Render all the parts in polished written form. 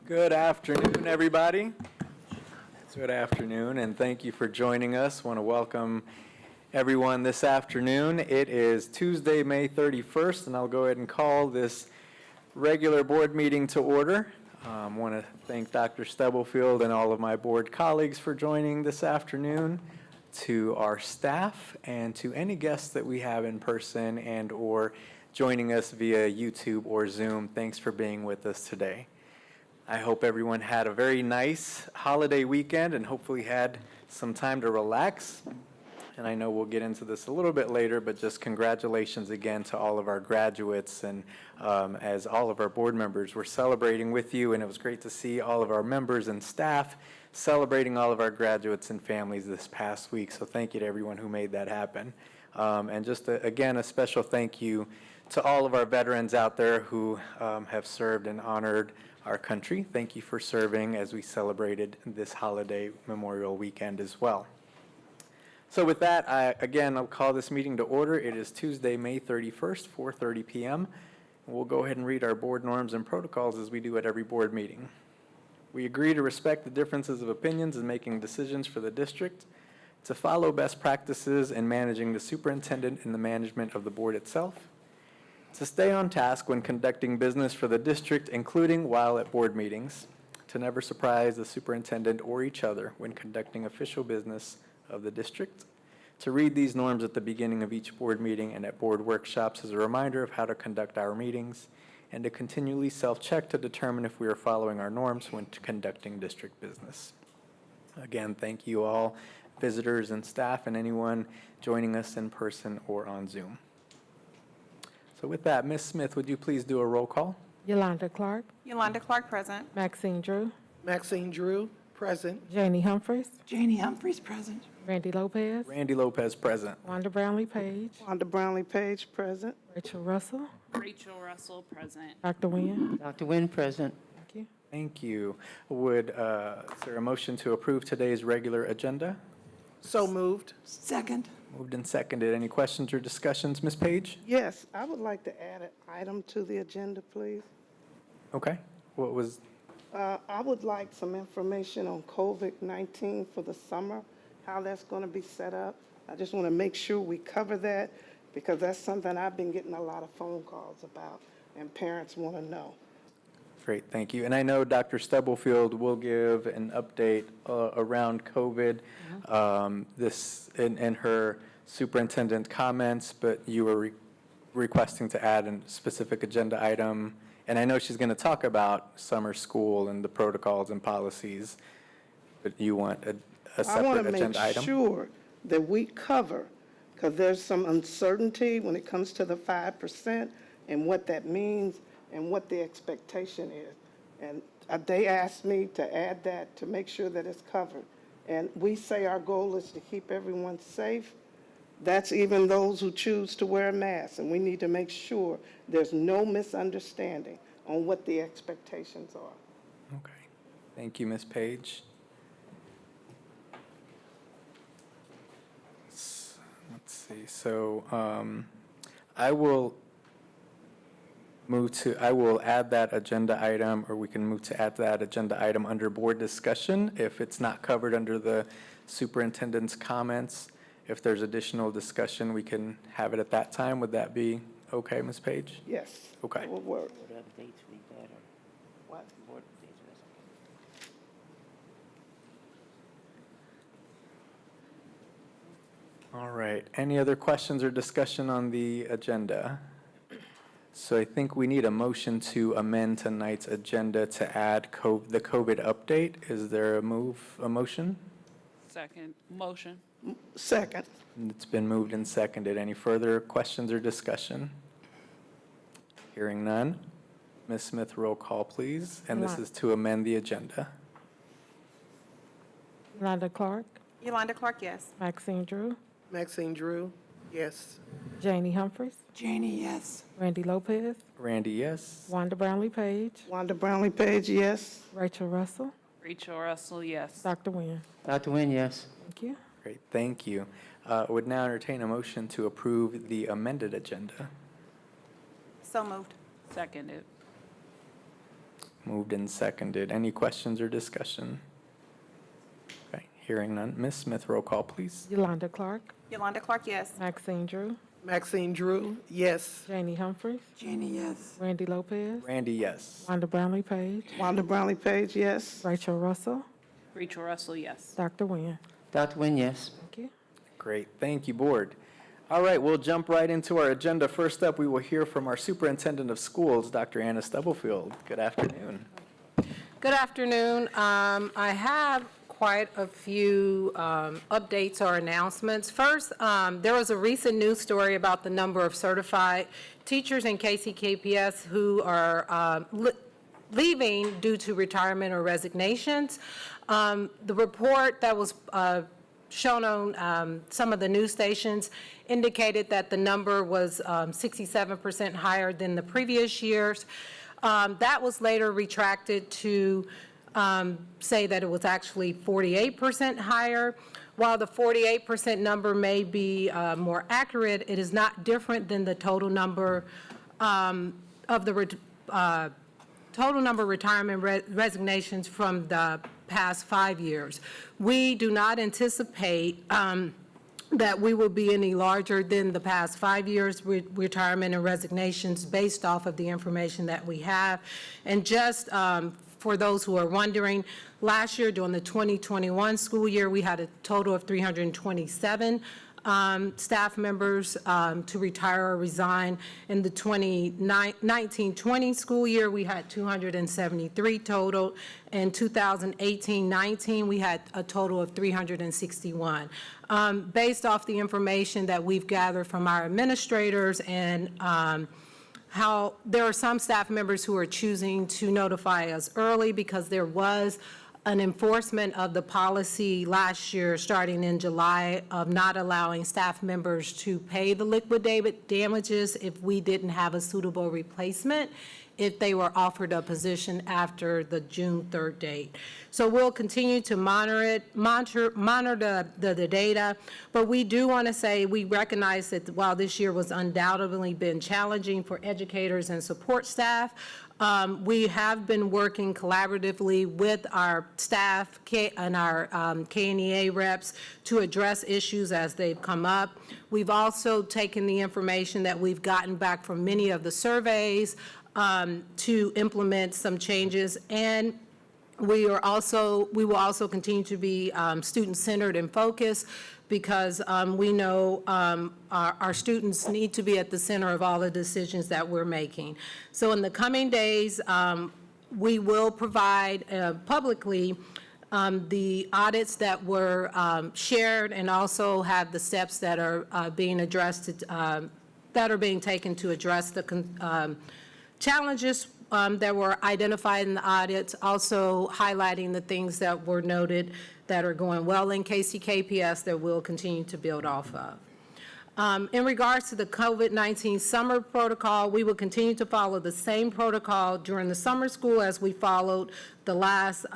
Good afternoon, everybody. Good afternoon, and thank you for joining us. I want to welcome everyone this afternoon. It is Tuesday, May 31st, and I'll go ahead and call this regular board meeting to order. I want to thank Dr. Stubblefield and all of my board colleagues for joining this afternoon, to our staff, and to any guests that we have in person and or joining us via YouTube or Zoom. Thanks for being with us today. I hope everyone had a very nice holiday weekend and hopefully had some time to relax. And I know we'll get into this a little bit later, but just congratulations again to all of our graduates. And as all of our board members were celebrating with you, and it was great to see all of our members and staff celebrating all of our graduates and families this past week. So thank you to everyone who made that happen. And just again, a special thank you to all of our veterans out there who have served and honored our country. Thank you for serving as we celebrated this holiday Memorial Weekend as well. So with that, I'll call this meeting to order. It is Tuesday, May 31st, 4:30 p.m. We'll go ahead and read our board norms and protocols as we do at every board meeting. We agree to respect the differences of opinions in making decisions for the district, to follow best practices in managing the superintendent and the management of the board itself, to stay on task when conducting business for the district, including while at board meetings, to never surprise the superintendent or each other when conducting official business of the district, to read these norms at the beginning of each board meeting and at board workshops as a reminder of how to conduct our meetings, and to continually self-check to determine if we are following our norms when conducting district business. Again, thank you all, visitors and staff, and anyone joining us in person or on Zoom. So with that, Ms. Smith, would you please do a roll call? Yolanda Clark. Yolanda Clark, present. Maxine Drew. Maxine Drew, present. Janie Humphreys. Janie Humphreys, present. Randy Lopez. Randy Lopez, present. Wanda Brownlee Page. Wanda Brownlee Page, present. Rachel Russell. Rachel Russell, present. Dr. Nguyen. Dr. Nguyen, present. Thank you. Thank you. Is there a motion to approve today's regular agenda? So moved. Second. Moved and seconded. Any questions or discussions, Ms. Page? Yes, I would like to add an item to the agenda, please. Okay. What was, I would like some information on COVID-19 for the summer, how that's going to be set up. I just want to make sure we cover that because that's something I've been getting a lot of phone calls about and parents want to know. great, thank you. And I know Dr. Stubblefield will give an update around COVID this in her superintendent comments, but you were requesting to add a specific agenda item. And I know she's going to talk about summer school and the protocols and policies, but you want a separate agenda item? I want to make sure that we cover, because there's some uncertainty when it comes to the 5% and what that means and what the expectation is. And they asked me to add that to make sure that it's covered. And we say our goal is to keep everyone safe. That's even those who choose to wear a mask. And we need to make sure there's no misunderstanding on what the expectations are. Okay. Thank you, Ms. Page. Let's see. So I will add that agenda item, or we can move to add that agenda item under board discussion if it's not covered under the superintendent's comments. If there's additional discussion, we can have it at that time. Would that be okay, Ms. Page? Yes. Okay. That will work. What other dates we got? What? Board dates, that's okay. All right. Any other questions or discussion on the agenda? So I think we need a motion to amend tonight's agenda to add the COVID update. Is there a motion? Second. Motion. Second. It's been moved and seconded. Any further questions or discussion? Hearing none. Ms. Smith, roll call, please. And this is to amend the agenda. Yolanda Clark, Yolanda Clark, yes. Maxine Drew, Maxine Drew, yes. Janie Humphries, Janie, yes. Randy Lopez, Randy, yes. Wanda Brownlee Page, Wanda Brownlee Page, yes. Rachel Russell, Rachel Russell, yes. Dr. Nguyen. Dr. Nguyen, yes. Thank you. Great, thank you. Would now entertain a motion to approve the amended agenda. So moved. Seconded. Moved and seconded. Any questions or discussion? Okay, hearing none. Ms. Smith, roll call, please. Yolanda Clark, Yolanda Clark, yes. Maxine Drew, Maxine Drew, yes. Janie Humphries, Janie, yes. Randy Lopez, Randy, yes. Wanda Brownlee Page, Wanda Brownlee Page, yes. Rachel Russell, Rachel Russell, yes. Dr. Nguyen. Dr. Nguyen, yes. Thank you. Great, thank you, Board. All right, we'll jump right into our agenda. First up, we will hear from our Superintendent of Schools, Dr. Anna Stubblefield. Good afternoon. Good afternoon. I have quite a few updates or announcements. First, there was a recent news story about the number of certified teachers in KCKPS who are leaving due to retirement or resignations. The report that was shown on some of the news stations indicated that the number was 67% higher than the previous years. That was later retracted to say that it was actually 48% higher. While the 48% number may be more accurate, it is not different than the total number of the total number of retirement resignations from the past 5 years. We do not anticipate that we will be any larger than the past 5 years with retirement and resignations based off of the information that we have. And just for those who are wondering, last year during the 2021 school year, we had a total of 327 staff members to retire or resign. In the 2019-20 school year, we had 273 total. In 2018-19, we had a total of 361. Based off the information that we've gathered from our administrators and how there are some staff members who are choosing to notify us early because there was an enforcement of the policy last year, starting in July, of not allowing staff members to pay the liquidated damages if we didn't have a suitable replacement, if they were offered a position after the June 3rd date. So we'll continue to monitor the data, but we do want to say we recognize that while this year was undoubtedly been challenging for educators and support staff, we have been working collaboratively with our staff and our KNEA reps to address issues as they've come up. We've also taken the information that we've gotten back from many of the surveys to implement some changes, and we will also continue to be student-centered and focused, because we know our students need to be at the center of all the decisions that we're making. So in the coming days, we will provide publicly the audits that were shared, and also have the steps that are being addressed, that are being taken to address the challenges that were identified in the audits, also highlighting the things that were noted that are going well in KCKPS that we'll continue to build off of. In regards to the COVID-19 summer protocol, we will continue to follow the same protocol during the summer school as we followed the last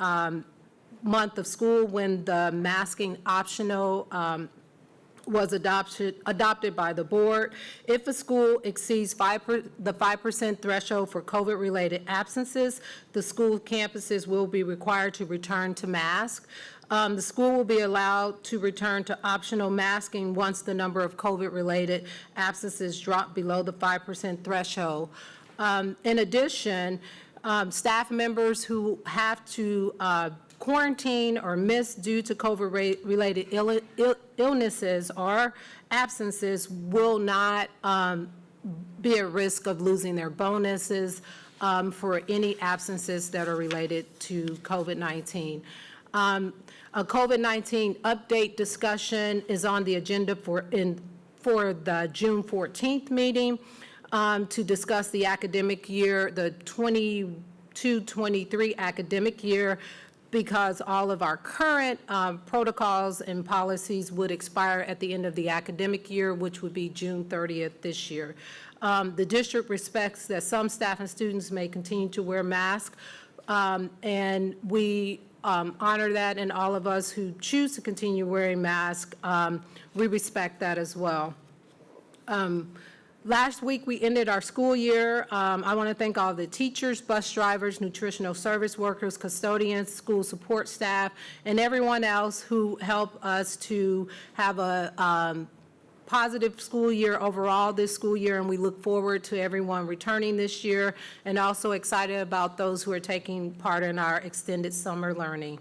month of school, when the masking optional was adopted by the board. If a school exceeds the 5% threshold for COVID-related absences, the school campuses will be required to return to mask. The school will be allowed to return to optional masking once the number of COVID-related absences drop below the 5% threshold. In addition, staff members who have to quarantine or miss due to COVID-related illnesses or absences will not be at risk of losing their bonuses for any absences that are related to COVID-19. A COVID-19 update discussion is on the agenda for the June 14th meeting to discuss the academic year, the 22-23 academic year, because all of our current protocols and policies would expire at the end of the academic year, which would be June 30th this year. The district respects that some staff and students may continue to wear masks, and we honor that, and all of us who choose to continue wearing masks, we respect that as well. Last week, we ended our school year. I want to thank all the teachers, bus drivers, nutritional service workers, custodians, school support staff, and everyone else who helped us to have a positive school year overall this school year, and we look forward to everyone returning this year, and also excited about those who are taking part in our extended summer learning.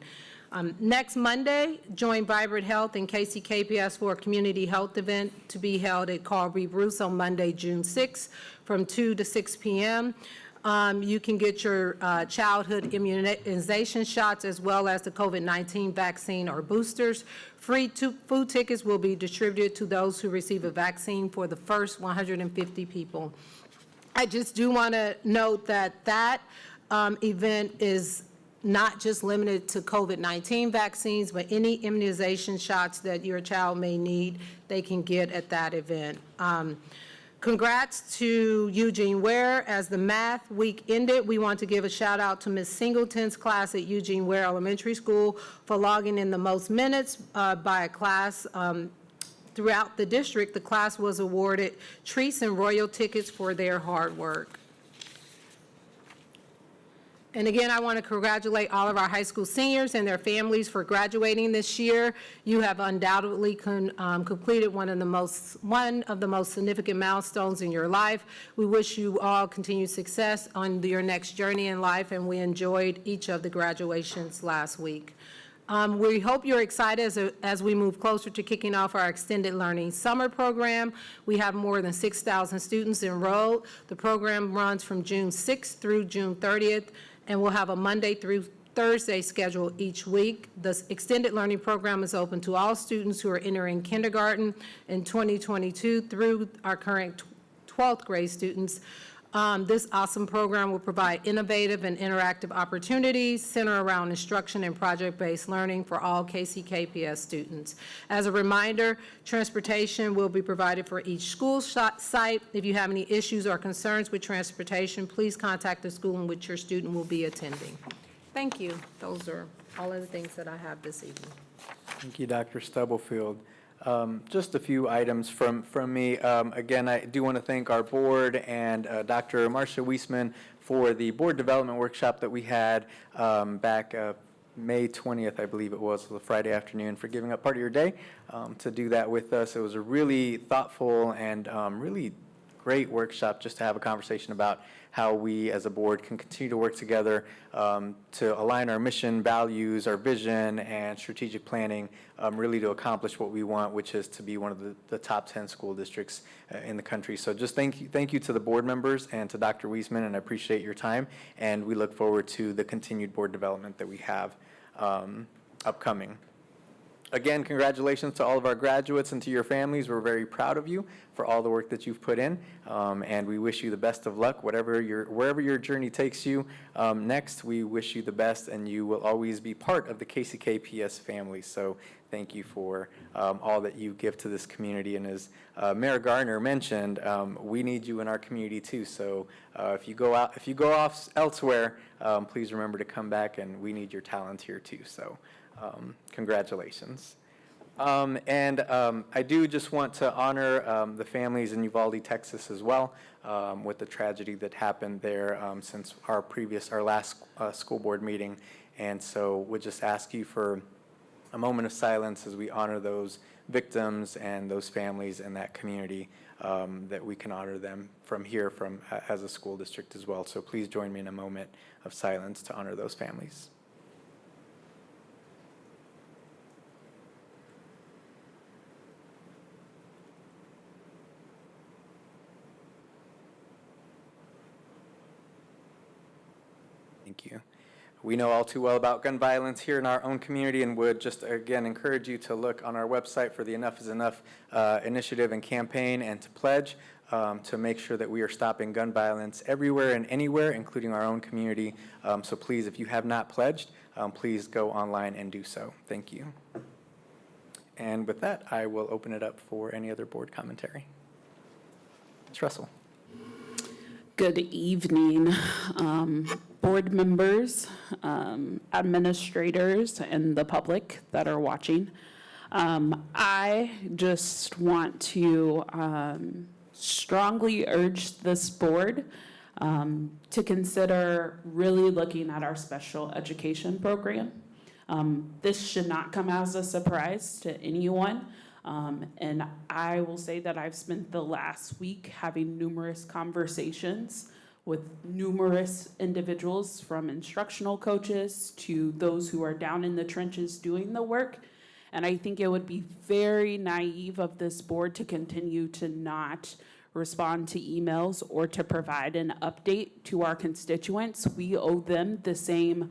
Next Monday, join Vibrant Health and KCKPS for a community health event to be held at Carl B. Bruce on Monday, June 6th from 2 to 6 p.m. You can get your childhood immunization shots as well as the COVID-19 vaccine or boosters. Free food tickets will be distributed to those who receive a vaccine for the first 150 people. I just do want to note that event is not just limited to COVID-19 vaccines, but any immunization shots that your child may need, they can get at that event. Congrats to Eugene Ware. As the math week ended, we want to give a shout out to Ms. Singleton's class at Eugene Ware Elementary School for logging in the most minutes by a class. Throughout the district, the class was awarded treats and royal tickets for their hard work. And again, I want to congratulate all of our high school seniors and their families for graduating this year. You have undoubtedly completed one of the most significant milestones in your life. We wish you all continued success on your next journey in life, and we enjoyed each of the graduations last week. We hope you're excited as we move closer to kicking off our extended learning summer program. We have more than 6,000 students enrolled. The program runs from June 6th through June 30th, and we'll have a Monday through Thursday schedule each week. The extended learning program is open to all students who are entering kindergarten in 2022 through our current 12th grade students. This awesome program will provide innovative and interactive opportunities centered around instruction and project-based learning for all KCKPS students. As a reminder, transportation will be provided for each school site. If you have any issues or concerns with transportation, please contact the school in which your student will be attending. Thank you. Those are all of the things that I have this evening. Thank you, Dr. Stubblefield. Just a few items from me. Again, I do want to thank our board and Dr. Marcia Wiesman for the board development workshop that we had back May 20th, I believe it was a Friday afternoon, for giving up part of your day to do that with us. It was a really thoughtful and really great workshop just to have a conversation about how we as a board can continue to work together to align our mission, values, our vision, and strategic planning really to accomplish what we want, which is to be one of the top 10 school districts in the country. So just thank you to the board members and to Dr. Wiesman, and I appreciate your time, and we look forward to the continued board development that we have upcoming. Again, congratulations to all of our graduates and to your families. We're very proud of you for all the work that you've put in, and we wish you the best of luck, wherever your journey takes you. Next, we wish you the best, and you will always be part of the KCKPS family. So thank you for all that you give to this community. And as Mayor Garner mentioned, we need you in our community too. So if you go off elsewhere, please remember to come back, and we need your talent here too. So. Congratulations. I do just want to honor the families in Uvalde, Texas as well, with the tragedy that happened there since our last school board meeting. And so we'll just ask you for a moment of silence as we honor those victims and those families in that community, that we can honor them from here as a school district as well. So please join me in a moment of silence to honor those families. Thank you. We know all too well about gun violence here in our own community and would just, again, encourage you to look on our website for the Enough is Enough initiative and campaign and to pledge to make sure that we are stopping gun violence everywhere and anywhere, including our own community. So please, if you have not pledged, please go online and do so. Thank you. And with that, I will open it up for any other board commentary. Ms. Russell. Good evening, board members, administrators, and the public that are watching. I just want to strongly urge this board to consider really looking at our special education program. This should not come as a surprise to anyone. And I will say that I've spent the last week having numerous conversations with numerous individuals, from instructional coaches to those who are down in the trenches doing the work. And I think it would be very naive of this board to continue to not respond to emails or to provide an update to our constituents. We owe them the same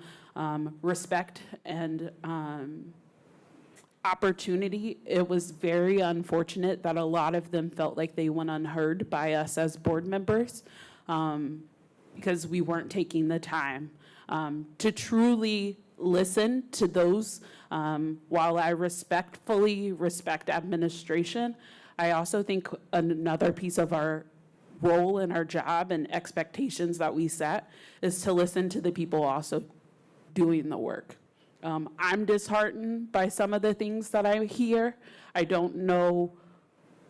respect and opportunity. It was very unfortunate that a lot of them felt like they went unheard by us as board members because we weren't taking the time to truly listen to those. While I respectfully respect administration, I also think another piece of our role and our job and expectations that we set is to listen to the people also doing the work. I'm disheartened by some of the things that I hear. I don't know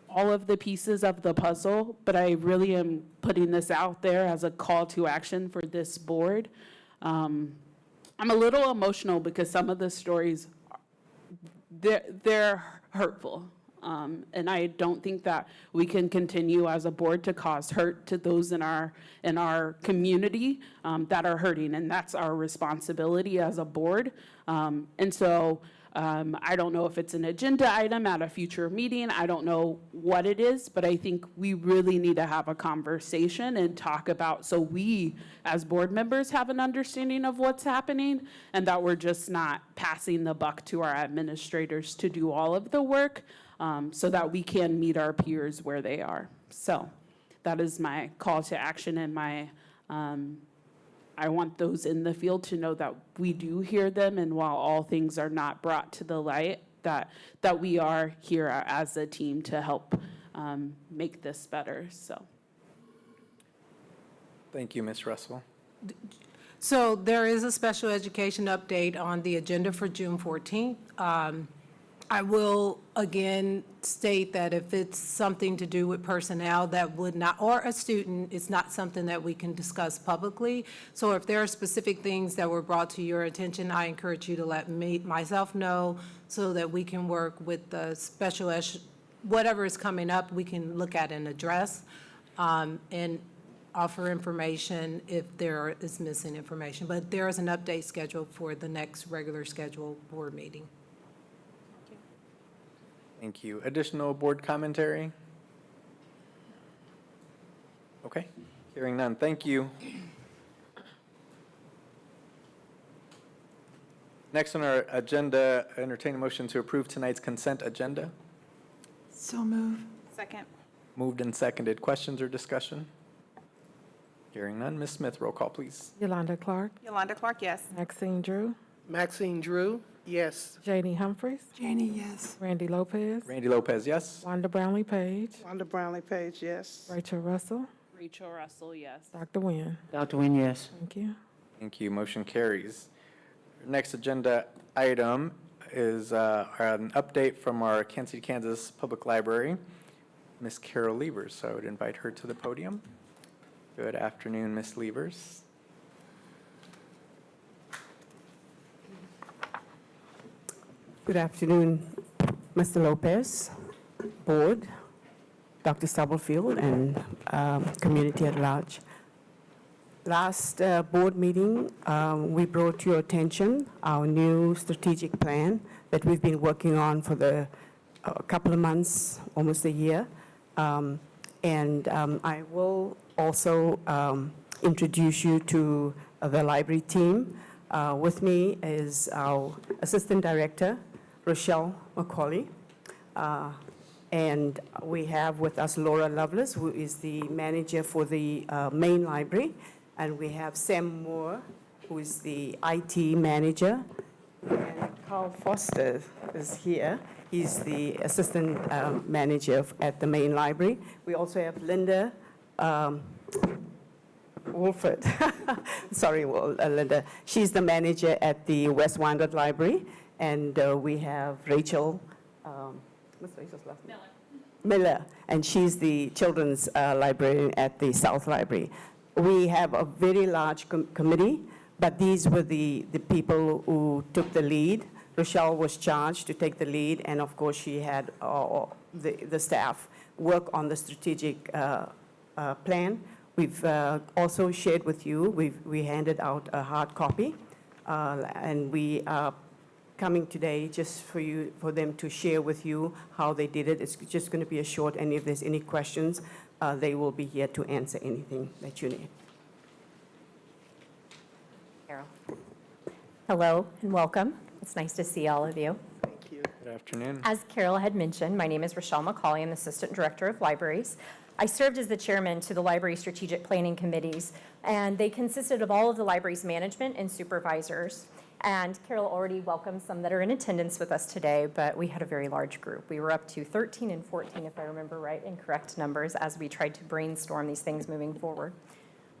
all of the pieces of the puzzle, but I really am putting this out there as a call to action for this board. I'm a little emotional because some of the stories, they're hurtful. And I don't think that we can continue as a board to cause hurt to those in our community that are hurting, and that's our responsibility as a board. And so I don't know if it's an agenda item at a future meeting. I don't know what it is, but I think we really need to have a conversation and talk about, so we as board members have an understanding of what's happening and that we're just not passing the buck to our administrators to do all of the work. So that we can meet our peers where they are. So that is my call to action, and I want those in the field to know that we do hear them, and while all things are not brought to the light, that we are here as a team to help make this better. So. Thank you, Ms. Russell. So there is a special education update on the agenda for June 14th. I will again state that if it's something to do with personnel that would not, or a student, it's not something that we can discuss publicly. So if there are specific things that were brought to your attention, I encourage you to let myself know so that we can work with the special ed, whatever is coming up, we can look at and address and offer information if there is missing information. But there is an update scheduled for the next regular scheduled board meeting. Thank you. Additional board commentary? Okay, hearing none. Thank you. Next on our agenda, entertain a motion to approve tonight's consent agenda. So move. Second. Moved and seconded. Questions or discussion? Hearing none. Ms. Smith, roll call, please. Yolanda Clark, Yolanda Clark, yes. Maxine Drew, Maxine Drew, yes. Janie Humphries, Janie, yes. Randy Lopez, Randy Lopez, yes. Wanda Brownlee Page, Wanda Brownlee Page, yes. Rachel Russell, Rachel Russell, yes. Dr. Nguyen. Dr. Nguyen, yes. Thank you. Thank you. Motion carries. Next agenda item is an update from our Kansas City, Kansas Public Library, Ms. Carol Levers. So I would invite her to the podium. Good afternoon, Ms. Levers. Good afternoon, Mr. Lopez, Board, Dr. Stubblefield, and community at large. Last board meeting, we brought to your attention our new strategic plan that we've been working on for a couple of months, almost a year. And I will also introduce you to the library team. With me is our Assistant Director, Rochelle McCauley. And we have with us Laura Lovelace, who is the manager for the main library. And we have Sam Moore, who is the IT manager. And Carl Foster is here. He's the assistant manager at the main library. We also have Linda Wolford. Sorry, Linda. She's the manager at the West Wyandotte Library. And we have Rachel, what's Rachel's last name? Miller, and she's the children's librarian at the South Library. We have a very large committee, but these were the people who took the lead. Rochelle was charged to take the lead, and of course, she had the staff work on the strategic plan. We've also shared with you, we handed out a hard copy, and we are coming today just for them to share with you how they did it. It's just going to be a short, and if there's any questions, they will be here to answer anything that you need. Carol. Hello and welcome. It's nice to see all of you. Thank you. Good afternoon. As Carol had mentioned, my name is Rochelle McCauley. I'm the Assistant Director of Libraries. I served as the chairman to the library strategic planning committees, and they consisted of all of the library's management and supervisors. And Carol already welcomed some that are in attendance with us today, but we had a very large group. We were up to 13 and 14, if I remember right, in correct numbers, as we tried to brainstorm these things moving forward.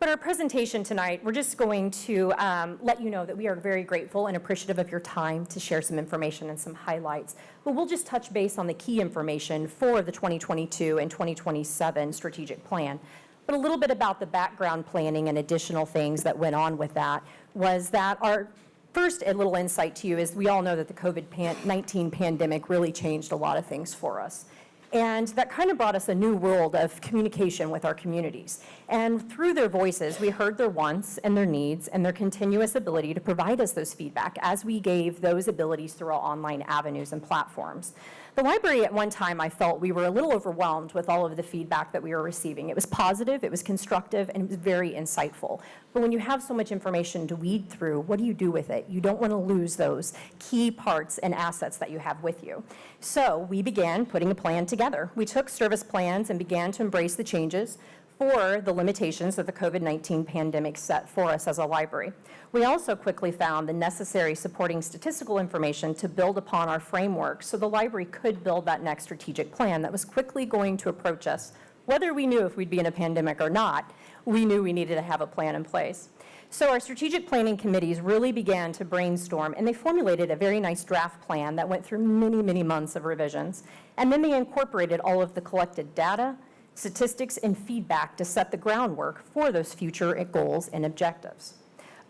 But our presentation tonight, we're just going to let you know that we are very grateful and appreciative of your time to share some information and some highlights. But we'll just touch base on the key information for the 2022 and 2027 strategic plan. But a little bit about the background planning and additional things that went on with that was that our first, a little insight to you is we all know that the COVID-19 pandemic really changed a lot of things for us. And that kind of brought us a new world of communication with our communities. And through their voices, we heard their wants and their needs and their continuous ability to provide us those feedback as we gave those abilities through our online avenues and platforms. The library, at one time, I felt we were a little overwhelmed with all of the feedback that we were receiving. It was positive, it was constructive, and it was very insightful. But when you have so much information to weed through, what do you do with it? You don't want to lose those key parts and assets that you have with you. So we began putting a plan together. We took service plans and began to embrace the changes for the limitations that the COVID-19 pandemic set for us as a library. We also quickly found the necessary supporting statistical information to build upon our framework so the library could build that next strategic plan that was quickly going to approach us. Whether we knew if we'd be in a pandemic or not, we knew we needed to have a plan in place. So our strategic planning committees really began to brainstorm, and they formulated a very nice draft plan that went through many, many months of revisions. And then they incorporated all of the collected data, statistics, and feedback to set the groundwork for those future goals and objectives.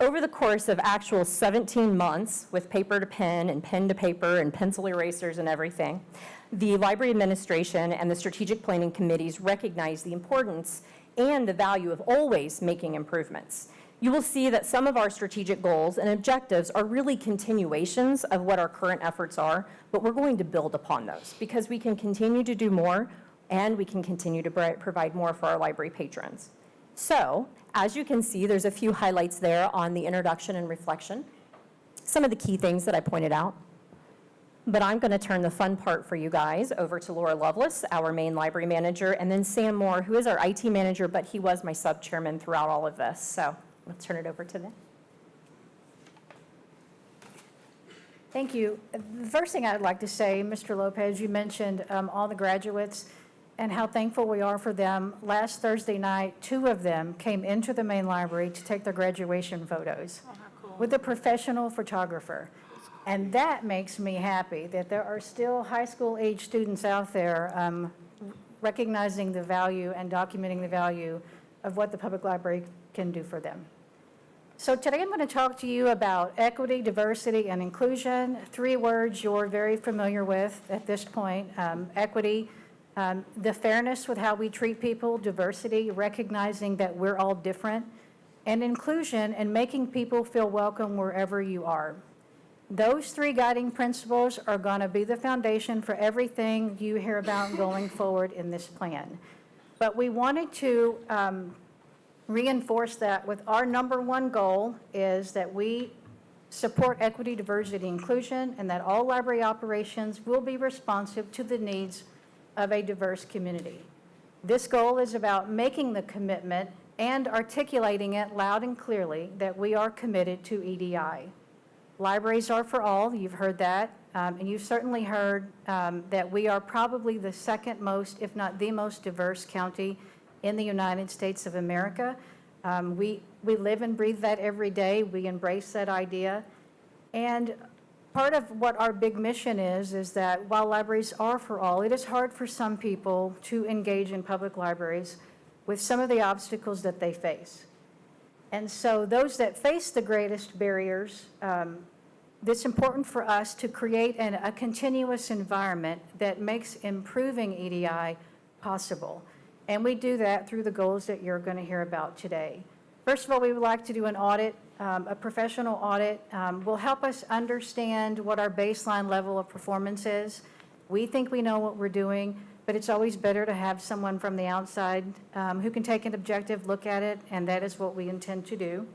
Over the course of actual 17 months, with paper to pen and pen to paper and pencil erasers and everything, the library administration and the strategic planning committees recognized the importance and the value of always making improvements. You will see that some of our strategic goals and objectives are really continuations of what our current efforts are, but we're going to build upon those because we can continue to do more and we can continue to provide more for our library patrons. So, as you can see, there's a few highlights there on the introduction and reflection, some of the key things that I pointed out. But I'm going to turn the fun part for you guys over to Laura Lovelace, our main library manager, and then Sam Moore, who is our IT manager, but he was my sub-chairman throughout all of this. So let's turn it over to them. Thank you. The first thing I'd like to say, Mr. Lopez, you mentioned all the graduates and how thankful we are for them. Last Thursday night, 2 of them came into the main library to take their graduation photos with a professional photographer. And that makes me happy that there are still high school age students out there recognizing the value and documenting the value of what the public library can do for them. So today I'm going to talk to you about equity, diversity, and inclusion. 3 words you're very familiar with at this point. Equity, the fairness with how we treat people, diversity, recognizing that we're all different, and inclusion and making people feel welcome wherever you are. Those 3 guiding principles are going to be the foundation for everything you hear about going forward in this plan. But we wanted to reinforce that with our number one goal is that we support equity, diversity, inclusion, and that all library operations will be responsive to the needs of a diverse community. This goal is about making the commitment and articulating it loud and clearly that we are committed to EDI. Libraries are for all, you've heard that, and you've certainly heard that we are probably the second most, if not the most diverse county in the United States of America. We live and breathe that every day. We embrace that idea. And part of what our big mission is that while libraries are for all, it is hard for some people to engage in public libraries with some of the obstacles that they face. And so those that face the greatest barriers, it's important for us to create a continuous environment that makes improving EDI possible. And we do that through the goals that you're going to hear about today. First of all, we would like to do an audit, a professional audit. Will help us understand what our baseline level of performance is. We think we know what we're doing, but it's always better to have someone from the outside who can take an objective look at it, and that is what we intend to do.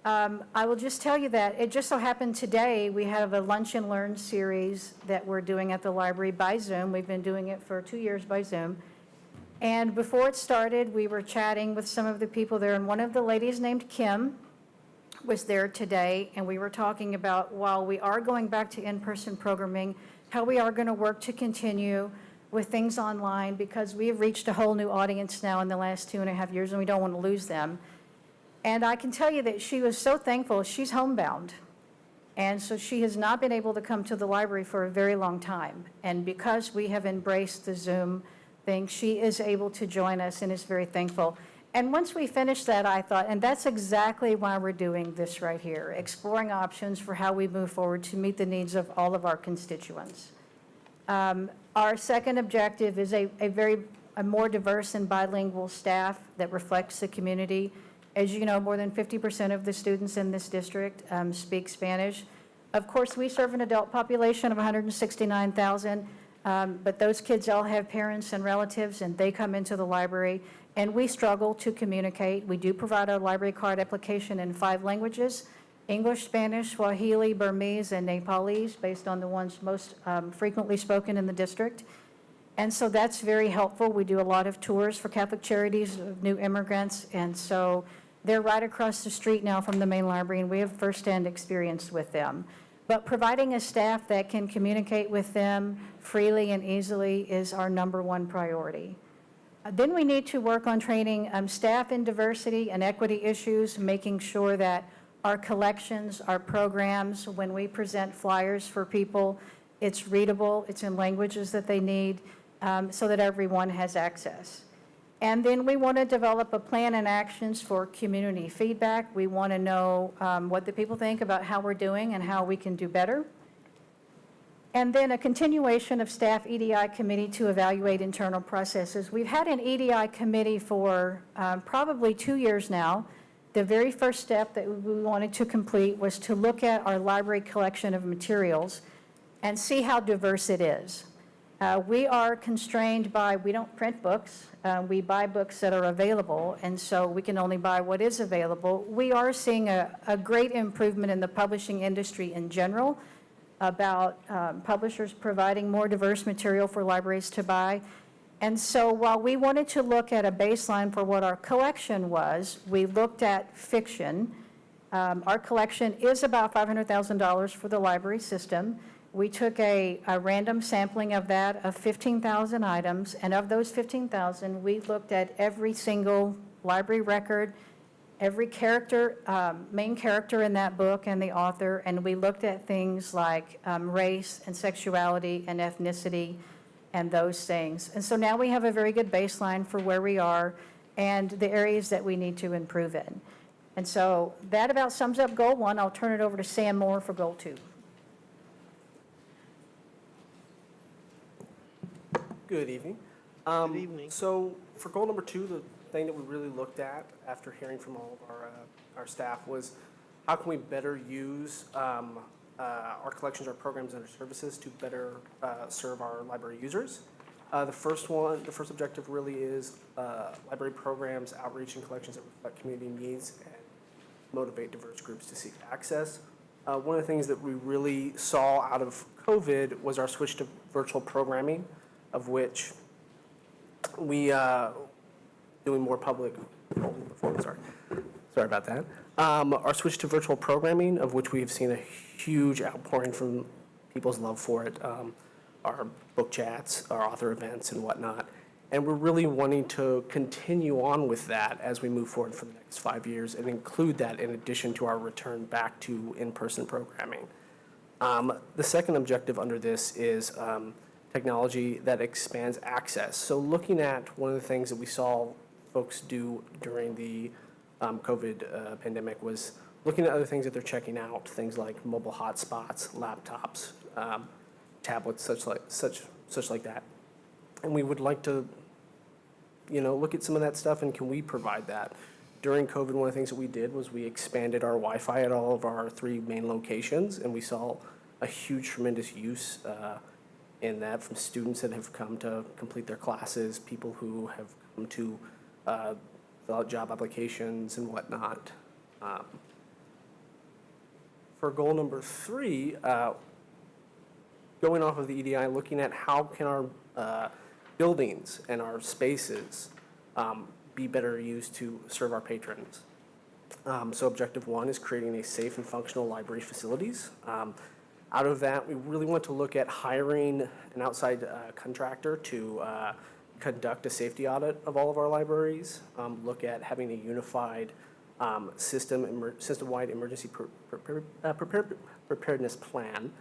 I will just tell you that it just so happened today we have a Lunch and Learn series that we're doing at the library by Zoom. We've been doing it for 2 years by Zoom. And before it started, we were chatting with some of the people there, and one of the ladies named Kim was there today, and we were talking about, while we are going back to in-person programming, how we are going to work to continue with things online, because we have reached a whole new audience now in the last 2.5 years, and we don't want to lose them. And I can tell you that she was so thankful. She's homebound, and so she has not been able to come to the library for a very long time. And because we have embraced the Zoom thing, she is able to join us and is very thankful. And once we finished that, I thought, and that's exactly why we're doing this right here, exploring options for how we move forward to meet the needs of all of our constituents. Our second objective is a more diverse and bilingual staff that reflects the community. As you know, more than 50% of the students in this district speak Spanish. Of course, we serve an adult population of 169,000, but those kids all have parents and relatives, and they come into the library, and we struggle to communicate. We do provide our library card application in 5 languages: English, Spanish, Swahili, Burmese, and Nepalese, based on the ones most frequently spoken in the district. And so that's very helpful. We do a lot of tours for Catholic Charities of new immigrants, and so they're right across the street now from the main library, and we have firsthand experience with them. But providing a staff that can communicate with them freely and easily is our number one priority. Then we need to work on training staff in diversity and equity issues, making sure that our collections, our programs, when we present flyers for people, it's readable, it's in languages that they need, so that everyone has access. And then we want to develop a plan and actions for community feedback. We want to know what the people think about how we're doing and how we can do better. And then a continuation of staff EDI committee to evaluate internal processes. We've had an EDI committee for probably 2 years now. The very first step that we wanted to complete was to look at our library collection of materials and see how diverse it is. We are constrained by, we don't print books, we buy books that are available, and so we can only buy what is available. We are seeing a great improvement in the publishing industry in general about publishers providing more diverse material for libraries to buy. And so while we wanted to look at a baseline for what our collection was, we looked at fiction. Our collection is about $500,000 for the library system. We took a random sampling of that, of 15,000 items, and of those 15,000, we looked at every single library record, every character, main character in that book and the author, and we looked at things like race and sexuality and ethnicity and those things. And so now we have a very good baseline for where we are and the areas that we need to improve in. And so that about sums up Goal 1. I'll turn it over to Sam Moore for Goal 2. Good evening. Good evening. So for goal number 2, the thing that we really looked at after hearing from all of our staff was how can we better use our collections, our programs, and our services to better serve our library users. The first objective really is library programs, outreach, and collections that reflect community needs and motivate diverse groups to seek access. One of the things that we really saw out of COVID was our switch to virtual programming, of which we doing more public. Sorry about that. Our switch to virtual programming, of which we have seen a huge outpouring from people's love for it. Our book chats, our author events, and whatnot. And we're really wanting to continue on with that as we move forward for the next 5 years and include that in addition to our return back to in-person programming. The second objective under this is technology that expands access. So looking at one of the things that we saw folks do during the COVID pandemic was looking at other things that they're checking out, things like mobile hotspots, laptops, tablets, such like that. And we would like to, look at some of that stuff, and can we provide that? During COVID, one of the things that we did was we expanded our Wi-Fi at all of our 3 main locations, and we saw a huge, tremendous use in that from students that have come to complete their classes, people who have come to fill out job applications and whatnot. For goal number 3, going off of the EDI, looking at how can our buildings and our spaces be better used to serve our patrons. So objective 1 is creating a safe and functional library facilities. Out of that, we really want to look at hiring an outside contractor to conduct a safety audit of all of our libraries, look at having a unified system-wide emergency preparedness plan.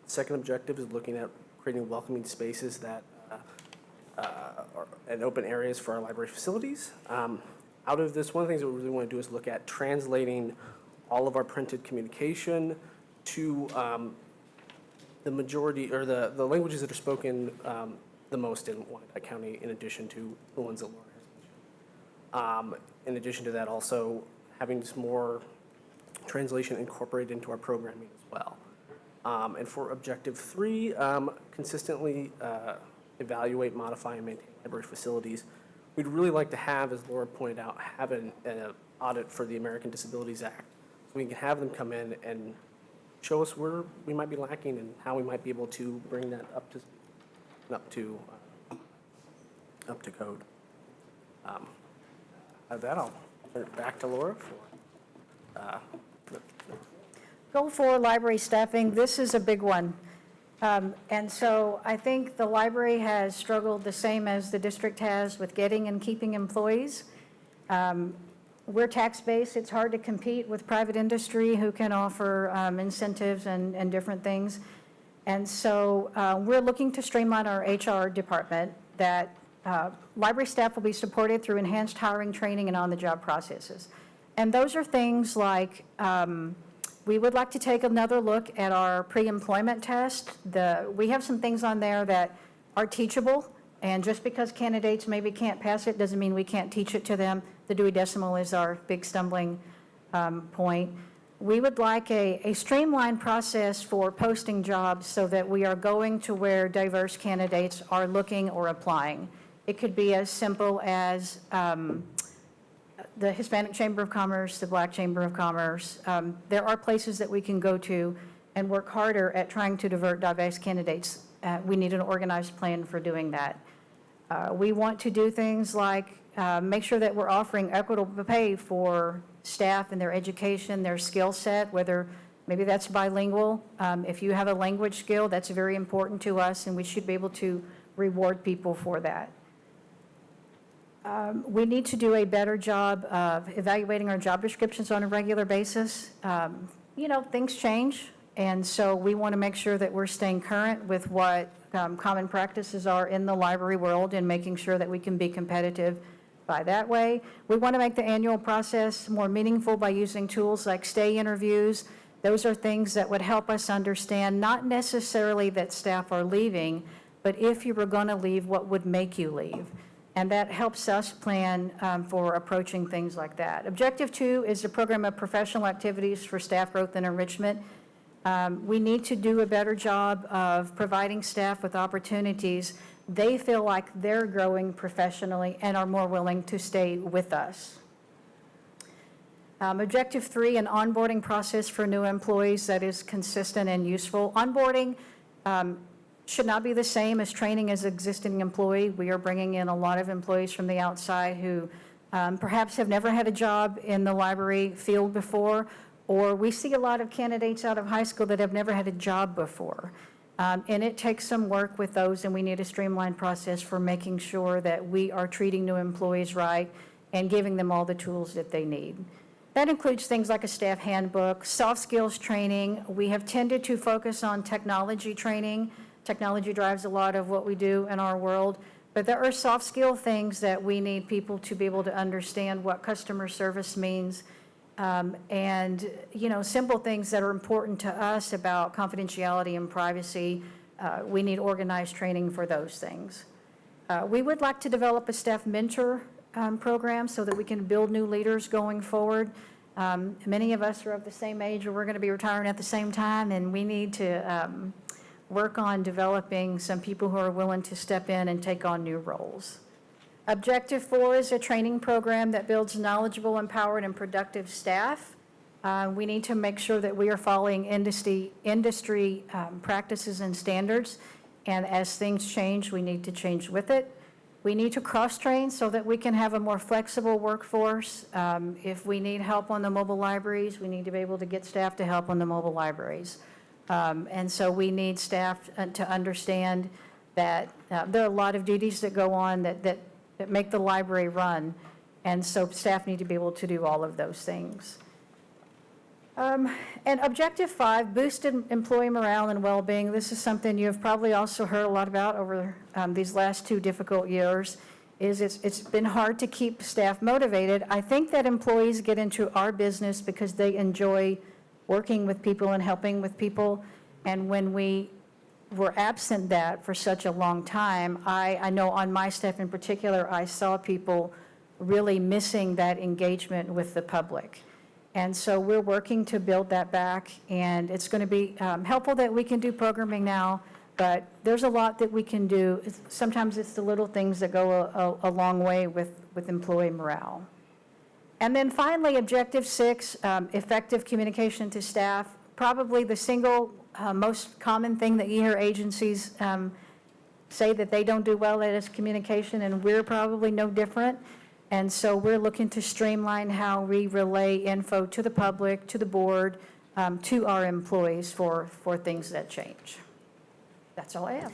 Second objective is looking at creating welcoming spaces that and open areas for our library facilities. Out of this, one of the things that we really want to do is look at translating all of our printed communication to the majority, or the languages that are spoken the most in Wyandotte County, in addition to the ones that Laura has mentioned. In addition to that, also having some more translation incorporated into our programming as well. And for objective 3, consistently evaluate, modify, and maintain library facilities. We'd really like to have, as Laura pointed out, have an audit for the American Disabilities Act. So we can have them come in and show us where we might be lacking and how we might be able to bring that up to code. With that, I'll turn it back to Laura for Goal 4, library staffing. This is a big one. And so I think the library has struggled the same as the district has with getting and keeping employees. We're tax-based. It's hard to compete with private industry who can offer incentives and different things. And so we're looking to streamline our HR department, that library staff will be supported through enhanced hiring, training, and on-the-job processes. And those are things like we would like to take another look at our pre-employment test. We have some things on there that are teachable, and just because candidates maybe can't pass it doesn't mean we can't teach it to them. The Dewey Decimal is our big stumbling point. We would like a streamlined process for posting jobs so that we are going to where diverse candidates are looking or applying. It could be as simple as the Hispanic Chamber of Commerce, the Black Chamber of Commerce. There are places that we can go to and work harder at trying to divert diverse candidates. We need an organized plan for doing that. We want to do things like make sure that we're offering equitable pay for staff and their education, their skill set, whether maybe that's bilingual. If you have a language skill, that's very important to us, and we should be able to reward people for that. We need to do a better job of evaluating our job descriptions on a regular basis. Things change, and so we want to make sure that we're staying current with what common practices are in the library world and making sure that we can be competitive by that way. We want to make the annual process more meaningful by using tools like stay interviews. Those are things that would help us understand not necessarily that staff are leaving, but if you were going to leave, what would make you leave? And that helps us plan for approaching things like that. Objective 2 is a program of professional activities for staff growth and enrichment. We need to do a better job of providing staff with opportunities. They feel like they're growing professionally and are more willing to stay with us. Objective 3, an onboarding process for new employees that is consistent and useful. Onboarding should not be the same as training as existing employee. We are bringing in a lot of employees from the outside who perhaps have never had a job in the library field before, or we see a lot of candidates out of high school that have never had a job before. And it takes some work with those, and we need a streamlined process for making sure that we are treating new employees right and giving them all the tools that they need. That includes things like a staff handbook, soft skills training. We have tended to focus on technology training. Technology drives a lot of what we do in our world, but there are soft skill things that we need people to be able to understand what customer service means, and, you know, simple things that are important to us about confidentiality and privacy. We need organized training for those things. We would like to develop a staff mentor program so that we can build new leaders going forward. Many of us are of the same age, or we're going to be retiring at the same time, and we need to work on developing some people who are willing to step in and take on new roles. Objective 4 is a training program that builds knowledgeable, empowered, and productive staff. We need to make sure that we are following industry practices and standards, and as things change, we need to change with it. We need to cross-train so that we can have a more flexible workforce. If we need help on the mobile libraries, we need to be able to get staff to help on the mobile libraries. And so we need staff to understand that there are a lot of duties that go on that make the library run, and so staff need to be able to do all of those things. And Objective 5, boosted employee morale and well-being. This is something you have probably also heard a lot about over these last 2 difficult years. It's been hard to keep staff motivated. I think that employees get into our business because they enjoy working with people and helping with people, and when we were absent that for such a long time, I know on my staff in particular, I saw people really missing that engagement with the public. And so we're working to build that back, and it's going to be helpful that we can do programming now, but there's a lot that we can do. Sometimes it's the little things that go a long way with employee morale. And then finally, Objective 6, effective communication to staff. Probably the single most common thing that you hear agencies say that they don't do well at is communication, and we're probably no different. And so we're looking to streamline how we relay info to the public, to the board, to our employees for things that change. That's all I have.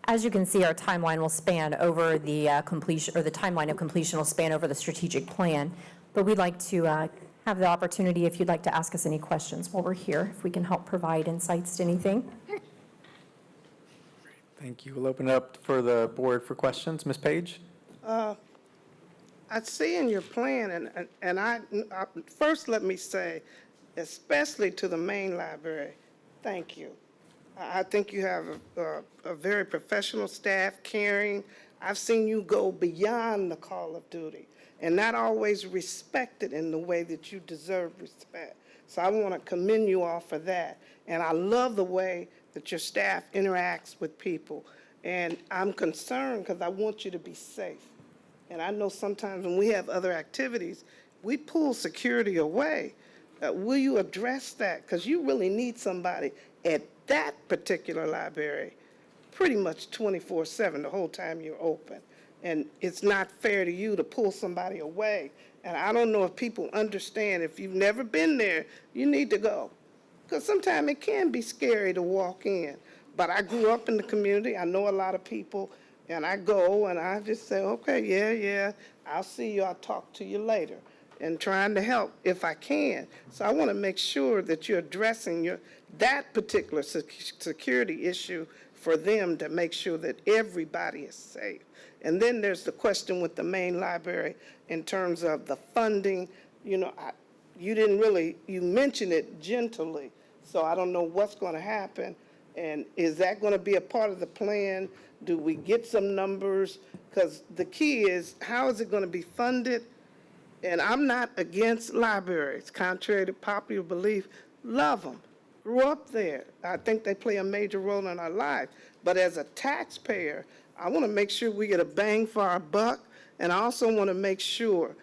As you can see, our timeline will span over the completion, or the timeline of completion will span over the strategic plan. But we'd like to have the opportunity, if you'd like to ask us any questions while we're here, if we can help provide insights to anything. Thank you. We'll open it up for the board for questions. Ms. Page? I see in your plan, and I first let me say, especially to the main library, thank you. I think you have a very professional staff, caring. I've seen you go beyond the call of duty, and not always respected in the way that you deserve respect. So I want to commend you all for that. And I love the way that your staff interacts with people. And I'm concerned because I want you to be safe. And I know sometimes when we have other activities, we pull security away. Will you address that? Because you really need somebody at that particular library pretty much 24/7 the whole time you're open. And it's not fair to you to pull somebody away. And I don't know if people understand, if you've never been there, you need to go. Because sometimes it can be scary to walk in. But I grew up in the community. I know a lot of people. And I go and I just say, okay, yeah, I'll see you. I'll talk to you later. And trying to help if I can. So I want to make sure that you're addressing that particular security issue for them, to make sure that everybody is safe. And then there's the question with the main library in terms of the funding. You know, you didn't really, you mentioned it gently, so I don't know what's going to happen. And is that going to be a part of the plan? Do we get some numbers? Because the key is, how is it going to be funded? And I'm not against libraries, contrary to popular belief. Love them. Grew up there. I think they play a major role in our lives. But as a taxpayer, I want to make sure we get a bang for our buck, and I also want to make sure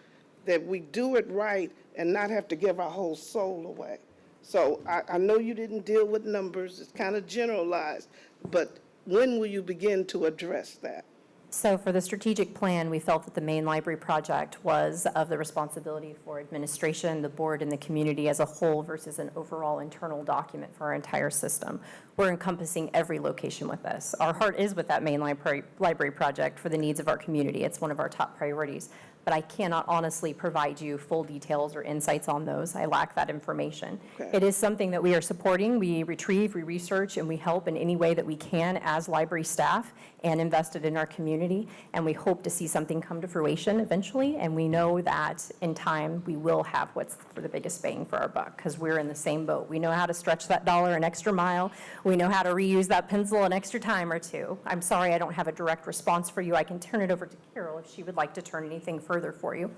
that we do it right and not have to give our whole soul away. So I know you didn't deal with numbers, it's kind of generalized, but when will you begin to address that? So for the strategic plan, we felt that the main library project was of the responsibility for administration, the board, and the community as a whole versus an overall internal document for our entire system. We're encompassing every location with this. Our heart is with that main library project for the needs of our community. It's one of our top priorities. But I cannot honestly provide you full details or insights on those. I lack that information. Okay. It is something that we are supporting. We retrieve, we research, and we help in any way that we can as library staff and invested in our community. And we hope to see something come to fruition eventually. And we know that in time, we will have what's for the biggest bang for our buck because we're in the same boat. We know how to stretch that dollar an extra mile. We know how to reuse that pencil an extra time or two. I'm sorry I don't have a direct response for you. I can turn it over to Carol if she would like to turn anything further for you.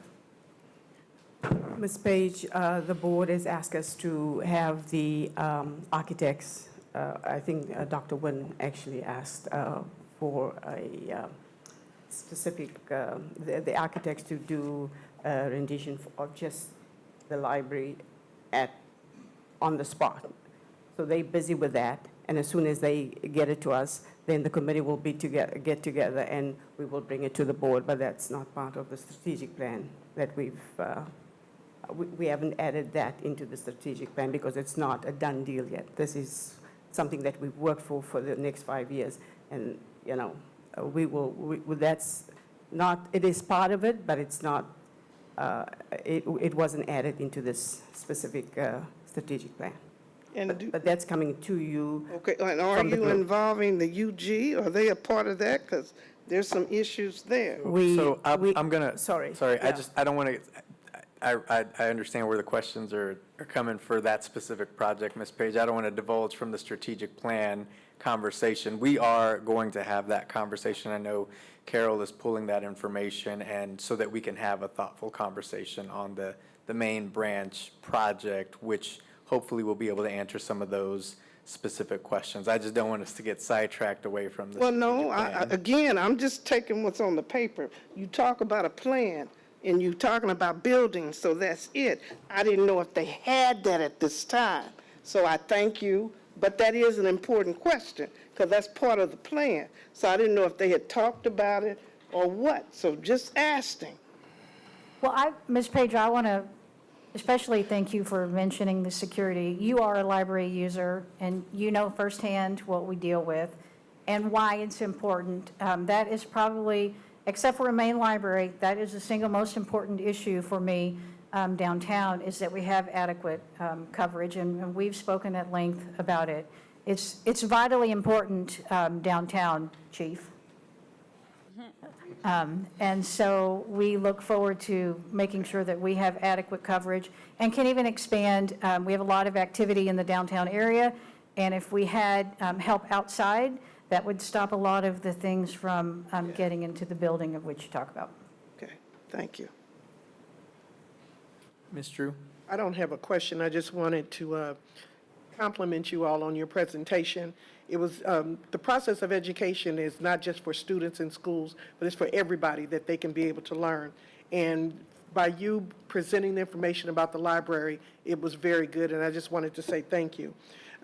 Ms. Page, the board has asked us to have the architects, I think Dr. Wynn actually asked for a specific, the architects to do a rendition of just the library on the spot. So they're busy with that, and as soon as they get it to us, then the committee will be get together and we will bring it to the board, but that's not part of the strategic plan that we haven't added that into the strategic plan because it's not a done deal yet. This is something that we've worked for the next 5 years, and, you know, that's not, it is part of it, but it's not, it wasn't added into this specific strategic plan. But that's coming to you. Okay, and are from the you group. involving the UG? Are they a part of that? Because there's some issues there. So I'm gonna, sorry. I don't want to, I understand where the questions are coming for that specific project, Ms. Page. I don't want to divulge from the strategic plan conversation. We are going to have that conversation. I know Carol is pulling that information, and so that we can have a thoughtful conversation on the main branch project, which hopefully we'll be able to answer some of those specific questions. I just don't want us to get sidetracked away from the Well, no, strategic plan. again, I'm just taking what's on the paper. You talk about a plan, and you're talking about buildings, so that's it. I didn't know if they had that at this time, so I thank you, but that is an important question, because that's part of the plan. So I didn't know if they had talked about it or what, so just asking. Well, Ms. Page, I want to especially thank you for mentioning the security. You are a library user, and you know firsthand what we deal with and why it's important. That is probably, except for a main library, that is the single most important issue for me downtown, is that we have adequate coverage, and we've spoken at length about it. It's vitally important downtown, Chief. And so we look forward to making sure that we have adequate coverage and can even expand. We have a lot of activity in the downtown area, and if we had help outside, that would stop a lot of the things from getting into the building of which you talk about. Okay, thank you. Ms. Drew? I don't have a question. I just wanted to compliment you all on your presentation. It was, the process of education is not just for students in schools, but it's for everybody that they can be able to learn. And by you presenting the information about the library, it was very good, and I just wanted to say thank you.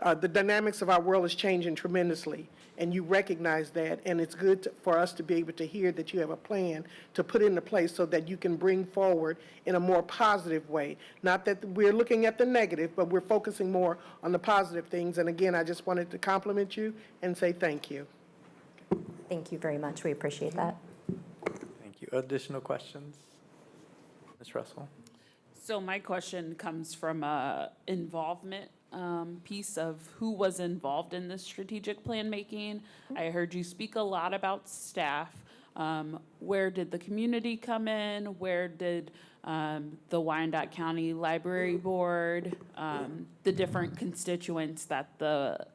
The dynamics of our world is changing tremendously, and you recognize that, and it's good for us to be able to hear that you have a plan to put into place so that you can bring forward in a more positive way. Not that we're looking at the negative, but we're focusing more on the positive things. And again, I just wanted to compliment you and say thank you. Thank you very much. We appreciate that. Thank you. Additional questions? Ms. Russell? So my question comes from a involvement piece of who was involved in this strategic plan making. I heard you speak a lot about staff. Where did the community come in? Where did the Wyandotte County Library Board, the different constituents that the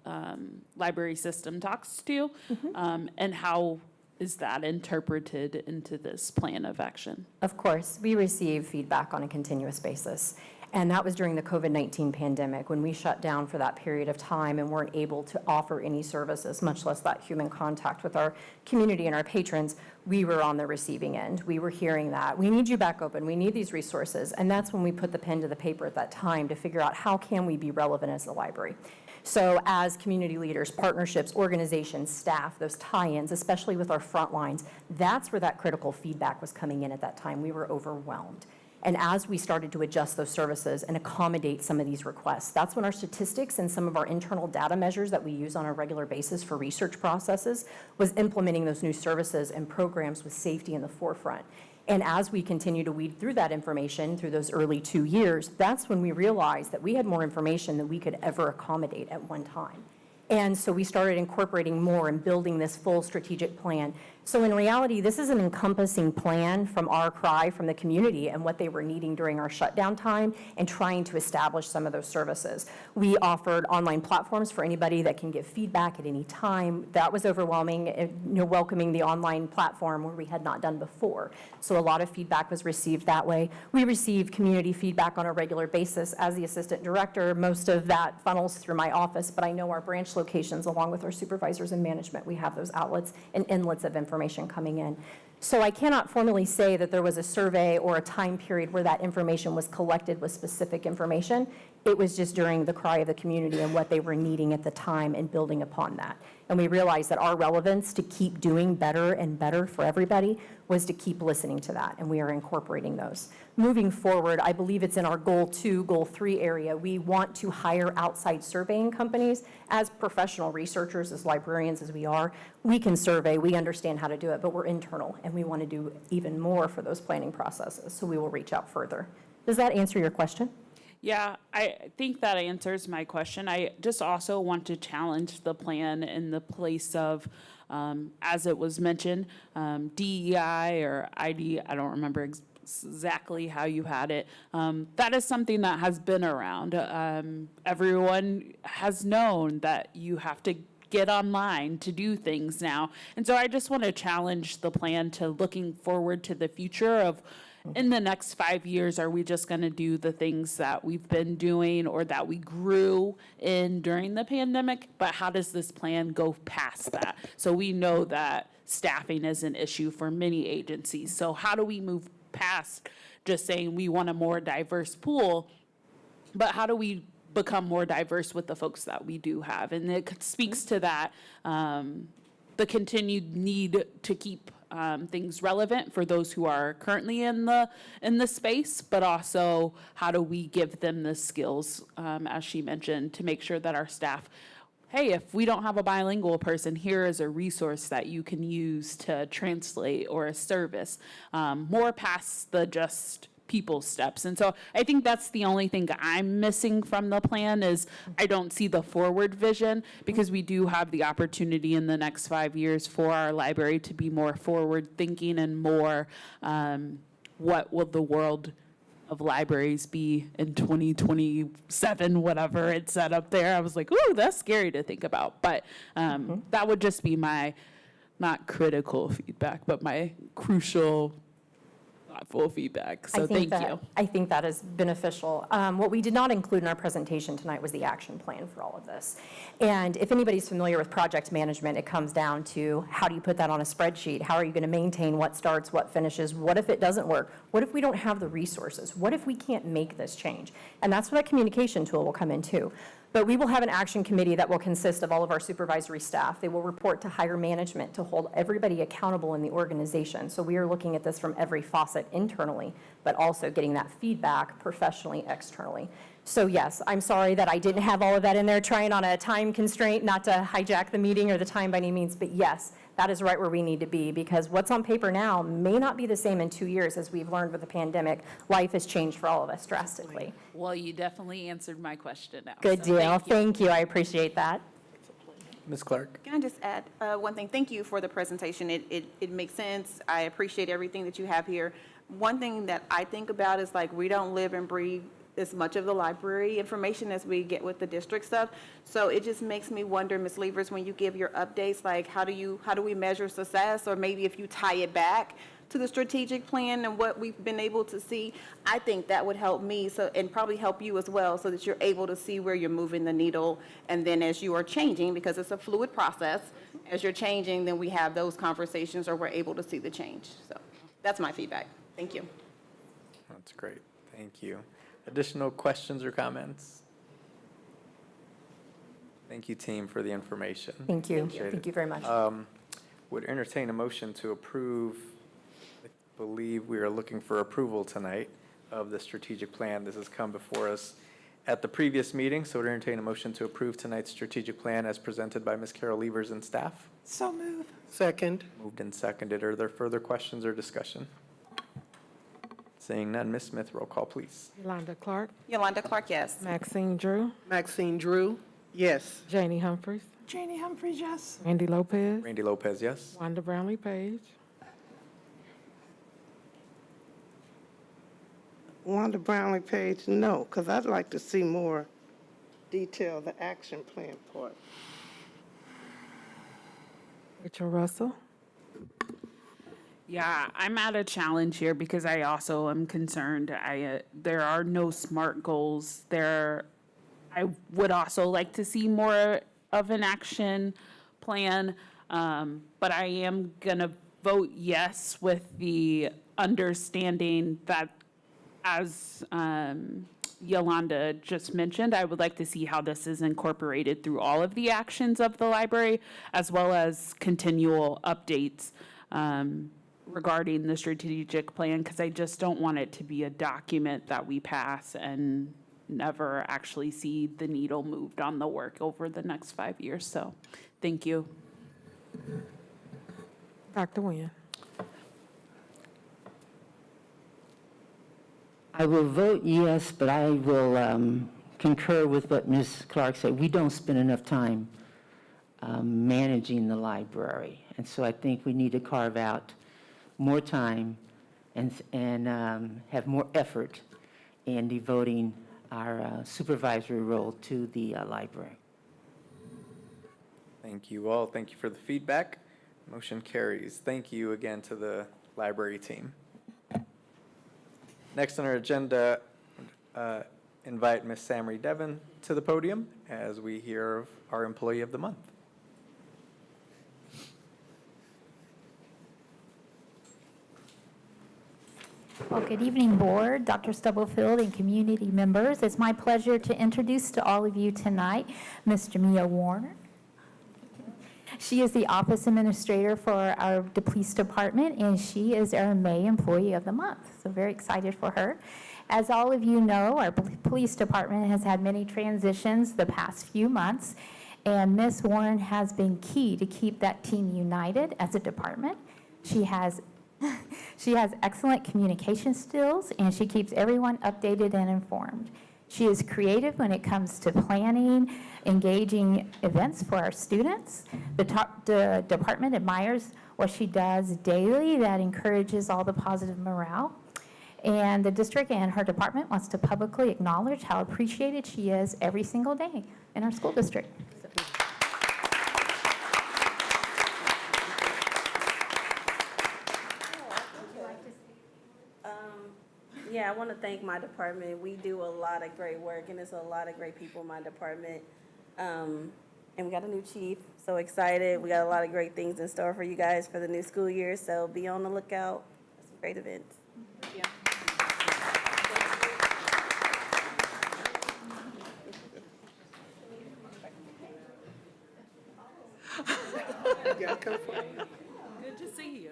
library system talks to, and how is that interpreted into this plan of action? Of course, we receive feedback on a continuous basis. And that was during the COVID-19 pandemic, when we shut down for that period of time and weren't able to offer any services, much less that human contact with our community and our patrons. We were on the receiving end. We were hearing that. We need you back open. We need these resources. And that's when we put the pen to the paper at that time to figure out how can we be relevant as the library. So as community leaders, partnerships, organizations, staff, those tie-ins, especially with our front lines, that's where that critical feedback was coming in at that time. We were overwhelmed. And as we started to adjust those services and accommodate some of these requests, that's when our statistics and some of our internal data measures that we use on a regular basis for research processes was implementing those new services and programs with safety in the forefront. And as we continue to weed through that information through those early 2 years, that's when we realized that we had more information than we could ever accommodate at one time. And so we started incorporating more and building this full strategic plan. So in reality, this is an encompassing plan from our cry from the community and what they were needing during our shutdown time and trying to establish some of those services. We offered online platforms for anybody that can give feedback at any time. That was overwhelming, welcoming the online platform where we had not done before. So a lot of feedback was received that way. We receive community feedback on a regular basis. As the assistant director, most of that funnels through my office, but I know our branch locations, along with our supervisors and management, we have those outlets and inlets of information coming in. So I cannot formally say that there was a survey or a time period where that information was collected with specific information. It was just during the cry of the community and what they were needing at the time and building upon that. And we realized that our relevance to keep doing better and better for everybody was to keep listening to that, and we are incorporating those. Moving forward, I believe it's in our Goal 2, Goal 3 area. We want to hire outside surveying companies. As professional researchers, as librarians as we are, we can survey, we understand how to do it, but we're internal, and we want to do even more for those planning processes, so we will reach out further. Does that answer your question? Yeah, I think that answers my question. I just also want to challenge the plan in the place of, as it was mentioned, DEI or ID, I don't remember exactly how you had it. That is something that has been around. Everyone has known that you have to get online to do things now. And so I just want to challenge the plan to looking forward to the future of, in the next 5 years, are we just going to do the things that we've been doing or that we grew in during the pandemic? But how does this plan go past that? So we know that staffing is an issue for many agencies. So how do we move past just saying we want a more diverse pool, but how do we become more diverse with the folks that we do have? And it speaks to that, the continued need to keep things relevant for those who are currently in the space, but also how do we give them the skills, as she mentioned, to make sure that our staff, hey, if we don't have a bilingual person, here is a resource that you can use to translate or a service, more past the just people steps. And so I think that's the only thing I'm missing from the plan is I don't see the forward vision, because we do have the opportunity in the next 5 years for our library to be more forward thinking and more what will the world of libraries be in 2027, whatever it said up there. I was like, ooh, that's scary to think about. But that would just be my, not critical feedback, but my crucial thoughtful feedback. So thank you. I think that is beneficial. What we did not include in our presentation tonight was the action plan for all of this. And if anybody's familiar with project management, it comes down to how do you put that on a spreadsheet? How are you going to maintain what starts, what finishes? What if it doesn't work? What if we don't have the resources? What if we can't make this change? And that's where that communication tool will come in too. But we will have an action committee that will consist of all of our supervisory staff. They will report to higher management to hold everybody accountable in the organization. So we are looking at this from every faucet internally, but also getting that feedback professionally, externally. So yes, I'm sorry that I didn't have all of that in there, trying on a time constraint, not to hijack the meeting or the time by any means, but yes, that is right where we need to be, because what's on paper now may not be the same in 2 years. As we've learned with the pandemic, life has changed for all of us drastically. Well, you definitely answered my question now. Good so deal. Thank you. I appreciate that. Ms. Clark? Can I just add one thing? Thank you for the presentation. It makes sense. I appreciate everything that you have here. One thing that I think about is like we don't live and breathe as much of the library information as we get with the district stuff. So it just makes me wonder, Ms. Levers, when you give your updates, like how do we measure success? Or maybe if you tie it back to the strategic plan and what we've been able to see, I think that would help me, so, and probably help you as well, so that you're able to see where you're moving the needle. And then as you are changing, because it's a fluid process, as you're changing, then we have those conversations or we're able to see the change. So that's my feedback. Thank you. That's great. Thank you. Additional questions or comments? Thank you, team, for the information. Thank you. Appreciate Thank it. you very much. Would entertain a motion to approve. I believe we are looking for approval tonight of the strategic plan. This has come before us at the previous meeting, so would entertain a motion to approve tonight's strategic plan as presented by Ms. Carol Levers and staff. So move. Second. Moved and seconded. Are there further questions or discussion? Seeing none, Ms. Smith, roll call, please. Yolanda Clark, Yolanda Clark, yes. Maxine Drew, Maxine Drew, yes. Janie Humphries, Janie Humphries, yes. Randy Lopez. Randy Lopez, yes. Wanda Brownlee Page, Wanda Brownlee Page, no, because I'd like to see more detail, the action plan part. Rachel Russell, Yeah, I'm at a challenge here because I also am concerned. There are no SMART goals. I would also like to see more of an action plan, but I am gonna vote yes with the understanding that, as Yolanda just mentioned, I would like to see how this is incorporated through all of the actions of the library, as well as continual updates regarding the strategic plan, because I just don't want it to be a document that we pass and never actually see the needle moved on the work over the next 5 years. So, thank you. Dr. Nguyen. I will vote yes, but I will concur with what Ms. Clark said. We don't spend enough time managing the library. And so I think we need to carve out more time and have more effort in devoting our supervisory role to the library. Thank you all. Thank you for the feedback. Motion carries. Thank you again to the library team. Next on our agenda, invite Ms. Samry Devon to the podium as we hear of our Employee of the Month. Well, good evening, Board, Dr. Stubblefield, and community members. It's my pleasure to introduce to all of you tonight Ms. Jamia Warner. She is the Office Administrator for the Police Department, and she is our May Employee of the Month. So very excited for her. As all of you know, our Police Department has had many transitions the past few months, and Ms. Warren has been key to keep that team united as a department. She has excellent communication skills, and she keeps everyone updated and informed. She is creative when it comes to planning, engaging events for our students. The department admires what she does daily that encourages all the positive morale. And the district and her department wants to publicly acknowledge how appreciated she is every single day in our school district. Yeah, I want to thank my department. We do a lot of great work, and it's a lot of great people in my department. And we got a new chief, so excited. We got a lot of great things in store for you guys for the new school year, so be on the lookout for some great events. Yeah. Good to see you.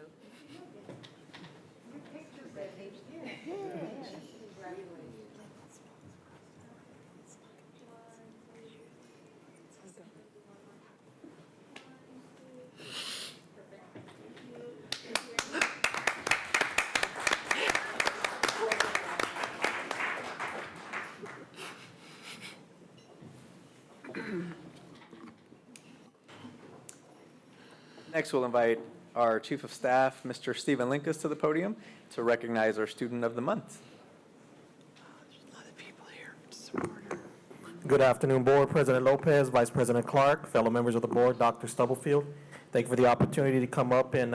Next, we'll invite our Chief of Staff, Mr. Stephen Linkus, to the podium to recognize our Student of the Month. There's a lot of people here. Good afternoon, Board. President Lopez, Vice President Clark, fellow members of the board, Dr. Stubblefield. Thank you for the opportunity to come up and,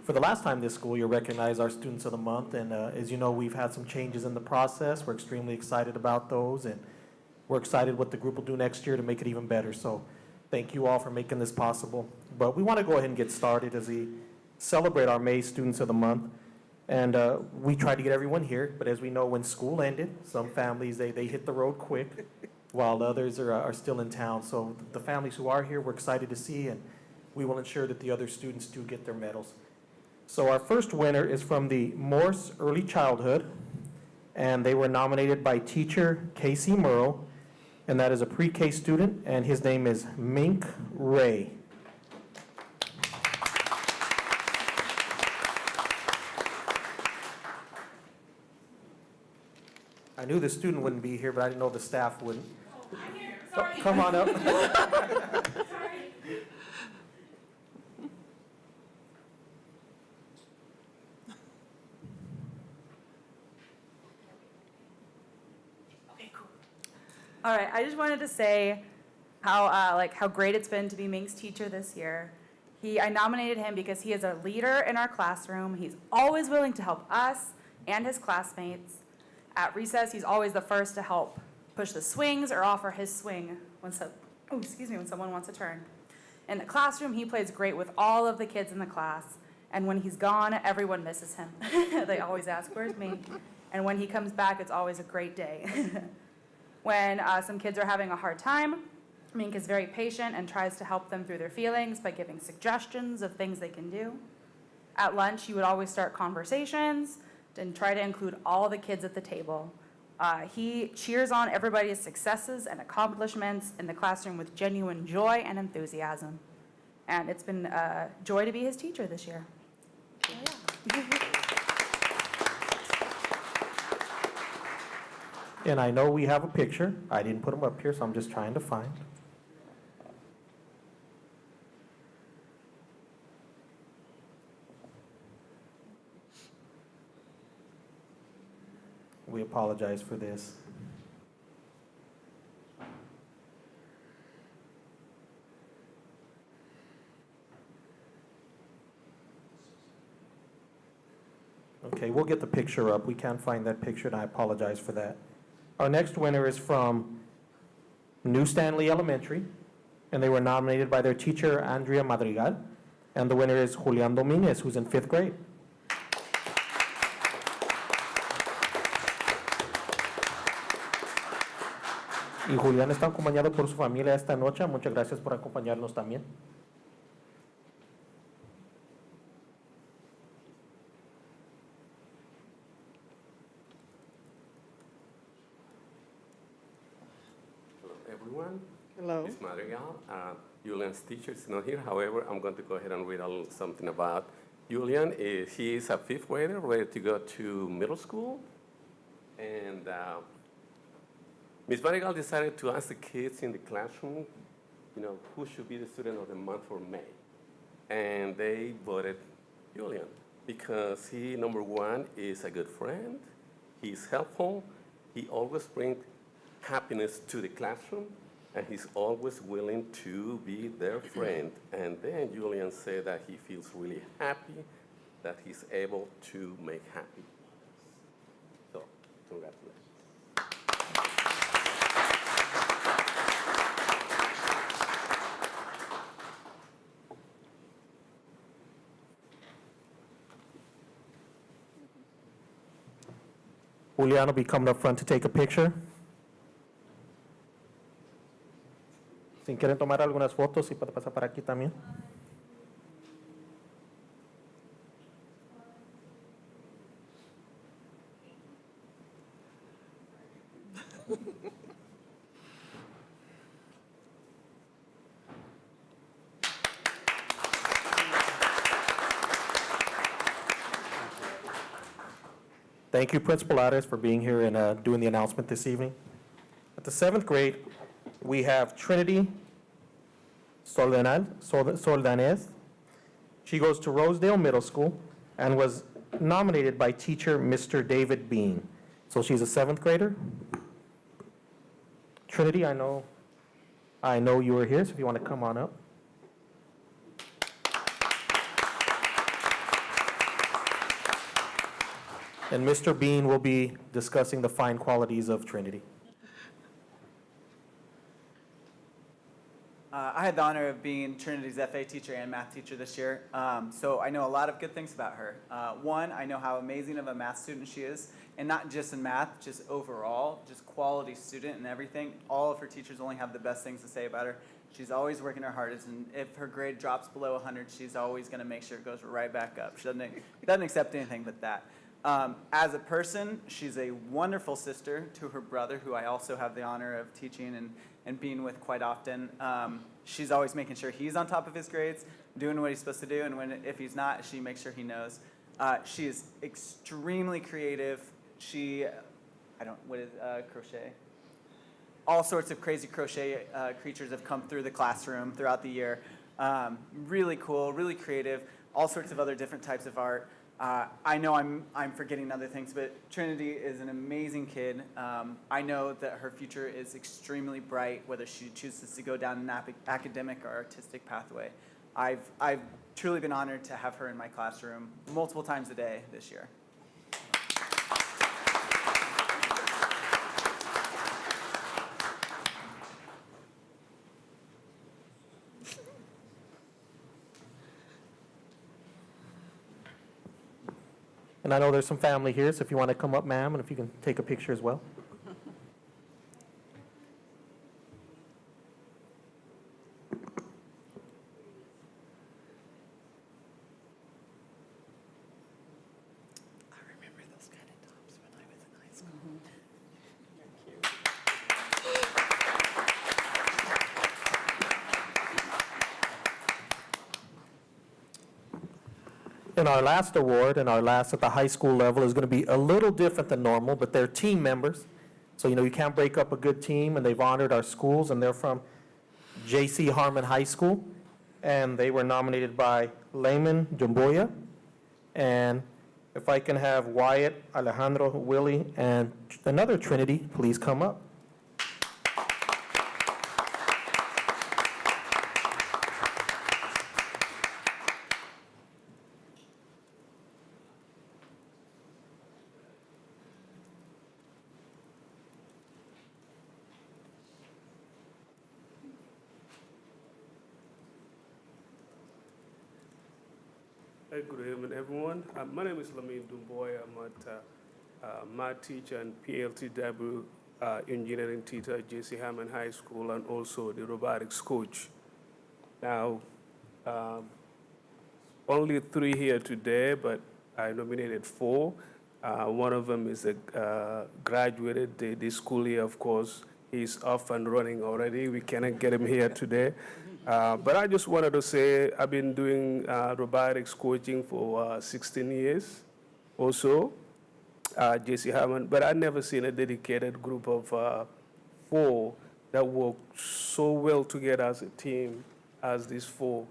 for the last time this school year, recognize our Students of the Month. And as you know, we've had some changes in the process. We're extremely excited about those, and we're excited what the group will do next year to make it even better. So thank you all for making this possible. But we want to go ahead and get started as we celebrate our May Students of the Month. And we tried to get everyone here, but as we know, when school ended, some families, they hit the road quick, while others are still in town. So the families who are here, we're excited to see, and we will ensure that the other students do get their medals. So our first winner is from the Morse Early Childhood, and they were nominated by teacher Casey Murrow, and that is a pre-K student, and his name is Mink Ray. I knew the student wouldn't be here, but I didn't know the staff wouldn't. I'm here, sorry. Come on up. Sorry. All right, I just wanted to say how great it's been to be Mink's teacher this year. I nominated him because he is a leader in our classroom. He's always willing to help us and his classmates. At recess, he's always the first to help push the swings or offer his swing when someone wants a turn. In the classroom, he plays great with all of the kids in the class. And when he's gone, everyone misses him. They always ask, "Where's Mink?" And when he comes back, it's always a great day. When some kids are having a hard time, Mink is very patient and tries to help them through their feelings by giving suggestions of things they can do. At lunch, he would always start conversations and try to include all the kids at the table. He cheers on everybody's successes and accomplishments in the classroom with genuine joy and enthusiasm. And it's been a joy to be his teacher this year. So, yeah. And I know we have a picture. I didn't put them up here, so I'm just trying to find. We apologize for this. Okay, we'll get the picture up. We can't find that picture, and I apologize for that. Our next winner is from New Stanley Elementary, and they were nominated by their teacher, Andrea Madrigal, and the winner is Julian Dominguez, who's in 5th grade. Y Julián está acompañado por su familia esta noche. Muchas gracias por acompañarnos también. Hello, everyone. Hello. It's Madrigal. Julian's teacher is not here. However, I'm going to go ahead and read a little something about Julian. He is a 5th grader ready to go to middle school. And Ms. Madrigal decided to ask the kids in the classroom, who should be the student of the month for May. And they voted Julian because he, number one, is a good friend. He's helpful. He always brings happiness to the classroom, and he's always willing to be their friend. And then Julian said that he feels really happy that he's able to make happy. So, congratulations. Julián will be coming up front to take a picture. Si quieren tomar algunas fotos, y puede pasar para aquí también. Thank you, Principal Ares, for being here and doing the announcement this evening. At the 7th grade, we have Trinity Soldanez. She goes to Rosedale Middle School and was nominated by teacher Mr. David Bean. So she's a 7th grader. Trinity, I know you are here, so if you want to come on up. And Mr. Bean will be discussing the fine qualities of Trinity. I had the honor of being Trinity's FA teacher and math teacher this year, so I know a lot of good things about her. One, I know how amazing of a math student she is, and not just in math, just overall, just quality student and everything. All of her teachers only have the best things to say about her. She's always working her hardest, and if her grade drops below 100, she's always going to make sure it goes right back up. She doesn't accept anything but that. As a person, she's a wonderful sister to her brother, who I also have the honor of teaching and being with quite often. She's always making sure he's on top of his grades, doing what he's supposed to do, and if he's not, she makes sure he knows. She is extremely creative. Crochet? All sorts of crazy crochet creatures have come through the classroom throughout the year. Really cool, really creative, all sorts of other different types of art. I know I'm forgetting other things, but Trinity is an amazing kid. I know that her future is extremely bright, whether she chooses to go down an academic or artistic pathway. I've truly been honored to have her in my classroom multiple times a day this year. And I know there's some family here, so if you want to come up, ma'am, and if you can take a picture as well. And our last award, and our last at the high school level, is going to be a little different than normal, but they're team members. So, you can't break up a good team, and they've honored our schools, and they're from J.C. Harmon High School. And they were nominated by Layman Dumboya. And if I can have Wyatt, Alejandro, Willie, and another Trinity, please come up. Hey, good evening, everyone. My name is Lamin Dumboy. I'm a math teacher and PLTW engineering teacher at J.C. Hammond High School and also the robotics coach. Now, only 3 here today, but I nominated 4. One of them is graduated this school year, of course. He's off and running already. We cannot get him here today. But I just wanted to say I've been doing robotics coaching for 16 years or so, J.C. Hammond, but I've never seen a dedicated group of 4 that work so well together as a team as these 4.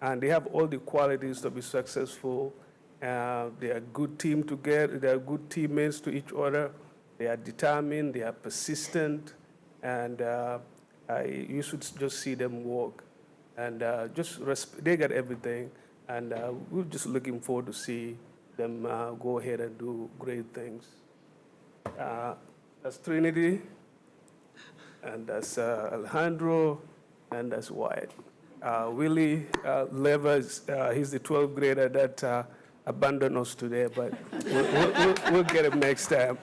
And they have all the qualities to be successful. They are good team together. They are good teammates to each other. They are determined. They are persistent. And you should just see them work. And they got everything. And we're just looking forward to see them go ahead and do great things. That's Trinity, and that's Alejandro, and that's Wyatt. Willie Levers, he's the 12th grader that abandoned us today, but we'll get him next time.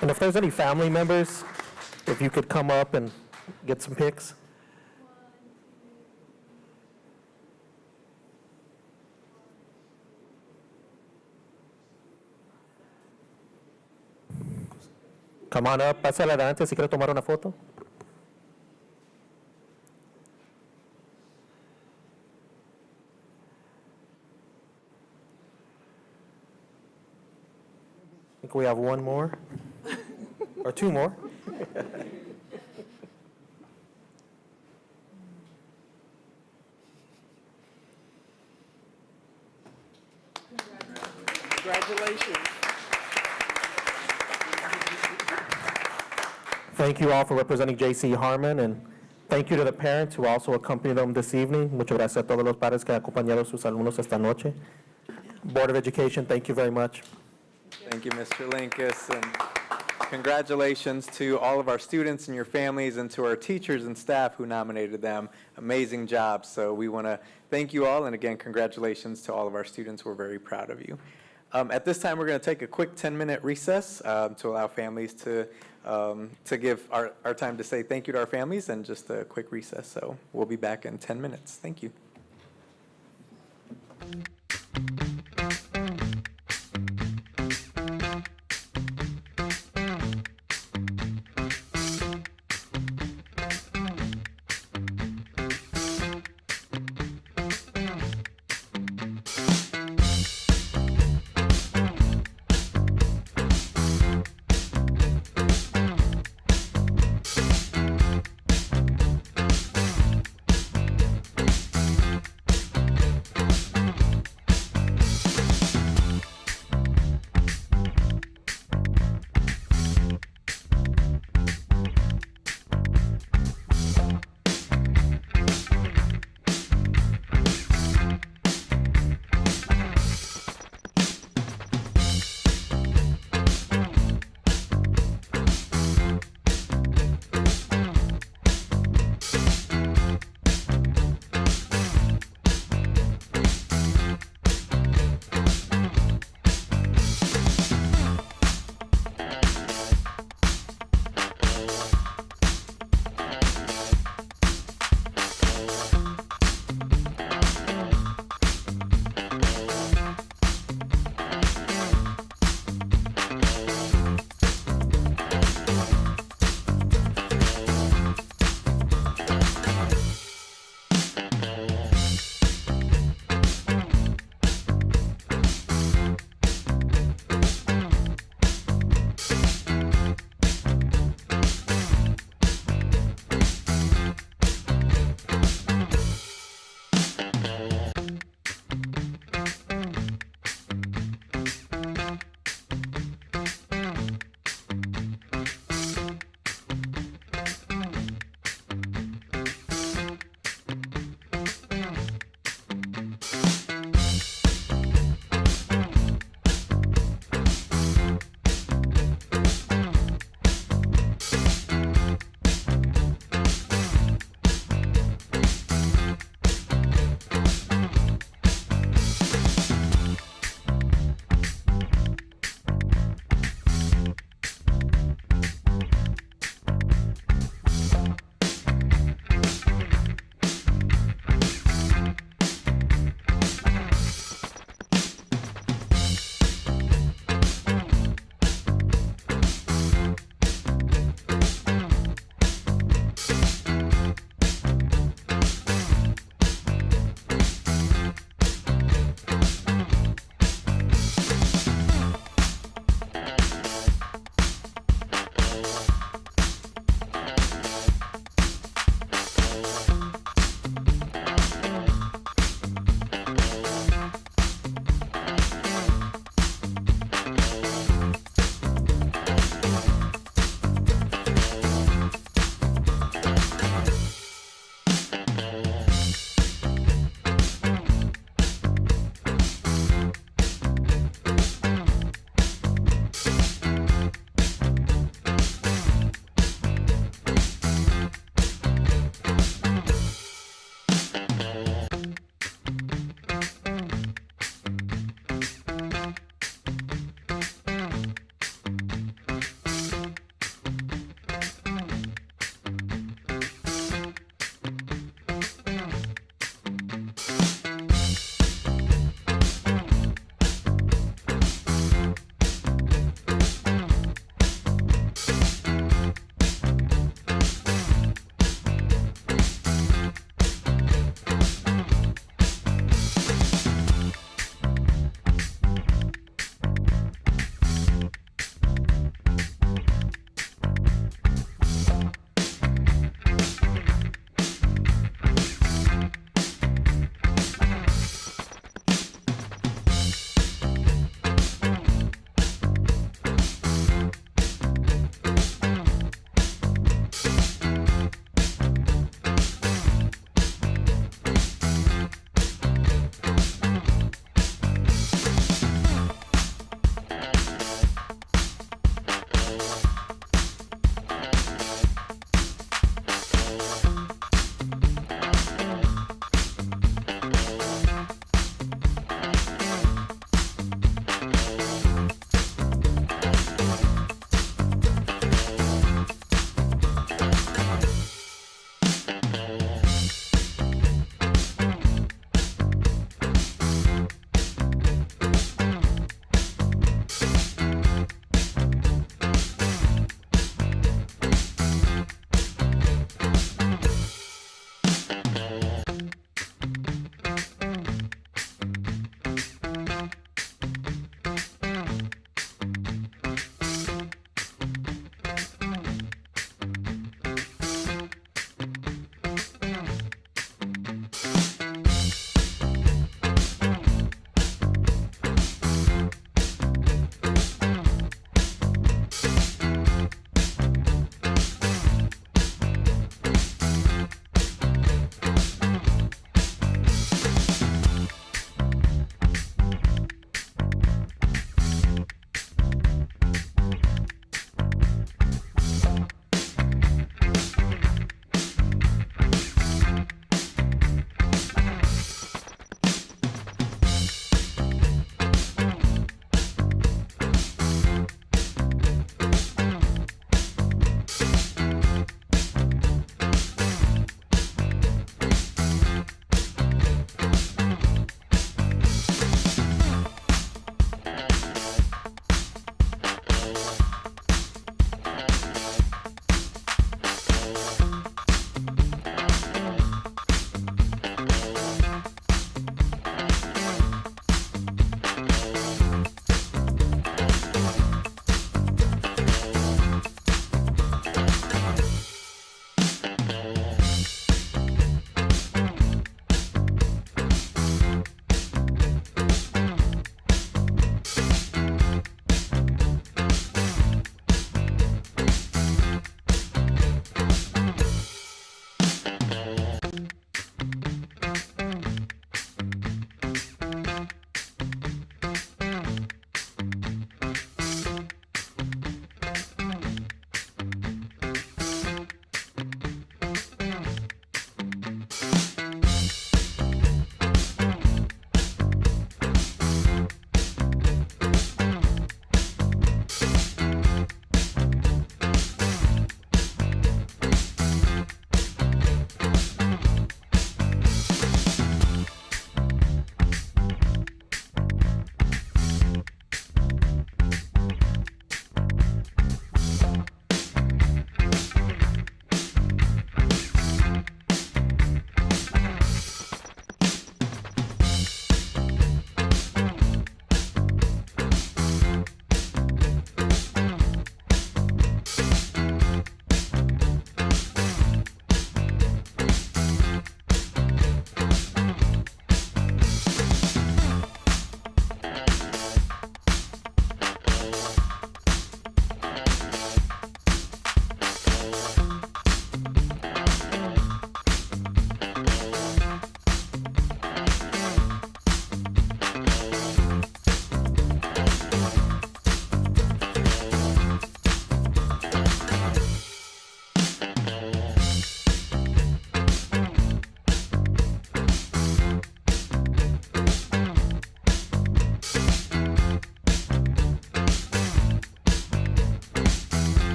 And if there's any family members, if you could come up and get some pics. Come on up, pásale adelante si quiere tomar una foto. I think we have one more, or two more. Congratulations. Thank you all for representing J.C. Harmon, and thank you to the parents who also accompanied them this evening. Muchas gracias a todos los padres que han acompañado a sus alumnos esta noche. Board of Education, thank you very much. Thank you, Mr. Linkus, and congratulations to all of our students and your families and to our teachers and staff who nominated them. Amazing job. So we want to thank you all, and again, congratulations to all of our students. We're very proud of you. At this time, we're going to take a quick 10-minute recess to allow families to give our time to say thank you to our families, and just a quick recess. So we'll be back in 10 minutes. Thank you.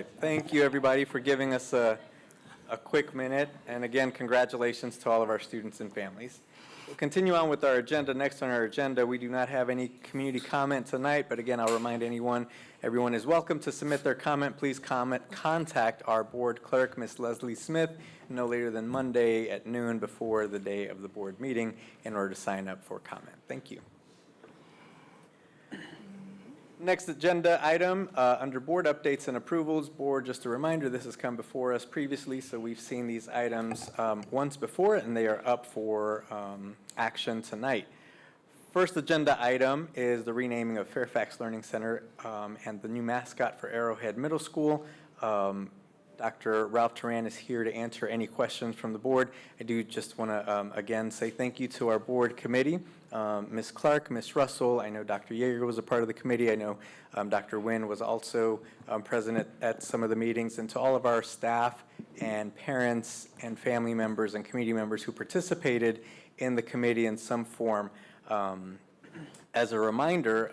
right. Thank you, everybody, for giving us a quick minute. And again, congratulations to all of our students and families. We'll continue on with our agenda. Next on our agenda, we do not have any community comment tonight, but again, I'll remind everyone is welcome to submit their comment. Please contact our board clerk, Ms. Leslie Smith, no later than Monday at noon before the day of the board meeting in order to sign up for comment. Thank you. Next agenda item, under board updates and approvals. Board, just a reminder, this has come before us previously, so we've seen these items once before, and they are up for action tonight. First agenda item is the renaming of Fairfax Learning Center and the new mascot for Arrowhead Middle School. Dr. Ralph Turan is here to answer any questions from the board. I do just want to, again, say thank you to our board committee, Ms. Clark, Ms. Russell. I know Dr. Yeager was a part of the committee. I know Dr. Nguyen was also present at some of the meetings, and to all of our staff and parents and family members and community members who participated in the committee in some form. As a reminder,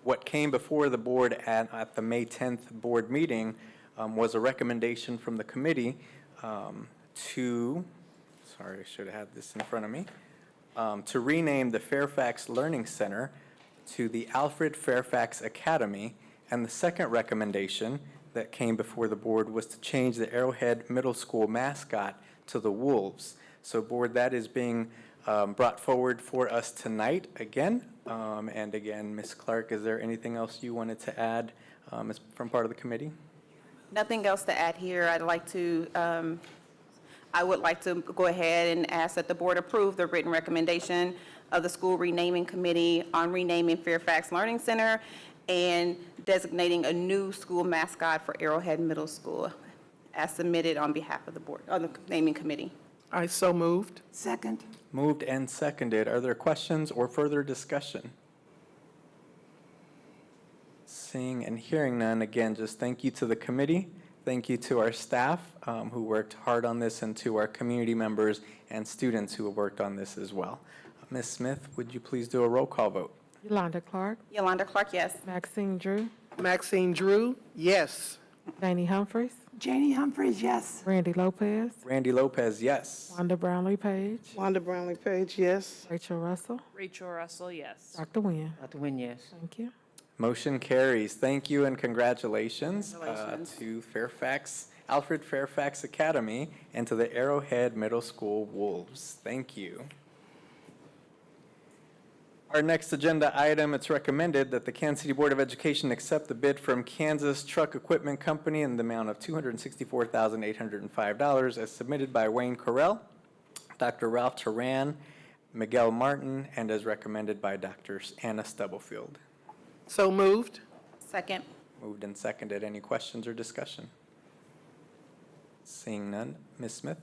what came before the board at the May 10th board meeting was a recommendation from the committee to rename the Fairfax Learning Center to the Alfred Fairfax Academy, and the second recommendation that came before the board was to change the Arrowhead Middle School mascot to the Wolves. So board, that is being brought forward for us tonight again. And again, Ms. Clark, is there anything else you wanted to add from part of the committee? Nothing else to add here. I would like to go ahead and ask that the board approve the written recommendation of the school renaming committee on renaming Fairfax Learning Center and designating a new school mascot for Arrowhead Middle School as submitted on behalf of the board, on the naming committee. I so moved. Second. Moved and seconded. Are there questions or further discussion? Seeing and hearing none, again, just thank you to the committee. Thank you to our staff who worked hard on this, and to our community members and students who have worked on this as well. Ms. Smith, would you please do a roll call vote? Yolanda Clark. Yolanda Clark, yes. Maxine Drew. Maxine Drew, yes. Janie Humphries. Janie Humphries, yes. Randy Lopez. Randy Lopez, yes. Wanda Brownlee Page. Wanda Brownlee Page, yes. Rachel Russell. Rachel Russell, yes. Dr. Nguyen. Dr. Nguyen, yes. Thank you. Motion carries. Thank you and congratulations, Congratulations. to Alfred Fairfax Academy and to the Arrowhead Middle School Wolves. Thank you. Our next agenda item, it's recommended that the Kansas City Board of Education accept the bid from Kansas Truck Equipment Company in the amount of $264,805 as submitted by Wayne Correll, Dr. Ralph Turan, Miguel Martin, and as recommended by Dr. Anna Stubblefield. So moved. Second. Moved and seconded. Any questions or discussion? Seeing none. Ms. Smith?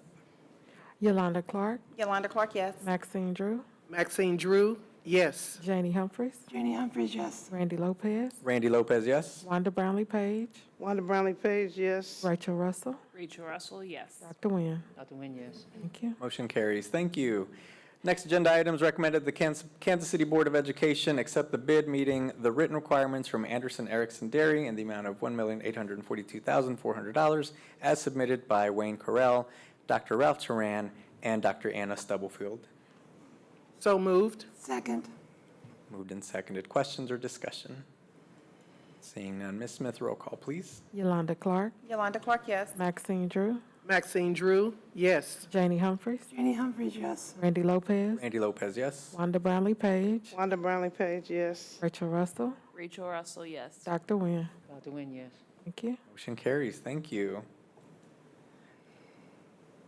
Yolanda Clark. Yolanda Clark, yes. Maxine Drew. Maxine Drew, yes. Janie Humphries. Janie Humphries, yes. Randy Lopez. Randy Lopez, yes. Wanda Brownlee Page. Wanda Brownlee Page, yes. Rachel Russell. Rachel Russell, yes. Dr. Nguyen. Dr. Nguyen, yes. Thank you. Motion carries. Thank you. Next agenda items recommended the Kansas City Board of Education accept the bid meeting the written requirements from Anderson Erickson Dairy in the amount of $1,842,400 as submitted by Wayne Correll, Dr. Ralph Turan, and Dr. Anna Stubblefield. So moved. Second. Moved and seconded. Questions or discussion? Seeing none. Ms. Smith, roll call, please. Yolanda Clark. Yolanda Clark, yes. Maxine Drew. Maxine Drew, yes. Janie Humphries. Janie Humphries, yes. Randy Lopez. Randy Lopez, yes. Wanda Brownlee Page. Wanda Brownlee Page, yes. Rachel Russell. Rachel Russell, yes. Dr. Nguyen. Dr. Nguyen, yes. Thank you. Motion carries. Thank you.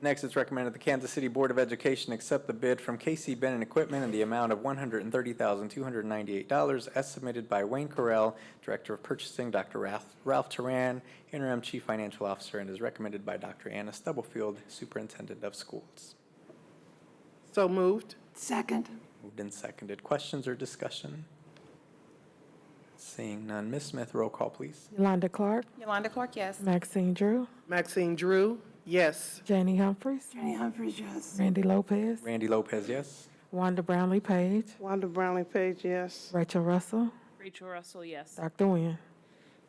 Next, it's recommended the Kansas City Board of Education accept the bid from KC Bennett Equipment in the amount of $130,298 as submitted by Wayne Correll, Director of Purchasing, Dr. Ralph Turan, Interim Chief Financial Officer, and is recommended by Dr. Anna Stubblefield, Superintendent of Schools. So moved. Second. Moved and seconded. Questions or discussion? Seeing none. Ms. Smith, roll call, please. Yolanda Clark. Yolanda Clark, yes. Maxine Drew. Maxine Drew, yes. Janie Humphries. Janie Humphries, yes. Randy Lopez. Randy Lopez, yes. Wanda Brownlee Page. Wanda Brownlee Page, yes. Rachel Russell. Rachel Russell, yes. Dr. Nguyen.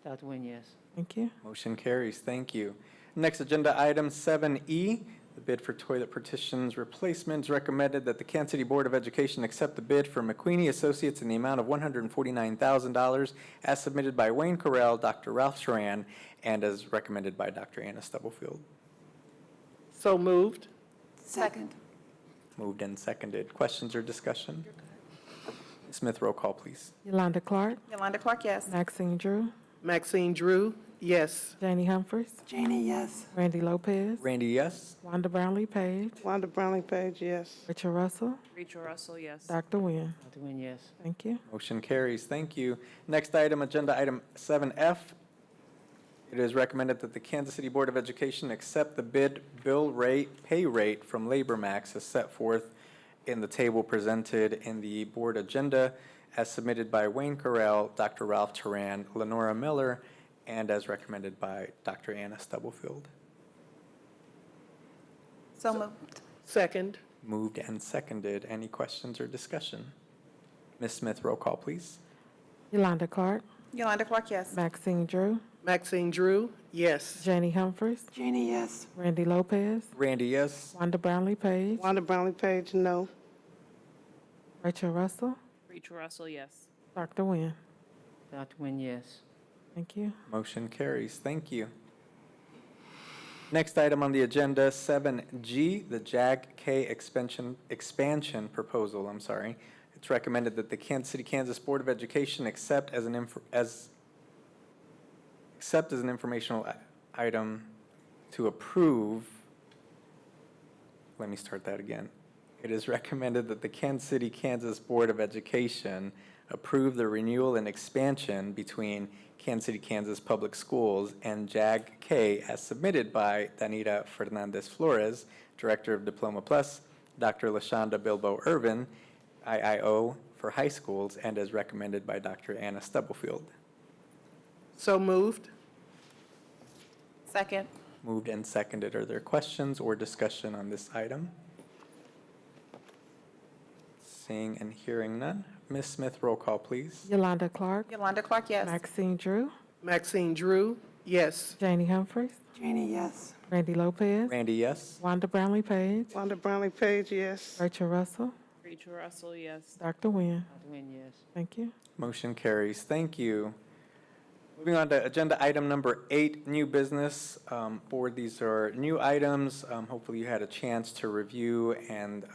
Dr. Nguyen, yes. Thank you. Motion carries. Thank you. Next agenda item 7E, the bid for toilet partitions replacements. Recommended that the Kansas City Board of Education accept the bid for McQueenie Associates in the amount of $149,000 as submitted by Wayne Correll, Dr. Ralph Sharan, and as recommended by Dr. Anna Stubblefield. So moved. Second. Moved and seconded. Questions or discussion? Ms. Smith, roll call, please. Yolanda Clark, Yolanda Clark, yes. Maxine Drew, Maxine Drew, yes. Janie Humphries, Janie, yes. Randy Lopez, Randy, yes. Wanda Brownlee Page, Wanda Brownlee Page, yes. Rachel Russell, Rachel Russell, yes. Dr. Nguyen. Dr. Nguyen, yes. Thank you. Motion carries. Thank you. Next item, agenda item 7F. It is recommended that the Kansas City Board of Education accept the bid bill rate, pay rate from Labor Max as set forth in the table presented in the board agenda as submitted by Wayne Correll, Dr. Ralph Turan, Lenora Miller, and as recommended by Dr. Anna Stubblefield. So moved. Second. Moved and seconded. Any questions or discussion? Ms. Smith, roll call, please. Yolanda Clark, Yolanda Clark, yes. Maxine Drew, Maxine Drew, yes. Janie Humphries, Janie, yes. Randy Lopez, Randy, yes. Wanda Brownlee Page, Wanda Brownlee Page, no. Rachel Russell, Rachel Russell, yes. Dr. Nguyen. Dr. Nguyen, yes. Thank you. Motion carries. Thank you. Next item on the agenda, 7G, the JAG-K expansion proposal, It's recommended that the Kansas City, Kansas Board of Education accept as an informational item to approve. Let me start that again. It is recommended that the Kansas City, Kansas Board of Education approve the renewal and expansion between Kansas City, Kansas Public Schools and JAG-K as submitted by Danita Fernandez Flores, Director of Diploma Plus, Dr. LaShonda Bilbo Irvin, IIO for high schools, and as recommended by Dr. Anna Stubblefield. So moved. Second. Moved and seconded. Are there questions or discussion on this item? Seeing and hearing none. Ms. Smith, roll call, please. Yolanda Clark, Yolanda Clark, yes. Maxine Drew, Maxine Drew, yes. Janie Humphries, Janie, yes. Randy Lopez, Randy, yes. Wanda Brownlee Page, Wanda Brownlee Page, yes. Rachel Russell, Rachel Russell, yes. Dr. Nguyen. Dr. Nguyen, yes. Thank you. Motion carries. Thank you. Moving on to agenda item number 8, new business. Board, these are new items. Hopefully you had a chance to review and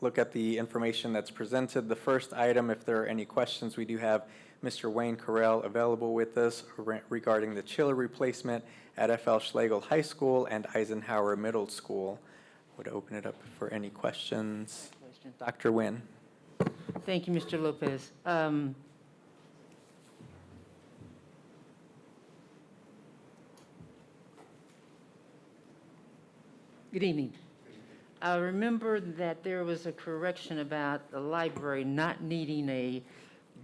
look at the information that's presented. The first item, if there are any questions, we do have Mr. Wayne Correll available with us regarding the chiller replacement at F.L. Schlegel High School and Eisenhower Middle School. Would open it up for any questions. Dr. Nguyen. Thank you, Mr. Lopez. Good evening. I remember that there was a correction about the library not needing a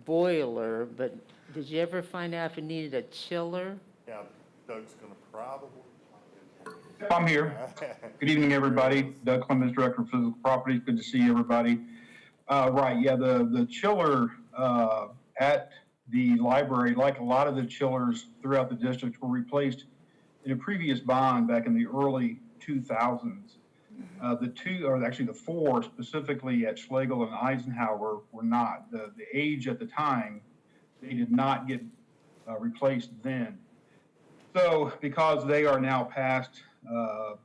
boiler, but did you ever find out if it needed a chiller? Yeah, Doug's going to probably. I'm here. Good evening, everybody. Doug Clemens, Director of Physical Properties. Good to see everybody. Right, yeah, the chiller at the library, like a lot of the chillers throughout the district, were replaced in a previous bond back in the early 2000s. The two, or actually the four specifically at Schlegel and Eisenhower were not. The age at the time, they did not get replaced then. So because they are now past the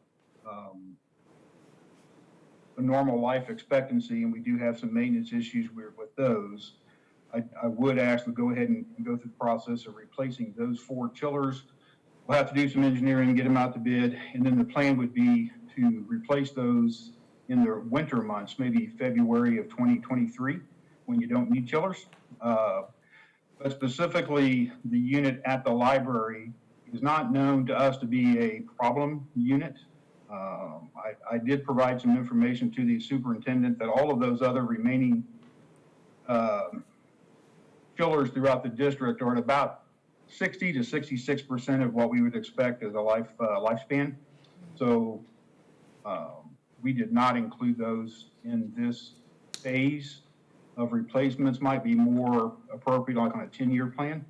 normal life expectancy, and we do have some maintenance issues with those, I would ask to go ahead and go through the process of replacing those four chillers. We'll have to do some engineering, get them out to bid, and then the plan would be to replace those in the winter months, maybe February of 2023, when you don't need chillers. But specifically, the unit at the library is not known to us to be a problem unit. I did provide some information to the superintendent that all of those other remaining chillers throughout the district are at about 60 to 66% of what we would expect as a lifespan. So we did not include those in this phase of replacements. Might be more appropriate like on a 10-year plan.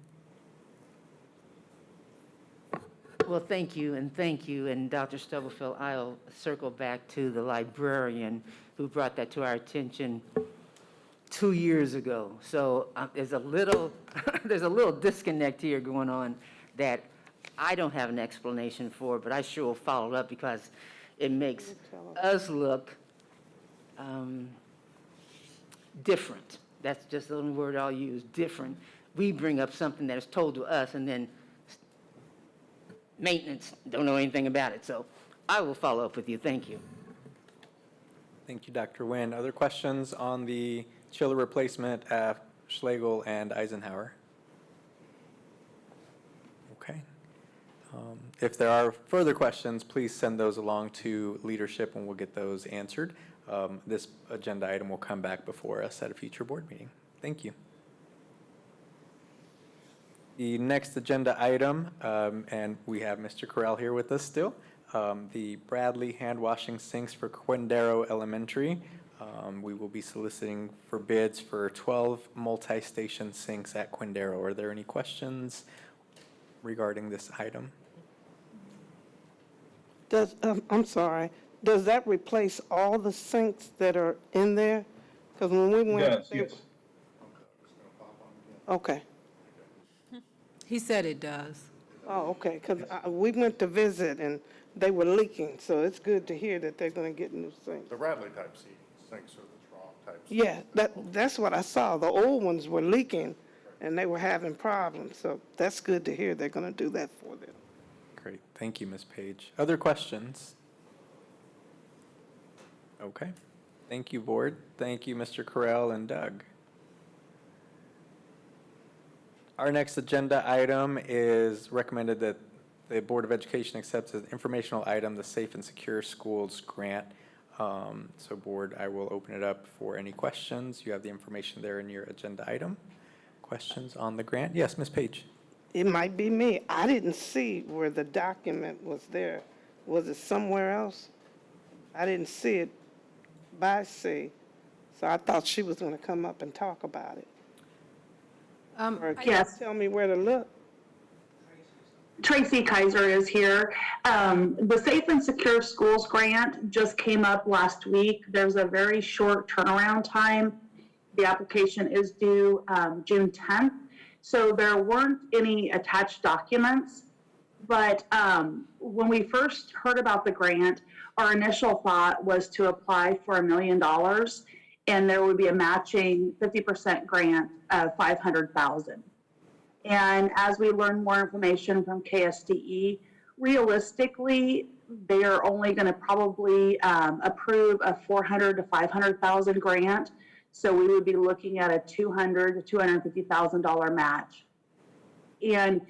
Well, thank you, and thank you. And Dr. Stubblefield, I'll circle back to the librarian who brought that to our attention 2 years ago. So there's a little, there's a little disconnect here going on that I don't have an explanation for, but I sure will follow up because it makes us look different. That's just the only word I'll use, different. We bring up something that is told to us, and then maintenance don't know anything about it. So I will follow up with you. Thank you. Thank you, Dr. Nguyen. Other questions on the chiller replacement at Schlegel and Eisenhower? Okay. If there are further questions, please send those along to leadership and we'll get those answered. This agenda item will come back before us at a future board meeting. Thank you. The next agenda item, and we have Mr. Corral here with us still, the Bradley hand washing sinks for Quindaro Elementary. We will be soliciting for bids for 12 multi-station sinks at Quindaro. Are there any questions regarding this item? I'm sorry, does that replace all the sinks that are in there? Because when we went. Yes. Okay. He said it does. Oh, okay, because we went to visit and they were leaking, so it's good to hear that they're going to get new sinks. The Radley type sinks are the trough types. Yeah, that's what I saw. The old ones were leaking and they were having problems, so that's good to hear they're going to do that for them. Great. Thank you, Ms. Page. Other questions? Okay. Thank you, board. Thank you, Mr. Corral and Doug. Our next agenda item is recommended that the Board of Education accepts as an informational item the Safe and Secure Schools Grant. So board, I will open it up for any questions. You have the information there in your agenda item. Questions on the grant? Yes, Ms. Page. It might be me. I didn't see where the document was there. Was it somewhere else? I didn't see it by C, so I thought she was going to come up and talk about it. Or can you tell me where to look? Tracy Kaiser is here. The Safe and Secure Schools Grant just came up last week. There's a very short turnaround time. The application is due June 10th. So there weren't any attached documents. But when we first heard about the grant, our initial thought was to apply for $1 million, and there would be a matching 50% grant of $500,000. And as we learn more information from KSDE, realistically, they are only going to probably approve a $400,000 to $500,000 grant. So we would be looking at a $200,000 to $250,000 match. And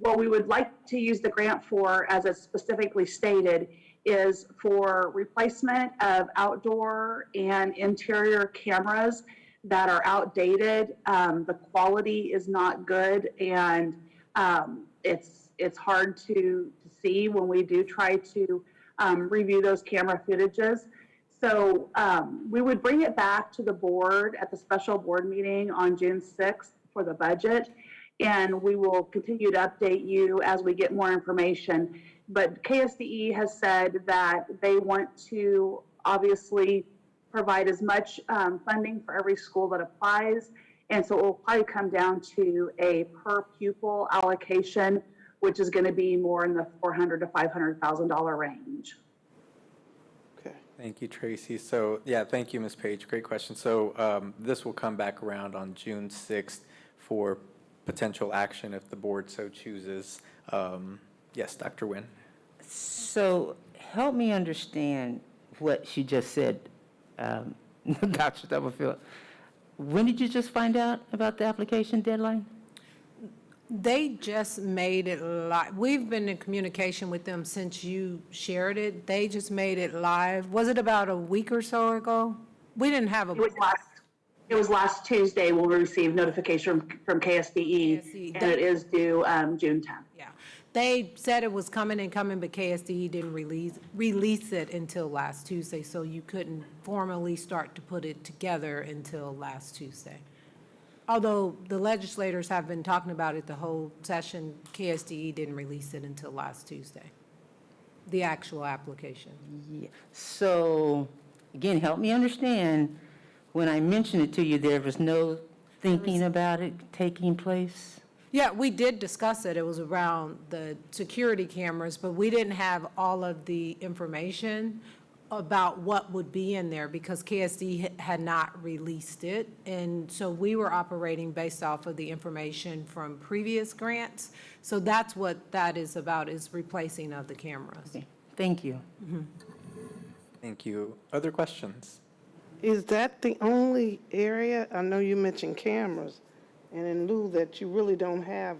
what we would like to use the grant for, as it's specifically stated, is for replacement of outdoor and interior cameras that are outdated. The quality is not good, and it's hard to see when we do try to review those camera footages. So we would bring it back to the board at the special board meeting on June 6th for the budget, and we will continue to update you as we get more information. But KSDE has said that they want to obviously provide as much funding for every school that applies, and so it will probably come down to a per pupil allocation, which is going to be more in the $400,000 to $500,000 range. Thank you, Tracy. So, yeah, thank you, Ms. Page. Great question. So this will come back around on June 6th for potential action if the board so chooses. Yes, Dr. Nguyen. So help me understand what she just said, Dr. Stubblefield. When did you just find out about the application deadline? They just made it live. We've been in communication with them since you shared it. They just made it live. Was it about a week or so ago? We didn't have a. It was last Tuesday when we received notification from KSDE, and it is due June 10th. Yeah. They said it was coming, but KSDE didn't release it until last Tuesday, so you couldn't formally start to put it together until last Tuesday. although the legislators have been talking about it the whole session, KSDE didn't release it until last Tuesday, the actual application. Yeah. So, again, help me understand, when I mentioned it to you, there was no thinking about it taking place? Yeah, we did discuss it. It was around the security cameras, but we didn't have all of the information about what would be in there because KSD had not released it. And so we were operating based off of the information from previous grants. So that's what that is about, is replacing of the cameras. Okay. Thank you. Thank you. Other questions? Is that the only area, I know you mentioned cameras, and in lieu that you really don't have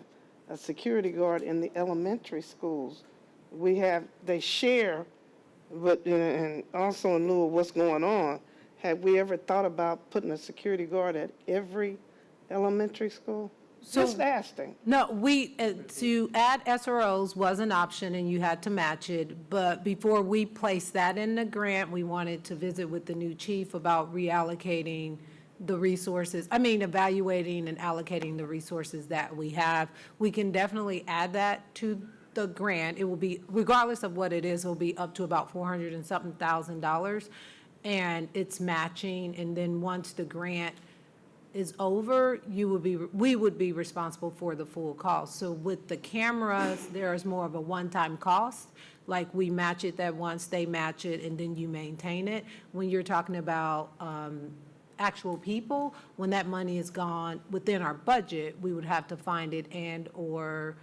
a security guard in the elementary schools? They share, but, and also in lieu of what's going on, have we ever thought about putting a security guard at every elementary school? Just asking. No, to add SROs was an option and you had to match it, but before we placed that in the grant, we wanted to visit with the new chief about reallocating the resources, evaluating and allocating the resources that we have. We can definitely add that to the grant. It will be, regardless of what it is, it will be up to about $400 and something thousand, and it's matching, and then once the grant is over, we would be responsible for the full cost. So with the cameras, there is more of a one-time cost, like we match it that once, they match it, and then you maintain it. When you're talking about actual people, when that money is gone within our budget, we would have to find it and/or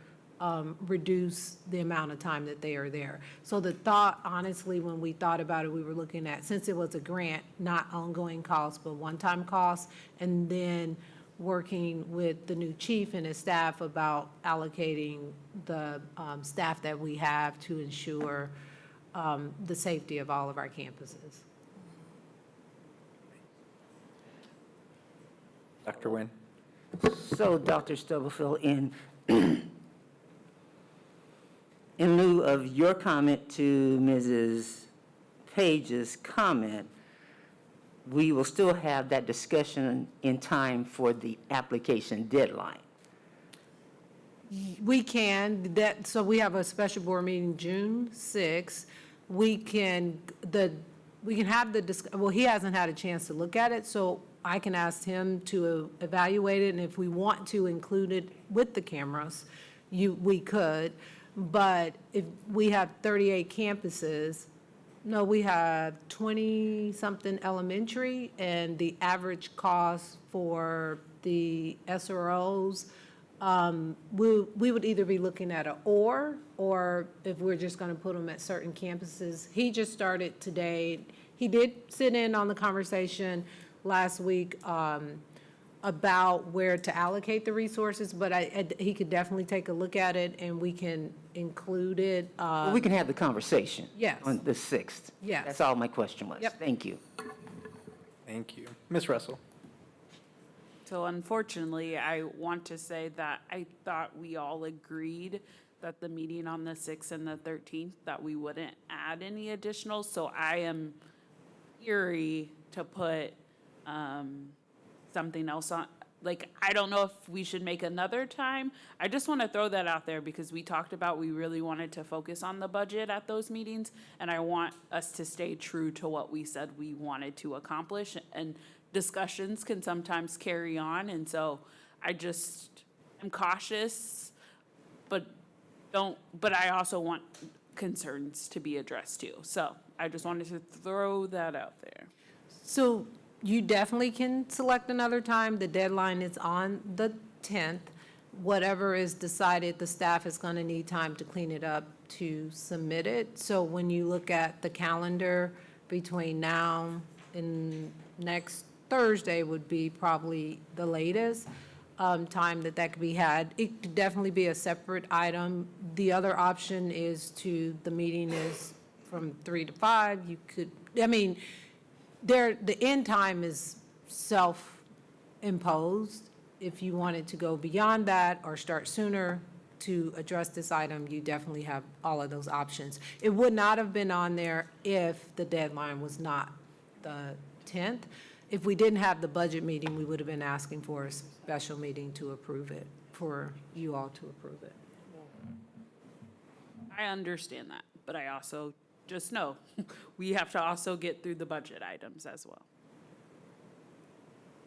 reduce the amount of time that they are there. So the thought, honestly, when we thought about it, we were looking at, since it was a grant, not ongoing costs, but one-time costs, and then working with the new chief and his staff about allocating the staff that we have to ensure the safety of all of our campuses. Dr. Nguyen? So, Dr. Stubblefield, in lieu of your comment to Mrs. Page's comment, we will still have that discussion in time for the application deadline. We can, so we have a special board meeting June 6th. We can have he hasn't had a chance to look at it, so I can ask him to evaluate it, and if we want to include it with the cameras, we could. But if we have 38 campuses, no, we have 20-something elementary, and the average cost for the SROs, we would either be looking at or if we're just going to put them at certain campuses. He just started today. He did sit in on the conversation last week about where to allocate the resources, but he could definitely take a look at it, and we can include it. We can have the conversation. Yes. On the 6th. Yes. That's all my question was. Yep. Thank you. Thank you. Ms. Russell? So unfortunately, I want to say that I thought we all agreed that the meeting on the 6th and the 13th, that we wouldn't add any additional. So I am eerie to put something else on. Like, I don't know if we should make another time. I just want to throw that out there because we talked about we really wanted to focus on the budget at those meetings, and I want us to stay true to what we said we wanted to accomplish. And discussions can sometimes carry on, and so I just am cautious, but I also want concerns to be addressed too. So I just wanted to throw that out there. So you definitely can select another time. The deadline is on the 10th. Whatever is decided, the staff is going to need time to clean it up to submit it. So when you look at the calendar between now and next Thursday would be probably the latest time that could be had. It could definitely be a separate item. The other option is the meeting is from 3 to 5. You could, the end time is self-imposed. If you wanted to go beyond that or start sooner to address this item, you definitely have all of those options. It would not have been on there if the deadline was not the 10th. if we didn't have the budget meeting, we would have been asking for a special meeting to approve it, for you all to approve it. I understand that, but I also just know we have to also get through the budget items as well.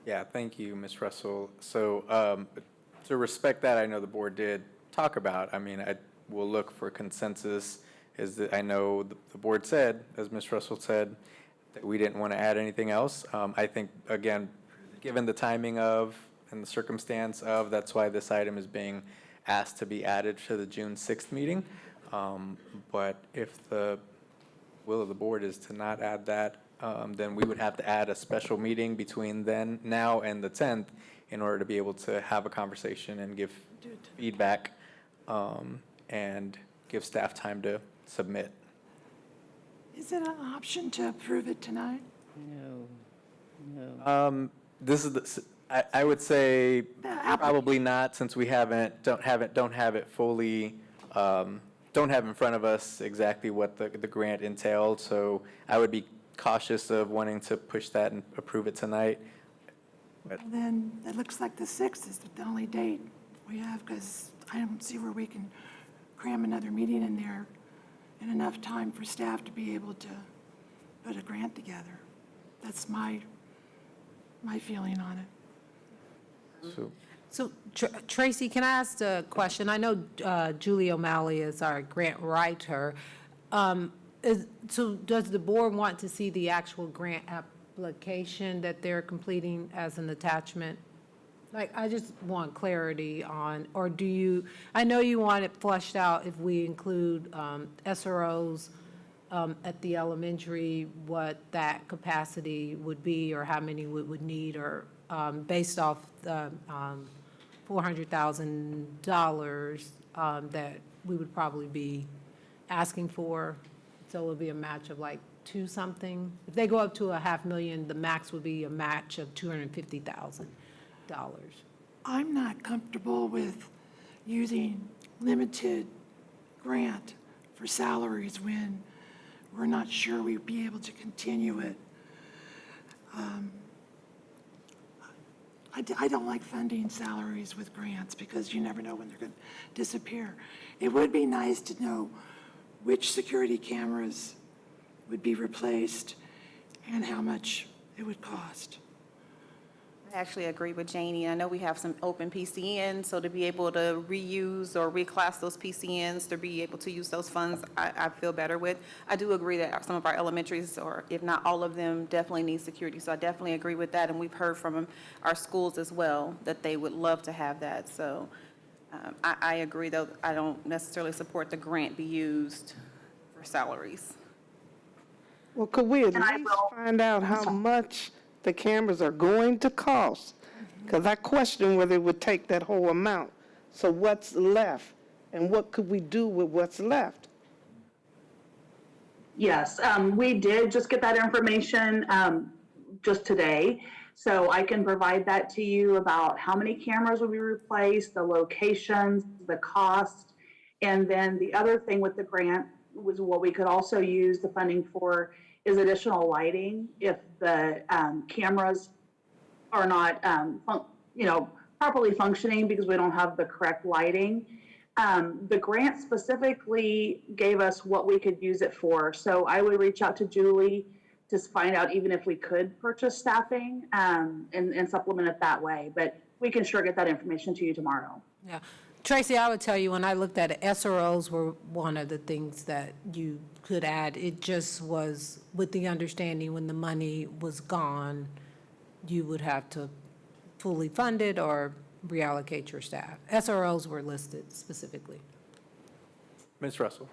Yeah, thank you, Ms. Russell. So to respect that, I know the board did talk about, I mean, I will look for consensus, is that I know the board said, as Ms. Russell said, that we didn't want to add anything else. I think, again, given the timing of and the circumstance of, that's why this item is being asked to be added to the June 6th meeting. But if the will of the board is to not add that, then we would have to add a special meeting between now and the 10th in order to be able to have a conversation and give feedback and give staff time to submit. Is it an option to approve it tonight? No. This is I would say probably not, since we don't have it fully, don't have in front of us exactly what the grant entailed. So I would be cautious of wanting to push that and approve it tonight. But Well, then it looks like the 6th is the only date we have, because I don't see where we can cram another meeting in there and enough time for staff to be able to put a grant together. That's my feeling on it. So Tracy, can I ask a question? I know Julie O'Malley is our grant writer. So does the board want to see the actual grant application that they're completing as an attachment? Like, I just want clarity on, or do you, I know you want it fleshed out if we include SROs at the elementary, what that capacity would be, or how many we would need, or based off the $400,000 that we would probably be asking for. So it would be a match of like two something. If they go up to $500,000, the max would be a match of $250,000. I'm not comfortable with using limited grant for salaries when we're not sure we'd be able to continue it. I don't like funding salaries with grants because you never know when they're going to disappear. It would be nice to know which security cameras would be replaced and how much it would cost. I actually agree with Janie. I know we have some open PCNs, so to be able to reuse or reclass those PCNs, to be able to use those funds, I feel better with. I do agree that some of our elementaries, or if not all of them, definitely need security. So I definitely agree with that, and we've heard from our schools as well that they would love to have that. So I agree, though I don't necessarily support the grant be used for salaries. Well, could we at And I least will- find out how much the cameras are going to cost? Because I question whether it would take that whole amount. So what's left, and what could we do with what's left? Yes, we did just get that information just today. So I can provide that to you about how many cameras will be replaced, the locations, the cost. And then the other thing with the grant was what we could also use the funding for is additional lighting if the cameras are not, properly functioning because we don't have the correct lighting. The grant specifically gave us what we could use it for. So I would reach out to Julie to find out even if we could purchase staffing and supplement it that way. But we can sure get that information to you tomorrow. Yeah. Tracy, I would tell you, when I looked at it, SROs were one of the things that you could add. It just was with the understanding when the money was gone, you would have to fully fund it or reallocate your staff. SROs were listed specifically. Ms. Russell.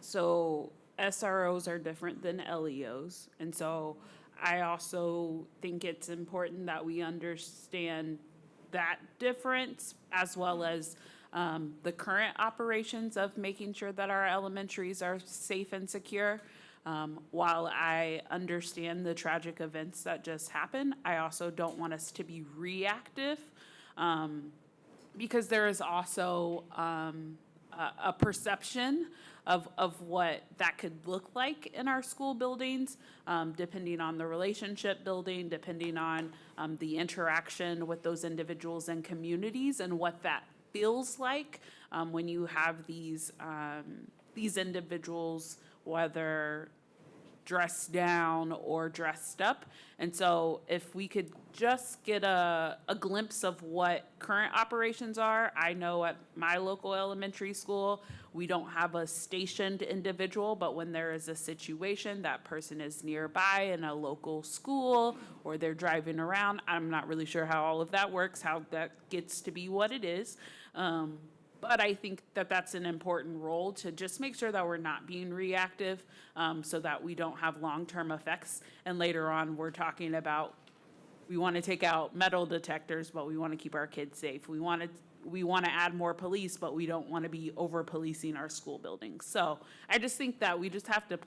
So SROs are different than LEOs. And so I also think it's important that we understand that difference, as well as the current operations of making sure that our elementaries are safe and secure. While I understand the tragic events that just happened, I also don't want us to be reactive, because there is also a perception of what that could look like in our school buildings, depending on the relationship building, depending on the interaction with those individuals and communities, and what that feels like when you have these individuals, whether dressed down or dressed up. And so if we could just get a glimpse of what current operations are. I know at my local elementary school, we don't have a stationed individual, but when there is a situation, that person is nearby in a local school or they're driving around. I'm not really sure how all of that works, how that gets to be what it is. But I think that that's an important role to just make sure that we're not being reactive, so that we don't have long-term effects. And later on, we're talking about, we want to take out metal detectors, but we want to keep our kids safe. We want to add more police, but we don't want to be over-policing our school buildings. So I just think that we just have to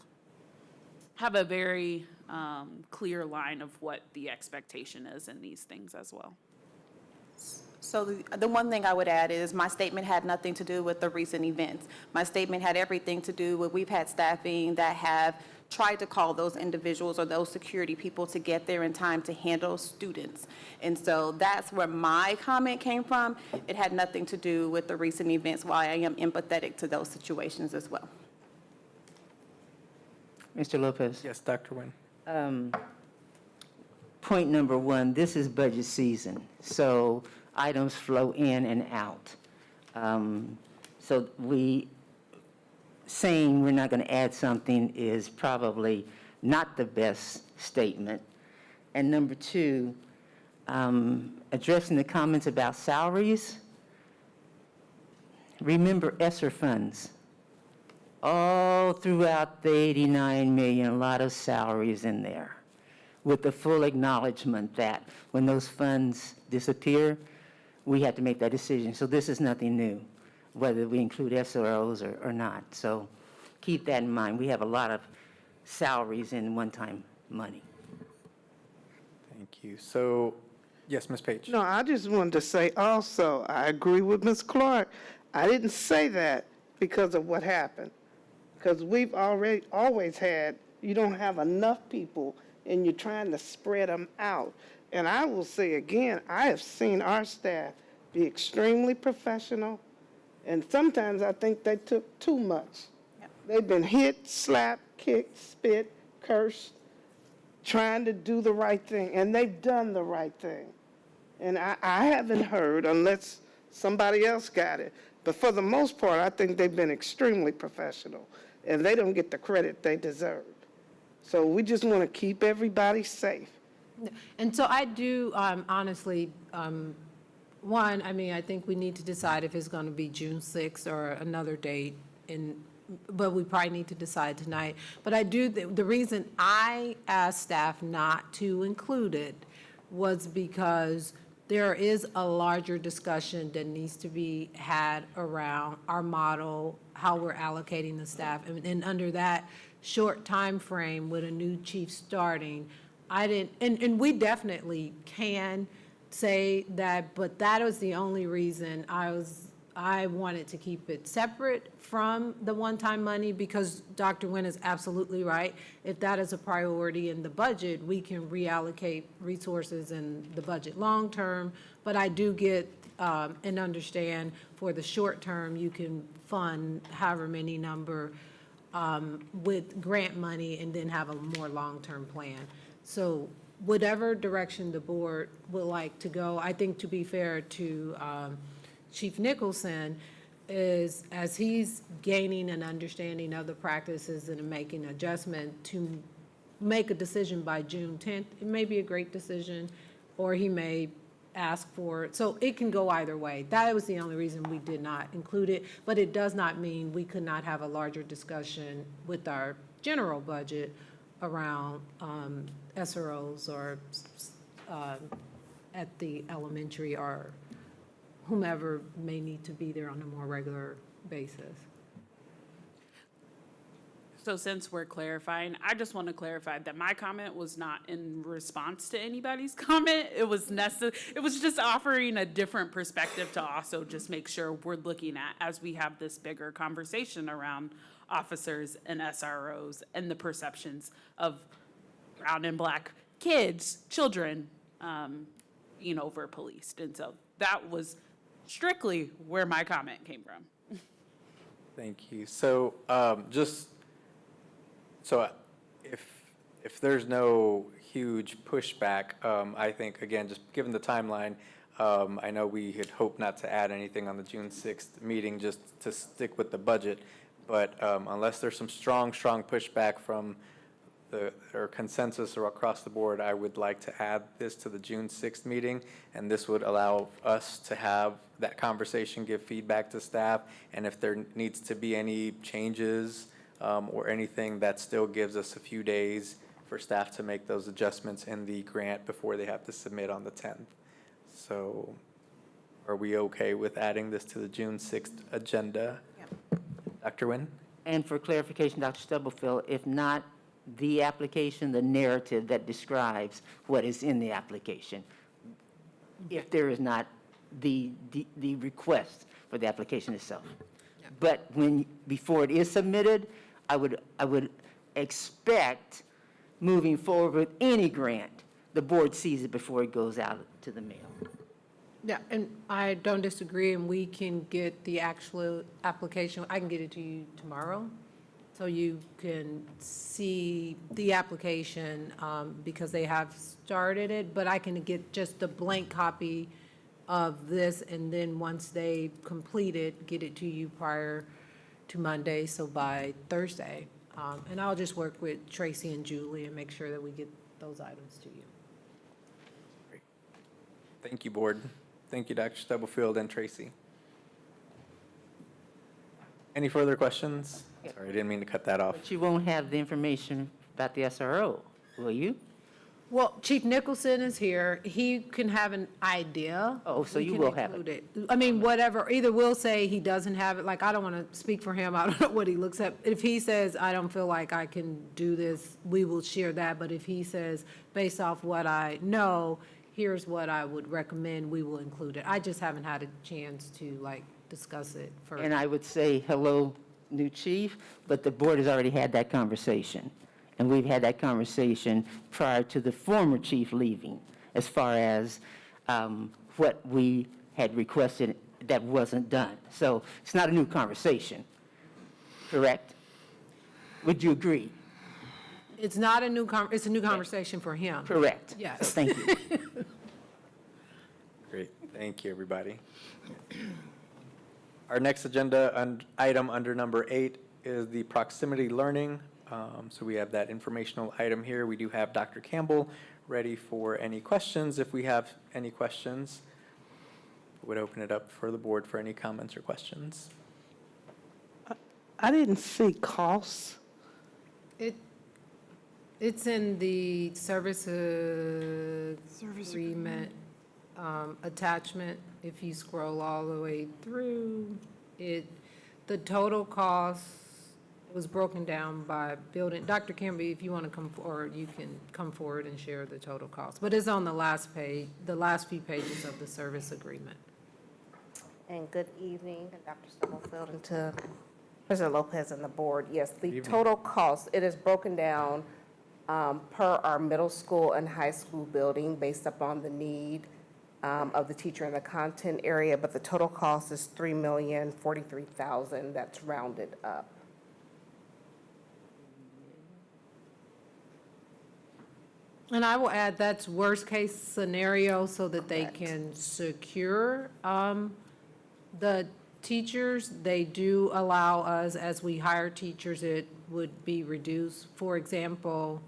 have a very clear line of what the expectation is in these things as well. So the one thing I would add is my statement had nothing to do with the recent events. My statement had everything to do with, we've had staffing that have tried to call those individuals or those security people to get there in time to handle students. And so that's where my comment came from. It had nothing to do with the recent events, while I am empathetic to those situations as well. Mr. Lopez? Yes, Dr. Nguyen. Point number one, this is budget season, so items flow in and out. So saying we're not going to add something is probably not the best statement. And number two, addressing the comments about salaries, remember ESSER funds. All throughout the 89 million, a lot of salaries in there, with the full acknowledgement that when those funds disappear, we had to make that decision. So this is nothing new, whether we include SROs or not. So keep that in mind. We have a lot of salaries in one-time money. Thank you. So, yes, Ms. Page. No, I just wanted to say also, I agree with Ms. Clark. I didn't say that because of what happened. Because we've always had, you don't have enough people and you're trying to spread them out. And I will say again, I have seen our staff be extremely professional, and sometimes I think they took too much. They've been hit, slapped, kicked, spit, cursed, trying to do the right thing, and they've done the right thing. And I haven't heard, unless somebody else got it, but for the most part, I think they've been extremely professional, and they don't get the credit they deserve. So we just want to keep everybody safe. And so I do, honestly, one, I mean, I think we need to decide if it's going to be June 6th or another date, but we probably need to decide tonight. But I do, the reason I asked staff not to include it was because there is a larger discussion that needs to be had around our model, how we're allocating the staff. And under that short time frame with a new chief starting, I didn't, and we definitely can say that, but that was the only reason I wanted to keep it separate from the one-time money, because Dr. Nguyen is absolutely right. If that is a priority in the budget, we can reallocate resources in the budget long-term. But I do get and understand for the short term, you can fund however many number with grant money and then have a more long-term plan. So whatever direction the board would like to go, I think, to be fair to Chief Nicholson, is as he's gaining an understanding of the practices and making adjustment to make a decision by June 10th, it may be a great decision, or he may ask for it. So it can go either way. That was the only reason we did not include it, but it does not mean we could not have a larger discussion with our general budget around SROs or at the elementary, or whomever may need to be there on a more regular basis. So since we're clarifying, I just want to clarify that my comment was not in response to anybody's comment. It was it was just offering a different perspective to also just make sure we're looking at, as we have this bigger conversation around officers and SROs and the perceptions of brown and black kids, children, being over policed. And so that was strictly where my comment came from. Thank you. So if there's no huge pushback, I think, again, just given the timeline, I know we had hoped not to add anything on the June 6th meeting, just to stick with the budget. But unless there's some strong pushback from or consensus or across the board, I would like to add this to the June 6th meeting, and this would allow us to have that conversation, give feedback to staff, and if there needs to be any changes or anything, that still gives us a few days for staff to make those adjustments in the grant before they have to submit on the 10th. So are we okay with adding this to the June 6th agenda? Yep. Dr. Nguyen? And for clarification, Dr. Stubblefield, if not the application, the narrative that describes what is in the application, if there is not the request for the application itself. But before it is submitted, I would expect, moving forward with any grant, the board sees it before it goes out to the mail. Yeah, and I don't disagree, and we can get the actual application, I can get it to you tomorrow, so you can see the application, because they have started it, but I can get just the blank copy of this, and then once they complete it, get it to you prior to Monday, so by Thursday. And I'll just work with Tracy and Julie and make sure that we get those items to you. Great. Thank you, board. Thank you, Dr. Stubblefield and Tracy. Any further questions? Sorry, I didn't mean to cut that off. But you won't have the information about the SRO, will you? Well, Chief Nicholson is here. He can have an idea. Oh, so We you can will have include it. I mean, whatever, either we'll say he doesn't have it, like, I don't want to speak for him, I don't know what he looks at. If he says, I don't feel like I can do this, we will share that. But if he says, based off what I know, here's what I would recommend, we will include it. I just haven't had a chance to, like, discuss it further. And I would say, hello, new chief, but the board has already had that conversation. And we've had that conversation prior to the former chief leaving, as far as what we had requested that wasn't done. So it's not a new conversation, correct? Would you agree? It's not a new, it's a new conversation for him. Correct. Yes. So thank you. Great. Thank you, everybody. Our next agenda item under number 8 is the proximity learning. So we have that informational item here. We do have Dr. Campbell ready for any questions. If we have any questions, I would open it up for the board for any comments or questions. I didn't see costs. It's in the service agreement attachment. If you scroll all the way through, the total cost was broken down by building. Dr. Kimby, if you want to come forward, you can come forward and share the total cost. But it's on the last page, the last few pages of the service agreement. And good evening, Dr. Stubblefield, and to President Lopez and the board. Yes, the total cost, it is broken down per our middle school and high school building based upon the need of the teacher in the content area, but the total cost is $3,043,000. That's rounded up. And I will add, that's worst-case scenario so that they can secure the teachers. They do allow us, as we hire teachers, it would be reduced. For example,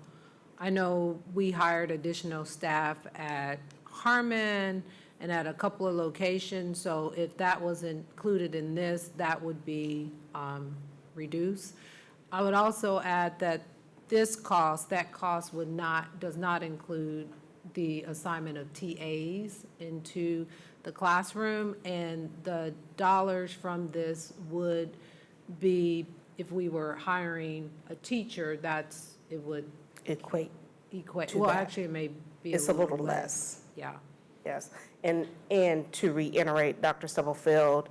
I know we hired additional staff at Harmon and at a couple of locations, so if that was included in this, that would be reduced. I would also add that that cost does not include the assignment of TAs into the classroom, and the dollars from this would be if we were hiring a teacher, it would Equate. to well, that. actually, it may be It's a little less. Yeah. Yes, and to reiterate, Dr. Stubblefield,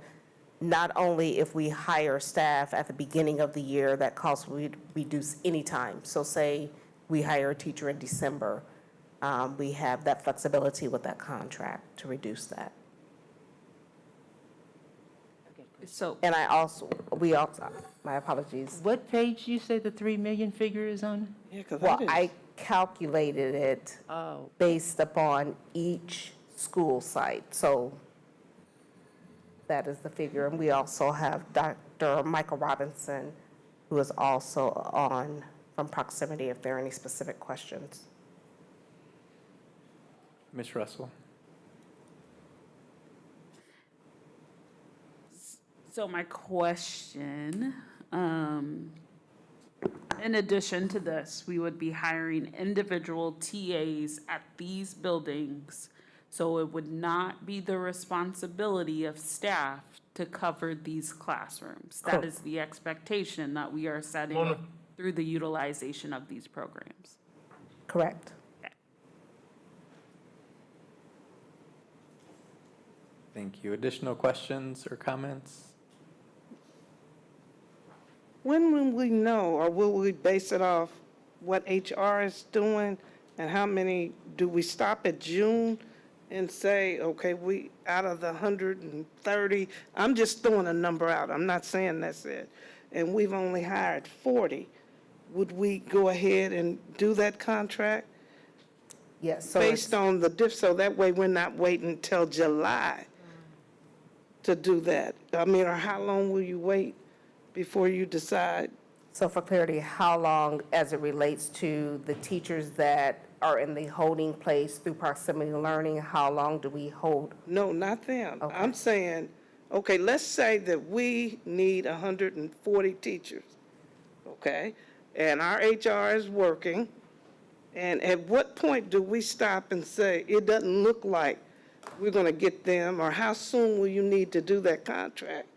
not only if we hire staff at the beginning of the year, that cost would reduce any time. So say we hire a teacher in December, we have that flexibility with that contract to reduce that. So, And my apologies. What page you say the 3 million figure is on? Yeah, 'cause Well, that is- I calculated it Oh. based upon each school site, so that is the figure. And we also have Dr. Michael Robinson, who is also on from proximity if there are any specific questions. Ms. Russell? so my question, in addition to this, we would be hiring individual TAs at these buildings. So it would not be the responsibility of staff to cover these classrooms. That is the expectation that we are setting through the utilization of these programs. Correct. Thank you. Additional questions or comments? When will we know, or will we base it off what HR is doing? And how many, do we stop at June and say, okay, we, out of the 130, I'm just throwing a number out, I'm not saying that's it, and we've only hired 40, would we go ahead and do that contract? Yes, so Based on the diff, so that way we're not waiting until July to do that? I mean, or how long will you wait before you decide? So for clarity, how long as it relates to the teachers that are in the holding place through proximity learning, how long do we hold? No, not them. Okay. I'm saying, okay, let's say that we need 140 teachers, okay? And our HR is working, and at what point do we stop and say, it doesn't look like we're gonna get them, or how soon will you need to do that contract?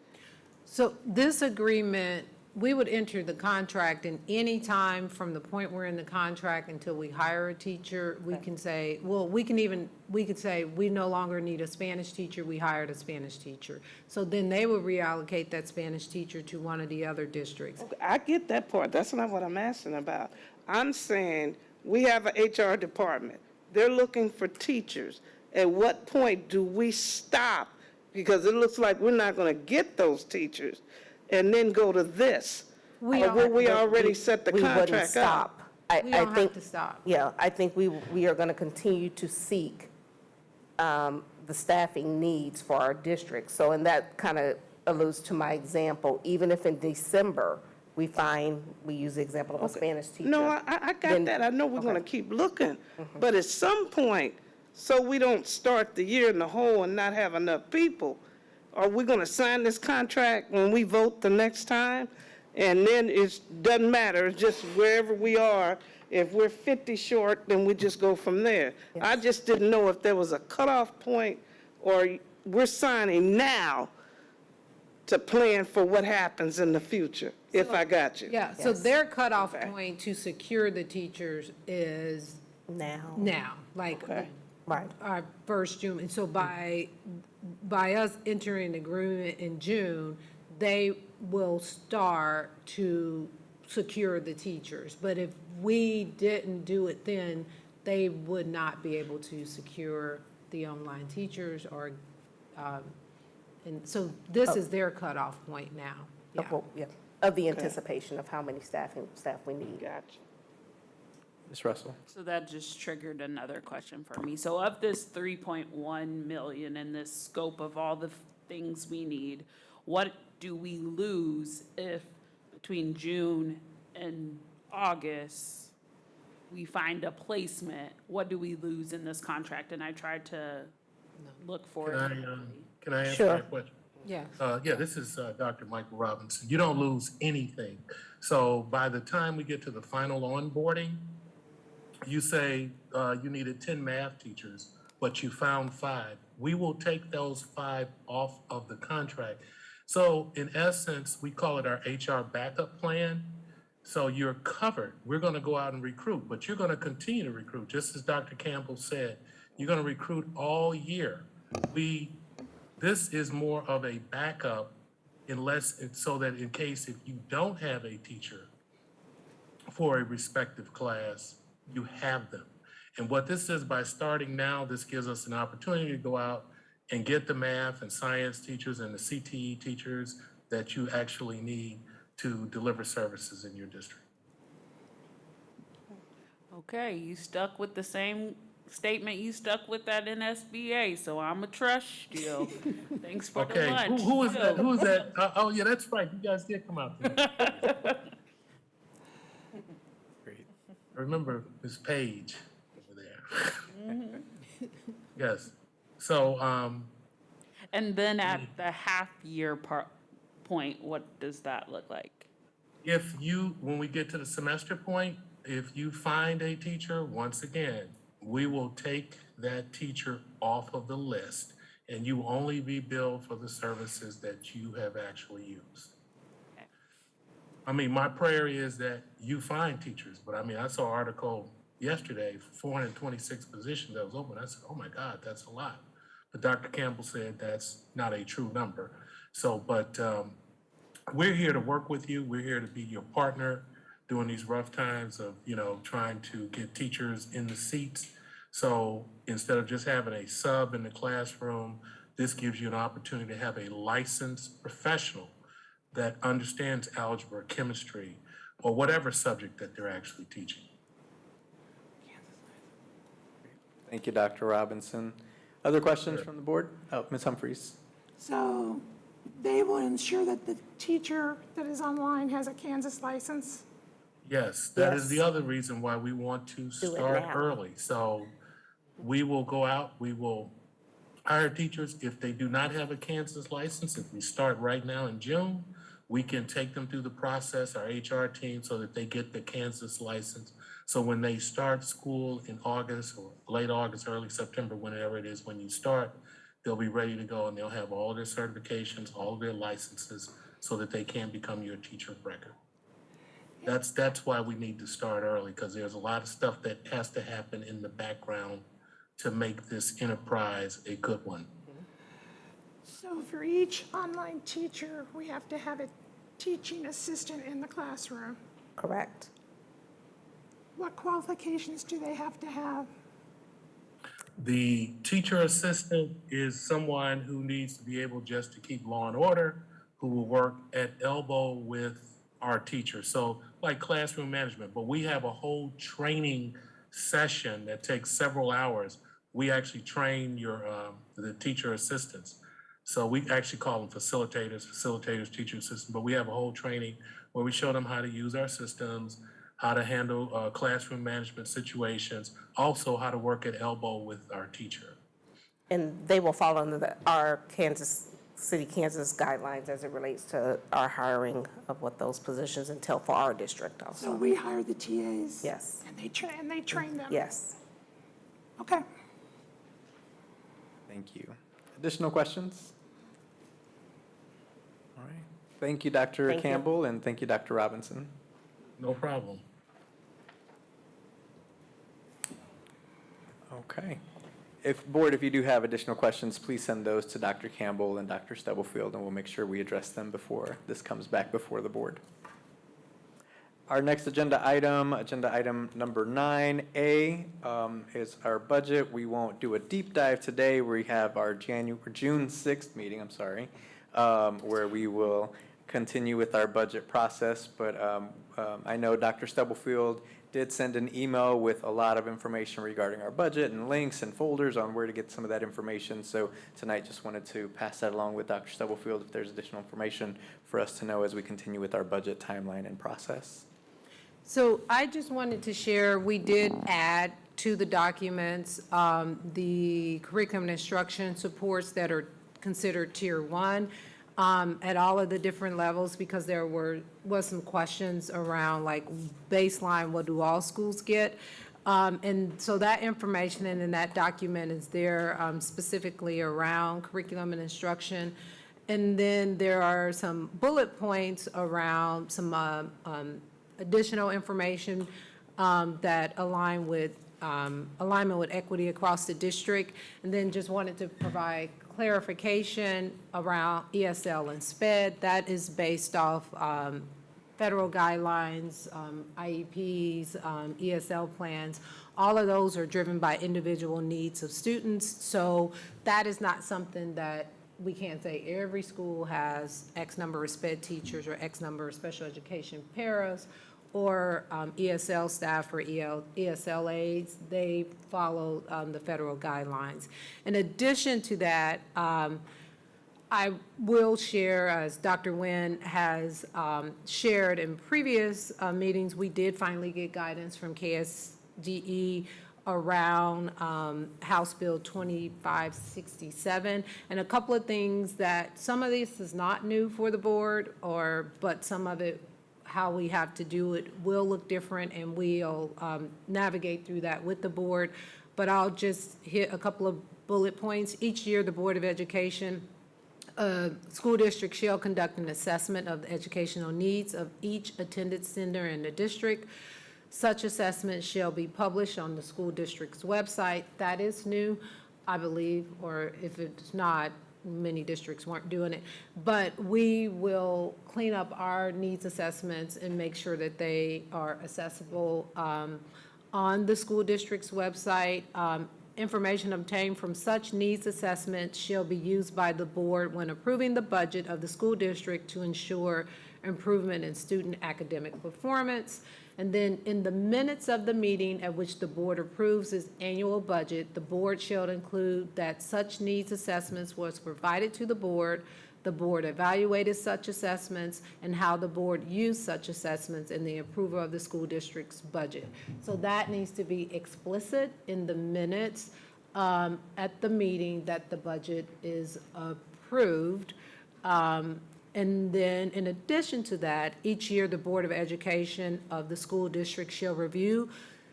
So this agreement, we would enter the contract in any time from the point we're in the contract until we hire a teacher. We can say, well, we could say, we no longer need a Spanish teacher, we hired a Spanish teacher. So then they would reallocate that Spanish teacher to one of the other districts. Okay, I get that part, that's not what I'm asking about. I'm saying, we have an HR department, they're looking for teachers. At what point do we stop? Because it looks like we're not gonna get those teachers, and then go to this. We Or don't will have we to- already set the We wouldn't contract up? stop. We don't have to stop. Yeah, I think we are going to continue to seek the staffing needs for our district. So, and that kind of alludes to my example, even if in December, we use the example of a Spanish teacher. No, I got then- that, I know we're gonna okay. keep looking, but at some point, so we don't start the year in the hole and not have enough people, are we gonna sign this contract when we vote the next time? And then it doesn't matter, it's just wherever we are, if we're 50 short, then we just go from there. I just didn't know if there was a cutoff point, or we're signing now to plan for what happens in the future, if I got you. Yeah, so their cutoff point to secure the teachers is Now. like Right. our first June. And so by us entering an agreement in June, they will start to secure the teachers. But if we didn't do it then, they would not be able to secure the online teachers or, and so this is their cutoff point now. Yeah. Of the anticipation of how many staff we need. Gotcha. Ms. Russell? So that just triggered another question for me. So of this 3.1 million and this scope of all the things we need, what do we lose if between June and August, we find a placement? What do we lose in this contract? And I tried to look for it. Can I answer Sure. that question? Yeah. Yeah, this is Dr. Michael Robinson. You don't lose anything. So by the time we get to the final onboarding, you say you needed 10 math teachers, but you found 5. We will take those 5 off of the contract. So in essence, we call it our HR backup plan. So you're covered. We're going to go out and recruit, but you're going to continue to recruit. Just as Dr. Campbell said, you're going to recruit all year. This is more of a backup so that in case if you don't have a teacher for a respective class, you have them. And what this is, by starting now, this gives us an opportunity to go out and get the math and science teachers and the CTE teachers that you actually need to deliver services in your district. Okay, you stuck with the same statement you stuck with at NSBA, so I'm a trust you. Thanks for the Okay, lunch. who is that? Who is that? Oh, yeah, that's right. You guys did come out there. Great. I remember Ms. Page over there. Yes. So, And then at the half-year point, what does that look like? when we get to the semester point, if you find a teacher, once again, we will take that teacher off of the list, and you will only be billed for the services that you have actually used. Okay. I mean, my prayer is that you find teachers, but I mean, I saw an article yesterday, 426 positions that was open. I said, oh my God, that's a lot. But Dr. Campbell said that's not a true number. So, but we're here to work with you. We're here to be your partner during these rough times of, trying to get teachers in the seats. So instead of just having a sub in the classroom, this gives you an opportunity to have a licensed professional that understands algebra, chemistry, or whatever subject that they're actually teaching. Thank you, Dr. Robinson. Other questions from the board? Oh, Ms. Humphries. So they will ensure that the teacher that is online has a Kansas license? Yes, that is the other reason why we want to start early. So we will go out, we will hire teachers. If they do not have a Kansas license, if we start right now in June, we can take them through the process, our HR team, so that they get the Kansas license. So when they start school in August or late August, early September, whenever it is when you start, they'll be ready to go and they'll have all their certifications, all of their licenses, so that they can become your teacher of record. That's why we need to start early, because there's a lot of stuff that has to happen in the background to make this enterprise a good one. So for each online teacher, we have to have a teaching assistant in the classroom. Correct. What qualifications do they have to have? The teacher assistant is someone who needs to be able just to keep law and order, who will work at elbow with our teachers. So like classroom management, but we have a whole training session that takes several hours. We actually train the teacher assistants. So we actually call them facilitators, teacher assistants, but we have a whole training where we show them how to use our systems, how to handle classroom management situations, also how to work at elbow with our teacher. And they will fall under our Kansas guidelines as it relates to our hiring of what those positions entail for our district also. So we hire the TAs? Yes. And they train them? Yes. Okay. Thank you. Additional questions? All right. Thank you, Dr. Campbell, and thank you, Dr. Robinson. No problem. Okay. If you do have additional questions, please send those to Dr. Campbell and Dr. Stubblefield, and we'll make sure we address them before this comes back before the board. Our next agenda item number 9A, is our budget. We won't do a deep dive today. We have our June 6th meeting, where we will continue with our budget process. But I know Dr. Stubblefield did send an email with a lot of information regarding our budget and links and folders on where to get some of that information. So tonight just wanted to pass that along with Dr. Stubblefield if there's additional information for us to know as we continue with our budget timeline and process. So I just wanted to share, we did add to the documents the curriculum and instruction supports that are considered Tier 1 at all of the different levels, because there was some questions around like baseline, what do all schools get? And so that information and in that document is there specifically around curriculum and instruction. And then there are some bullet points around some additional information that align with alignment with equity across the district. And then just wanted to provide clarification around ESL and SPED. That is based off federal guidelines, IEPs, ESL plans. All of those are driven by individual needs of students. So that is not something that we can't say every school has X number of SPED teachers or X number of special education paras or ESL staff or ESL aides. They follow the federal guidelines. In addition to that, I will share, as Dr. Nguyen has shared in previous meetings, we did finally get guidance from KSDE around House Bill 2567, and a couple of things that, some of this is not new for the board, but some of it, how we have to do it, will look different, and we'll navigate through that with the board. But I'll just hit a couple of bullet points. Each year, the Board of Education school district shall conduct an assessment of the educational needs of each attendance center in the district. Such assessment shall be published on the school district's website. That is new, I believe, or if it's not, many districts weren't doing it. But we will clean up our needs assessments and make sure that they are accessible on the school district's website. Information obtained from such needs assessments shall be used by the board when approving the budget of the school district to ensure improvement in student academic performance. And then in the minutes of the meeting at which the board approves its annual budget, the board shall include that such needs assessments was provided to the board evaluated such assessments, and how the board used such assessments in the approval of the school district's budget. So that needs to be explicit in the minutes at the meeting that the budget is approved. And then in addition to that, each year the Board of Education of the school district shall review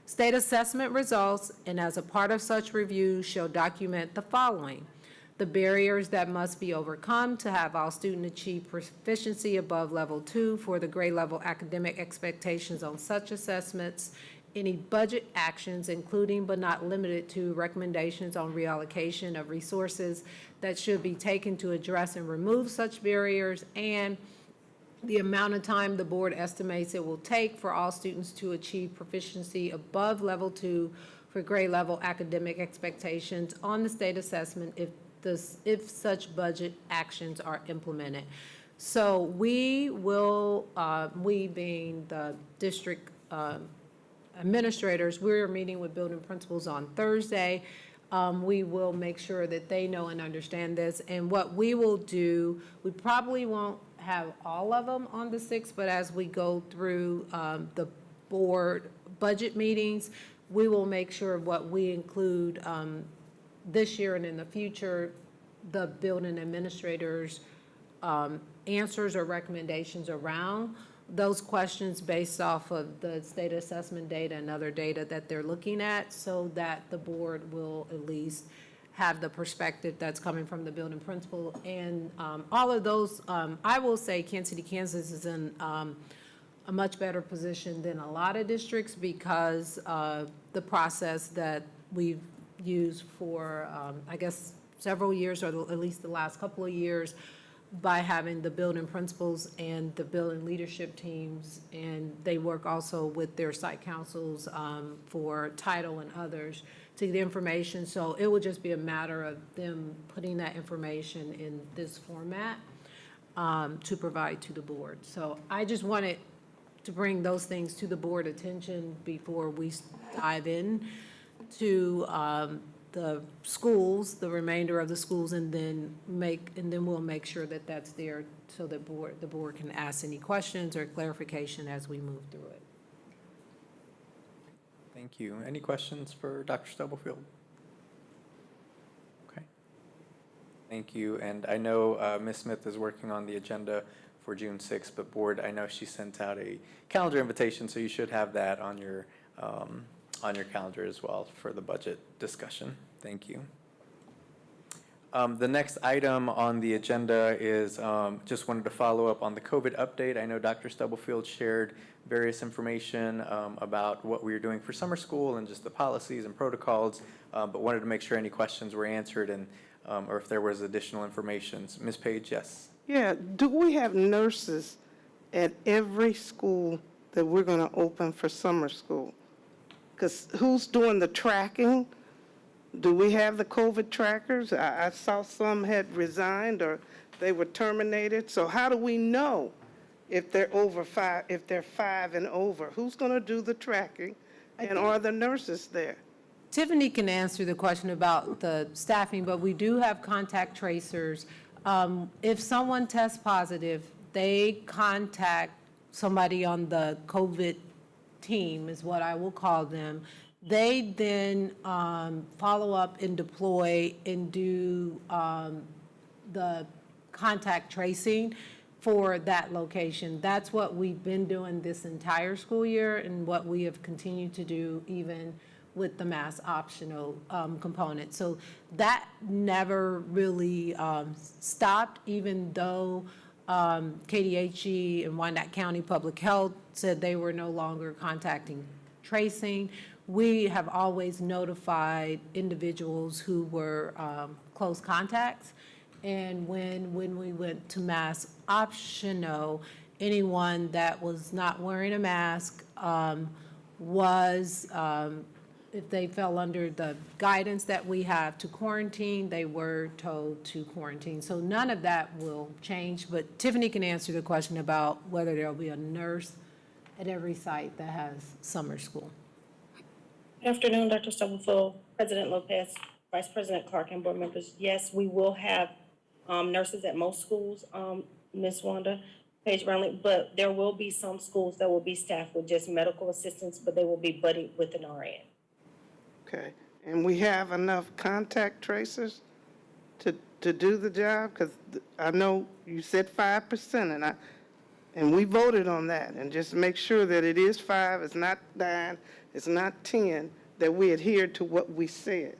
state assessment results, and as a part of such review shall document the following: the barriers that must be overcome to have all students achieve proficiency above level 2 for the grade level academic expectations on such assessments, any budget actions, including but not limited to recommendations on reallocation of resources that should be taken to address and remove such barriers, and the amount of time the board estimates it will take for all students to achieve proficiency above level 2 for grade level academic expectations on the state assessment if such budget actions are implemented. So we will, we being the district administrators, we're meeting with building principals on Thursday. We will make sure that they know and understand this. And what we will do, we probably won't have all of them on the 6th, but as we go through the board budget meetings, we will make sure what we include this year and in the future, the building administrators' answers or recommendations around those questions based off of the state assessment data and other data that they're looking at, so that the board will at least have the perspective that's coming from the building principal. And all of those, I will say Kansas City, Kansas is in a much better position than a lot of districts because of the process that we've used for, I guess, several years, or at least the last couple of years, by having the building principals and the building leadership teams, and they work also with their site councils for title and others to get information. So it will just be a matter of them putting that information in this format to provide to the board. So I just wanted to bring those things to the board attention before we dive in to the schools, the remainder of the schools, and then we'll make sure that that's there so that the board can ask any questions or clarification as we move through it. Thank you. Any questions for Dr. Stubblefield? Okay. Thank you. And I know Ms. Smith is working on the agenda for June 6th, but board, I know she sent out a calendar invitation, so you should have that on your calendar as well for the budget discussion. Thank you. The next item on the agenda is, just wanted to follow up on the COVID update. I know Dr. Stubblefield shared various information about what we were doing for summer school and just the policies and protocols, but wanted to make sure any questions were answered and, or if there was additional information. Ms. Page, yes. Yeah, do we have nurses at every school that we're going to open for summer school? Because who's doing the tracking? Do we have the COVID trackers? I saw some had resigned or they were terminated. So how do we know if they're over 5, if they're 5 and over? Who's going to do the tracking? And are the nurses there? Tiffany can answer the question about the staffing, but we do have contact tracers. If someone tests positive, they contact somebody on the COVID team, is what I will call them. They then follow up and deploy and do the contact tracing for that location. That's what we've been doing this entire school year and what we have continued to do even with the mass optional component. So that never really stopped, even though KDHE and Wyandotte County Public Health said they were no longer contacting tracing. We have always notified individuals who were close contacts. And when we went to mass optional, anyone that was not wearing a mask was, if they fell under the guidance that we have to quarantine, they were told to quarantine. So none of that will change, but Tiffany can answer the question about whether there'll be a nurse at every site that has summer school. Good afternoon, Dr. Stubblefield, President Lopez, Vice President Clark, and board members. Yes, we will have nurses at most schools, Ms. Wanda Page Brownlee, but there will be some schools that will be staffed with just medical assistants, but they will be buddied with an RN. Okay. And we have enough contact tracers to do the job? Because I know you said 5%, and we voted on that. And just make sure that it is 5, it's not 9, it's not 10, that we adhere to what we said.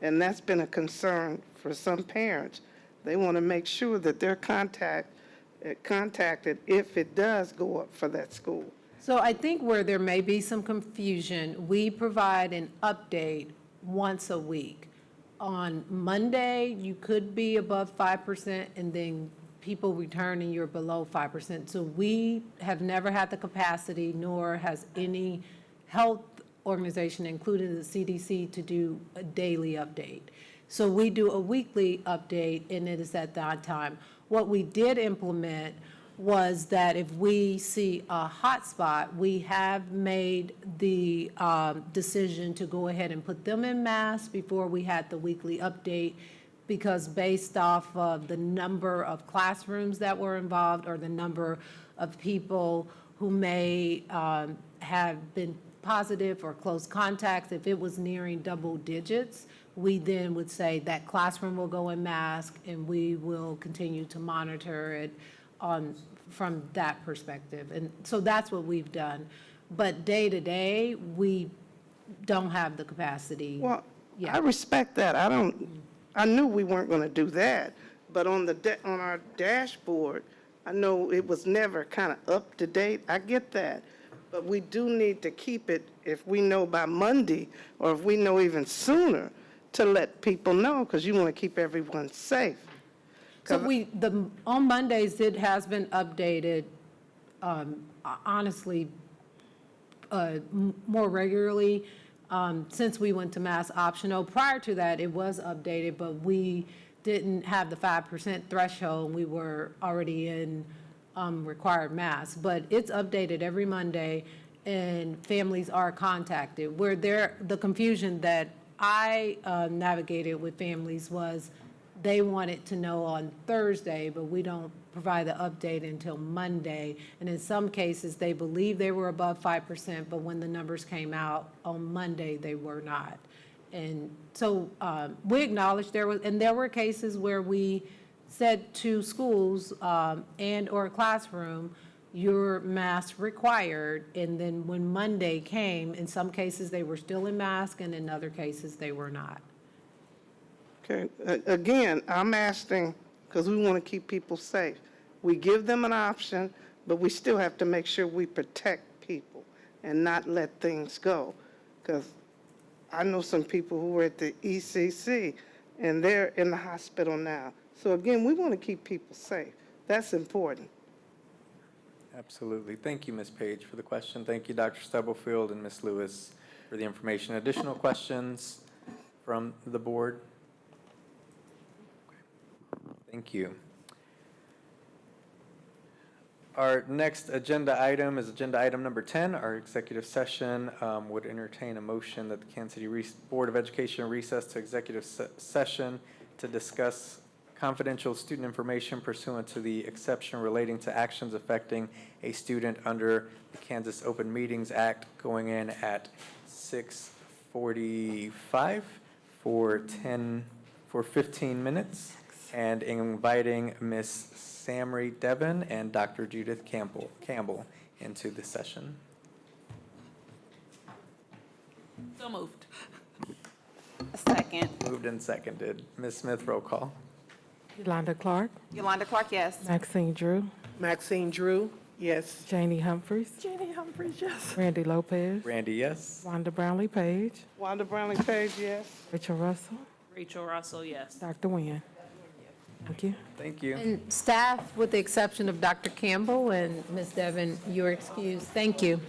And that's been a concern for some parents. They want to make sure that they're contacted if it does go up for that school. So I think where there may be some confusion, we provide an update once a week. On Monday, you could be above 5%, and then people return and you're below 5%. So we have never had the capacity, nor has any health organization, including the CDC, to do a daily update. So we do a weekly update, and it is at that time. What we did implement was that if we see a hot spot, we have made the decision to go ahead and put them in mass before we had the weekly update, because based off of the number of classrooms that were involved or the number of people who may have been positive or close contacts, if it was nearing double digits, we then would say that classroom will go in mask, and we will continue to monitor it from that perspective. And so that's what we've done. But day to day, we don't have the capacity. Well, Yeah. I respect that. I knew we weren't going to do that, but on our dashboard, I know it was never kind of up to date. I get that, but we do need to keep it, if we know by Monday, or if we know even sooner, to let people know, because you want to keep everyone safe. So on Mondays, it has been updated, honestly, more regularly since we went to mass optional. Prior to that, it was updated, but we didn't have the 5% threshold. We were already in required mass. But it's updated every Monday, and families are contacted. The confusion that I navigated with families was they wanted to know on Thursday, but we don't provide the update until Monday. And in some cases, they believe they were above 5%, but when the numbers came out on Monday, they were not. And so we acknowledged there were cases where we said to schools and or classroom, your mask required, and then when Monday came, in some cases they were still in mask, and in other cases they were not. Okay, again, I'm asking, because we want to keep people safe. We give them an option, but we still have to make sure we protect people and not let things go. Because I know some people who were at the ECC, and they're in the hospital now. So again, we want to keep people safe. That's important. Absolutely. Thank you, Ms. Page, for the question. Thank you, Dr. Stubblefield and Ms. Lewis, for the information. Additional questions from the board? Thank you. Our next agenda item is agenda item number 10. Our executive session would entertain a motion that the Kansas City Board of Education recess to executive session to discuss confidential student information pursuant to the exception relating to actions affecting a student under the Kansas Open Meetings Act, going in at 6:45 for 15 minutes, and inviting Ms. Samry Devon and Dr. Judith Campbell into the session. So moved. Second. Moved and seconded. Ms. Smith, roll call. Yolanda Clark, Yolanda Clark, yes. Maxine Drew, Maxine Drew, yes. Janie Humphries, Jenny Humphries, yes. Randy Lopez, Randy, yes. Wanda Brownlee Page, Wanda Brownlee Page, yes. Rachel Russell, Rachel Russell, yes. Dr. Nguyen. Thank you. Thank you. And staff, with the exception of Dr. Campbell and Ms. Devon, you're excused. Thank you.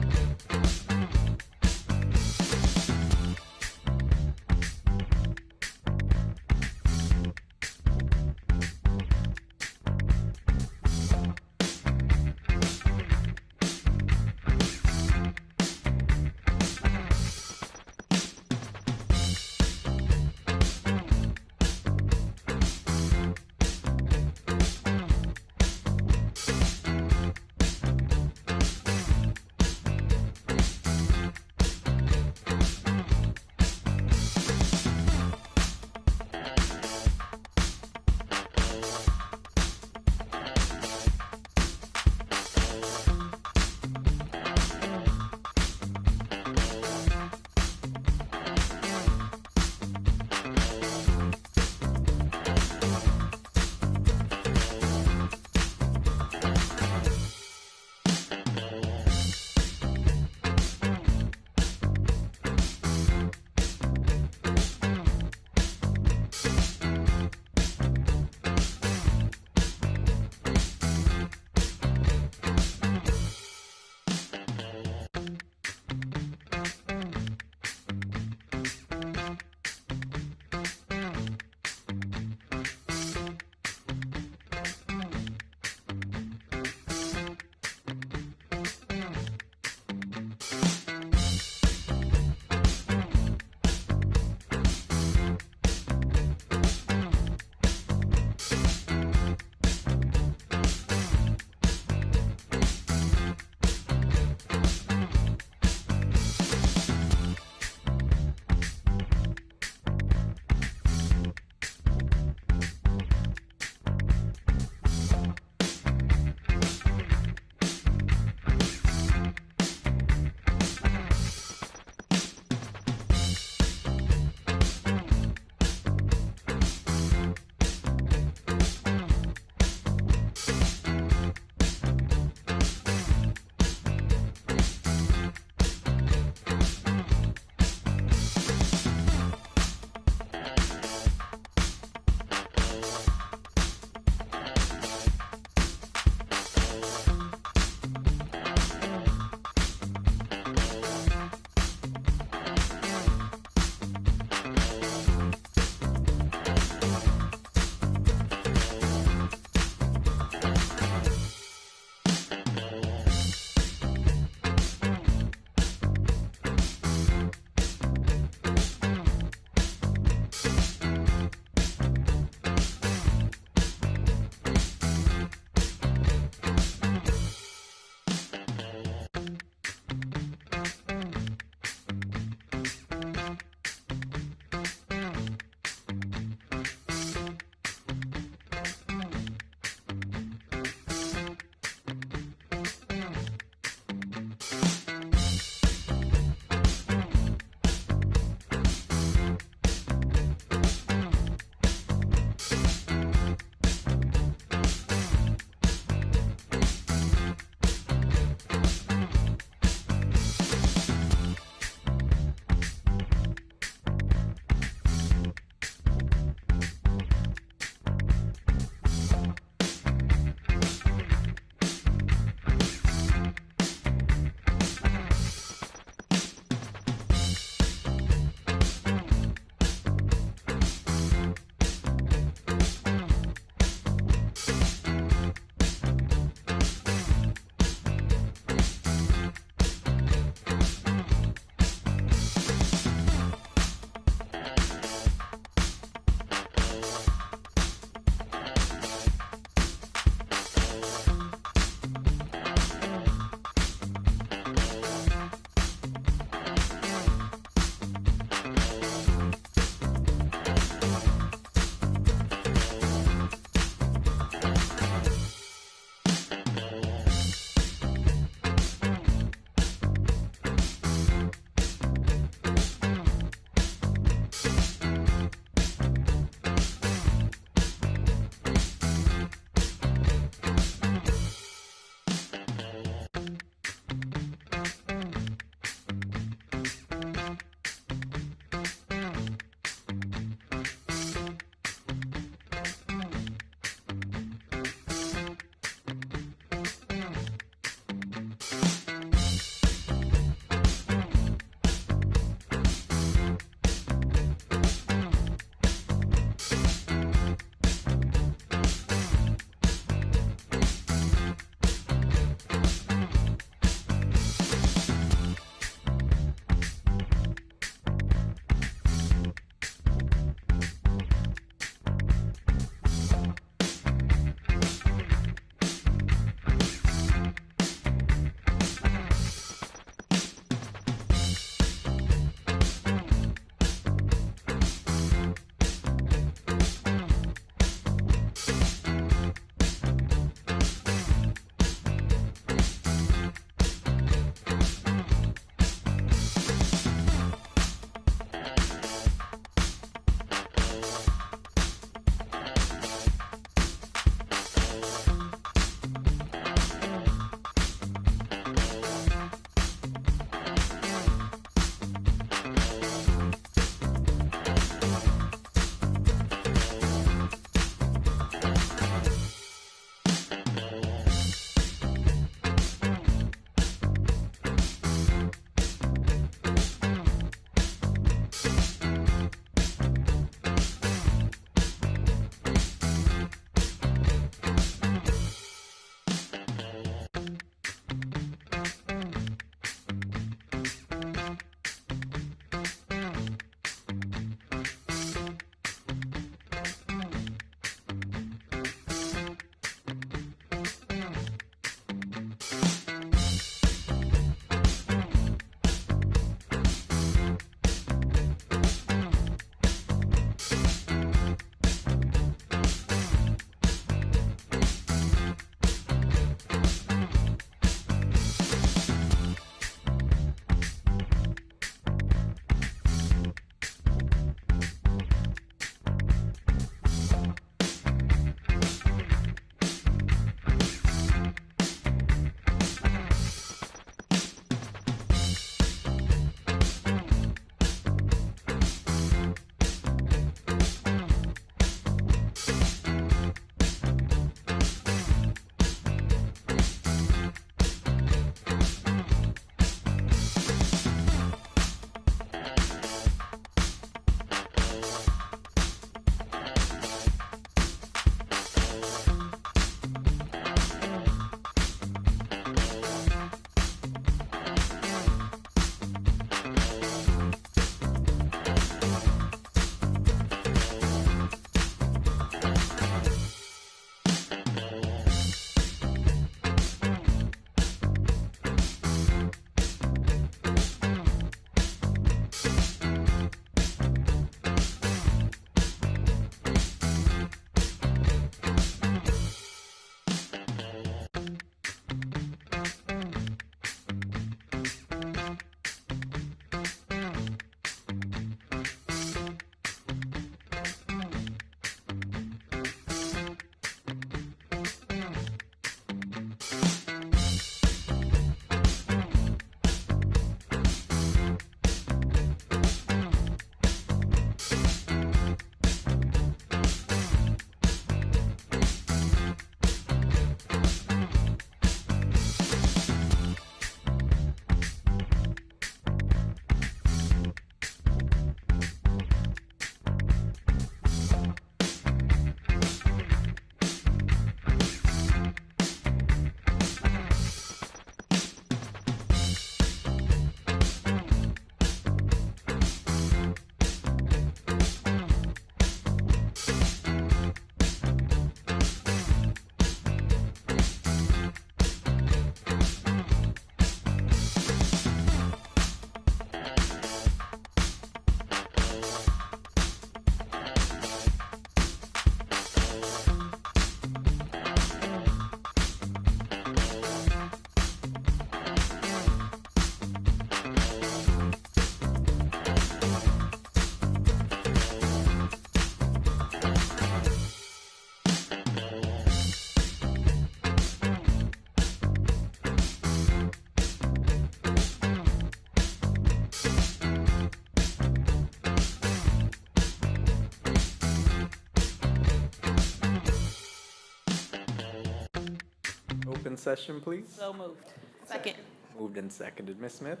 open session, please? So moved. Second. Moved and seconded. Ms. Smith?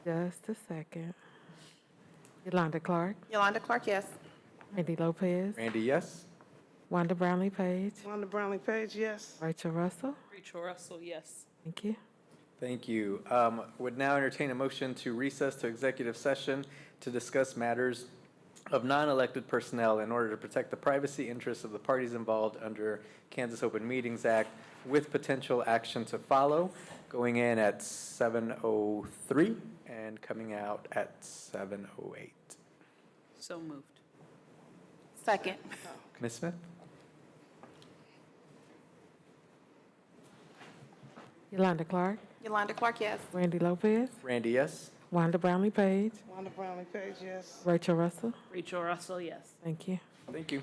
Just a second. Yolanda Clark, Yolanda Clark, yes. Randy Lopez, Randy, yes? Wanda Brownlee Page, Wanda Brownlee Page, yes. Rachel Russell. Rachel Russell, yes. Thank you. Thank you. Would now entertain a motion to recess to executive session to discuss matters of non-elected personnel in order to protect the privacy interests of the parties involved under Kansas Open Meetings Act with potential action to follow, going in at 7:03 and coming out at 7:08. So moved. Second. Ms. Smith? Yolanda Clark, Yolanda Clark, yes. Randy Lopez, Randy, yes? Wanda Brownlee Page, Wanda Brownlee Page, yes. Rachel Russell. Rachel Russell, yes. Thank you. Thank you.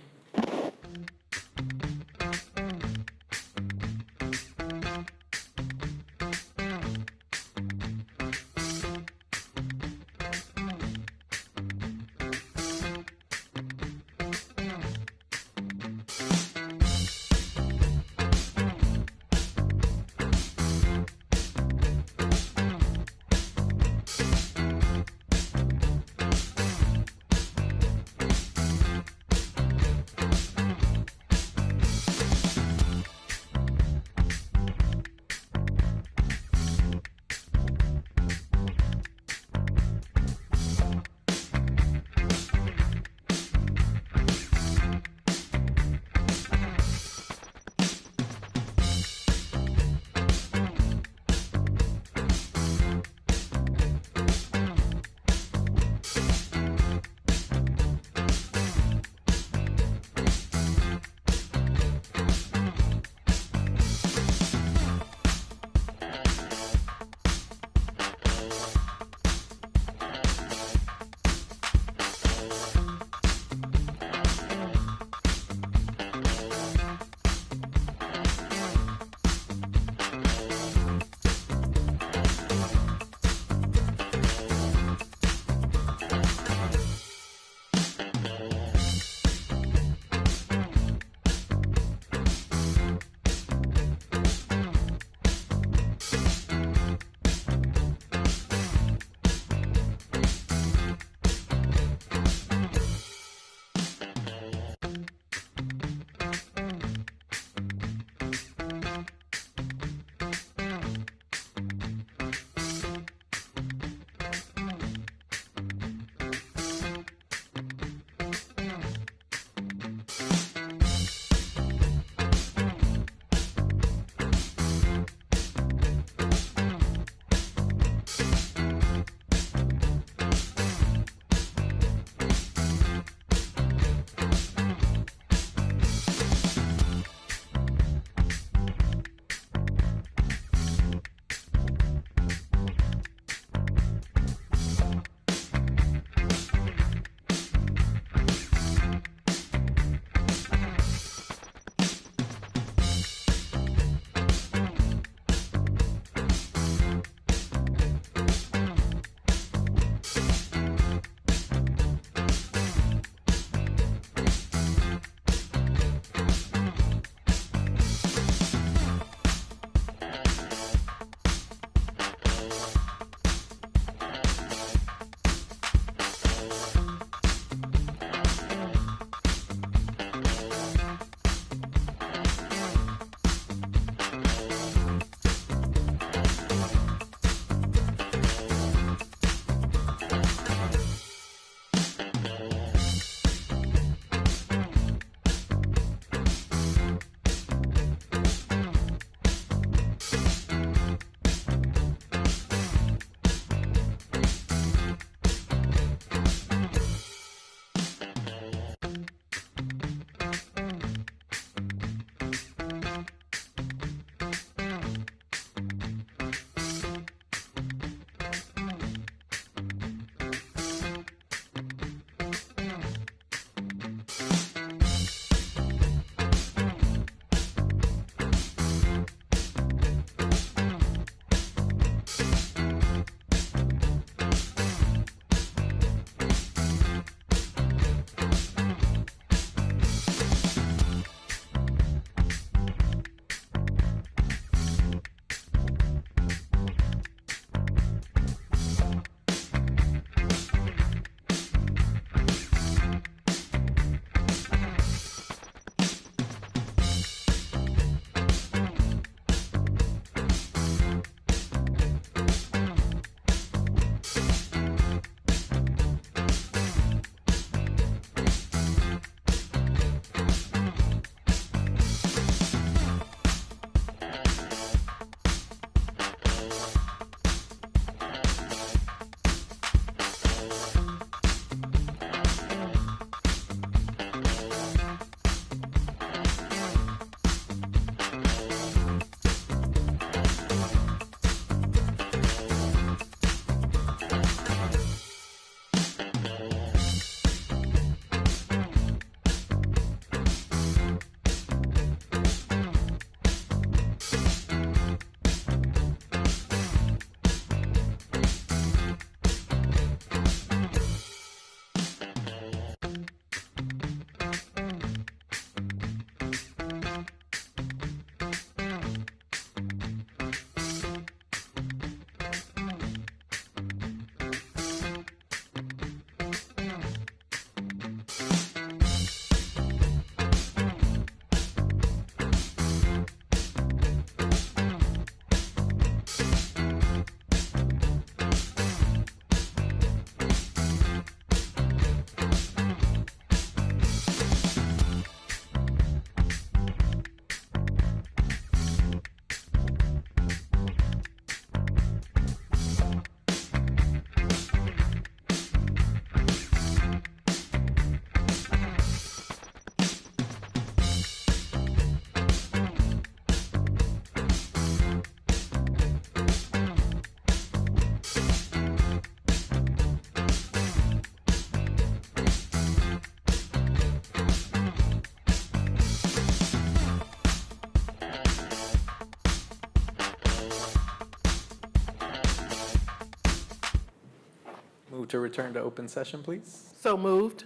Move to return to open session, please. So moved.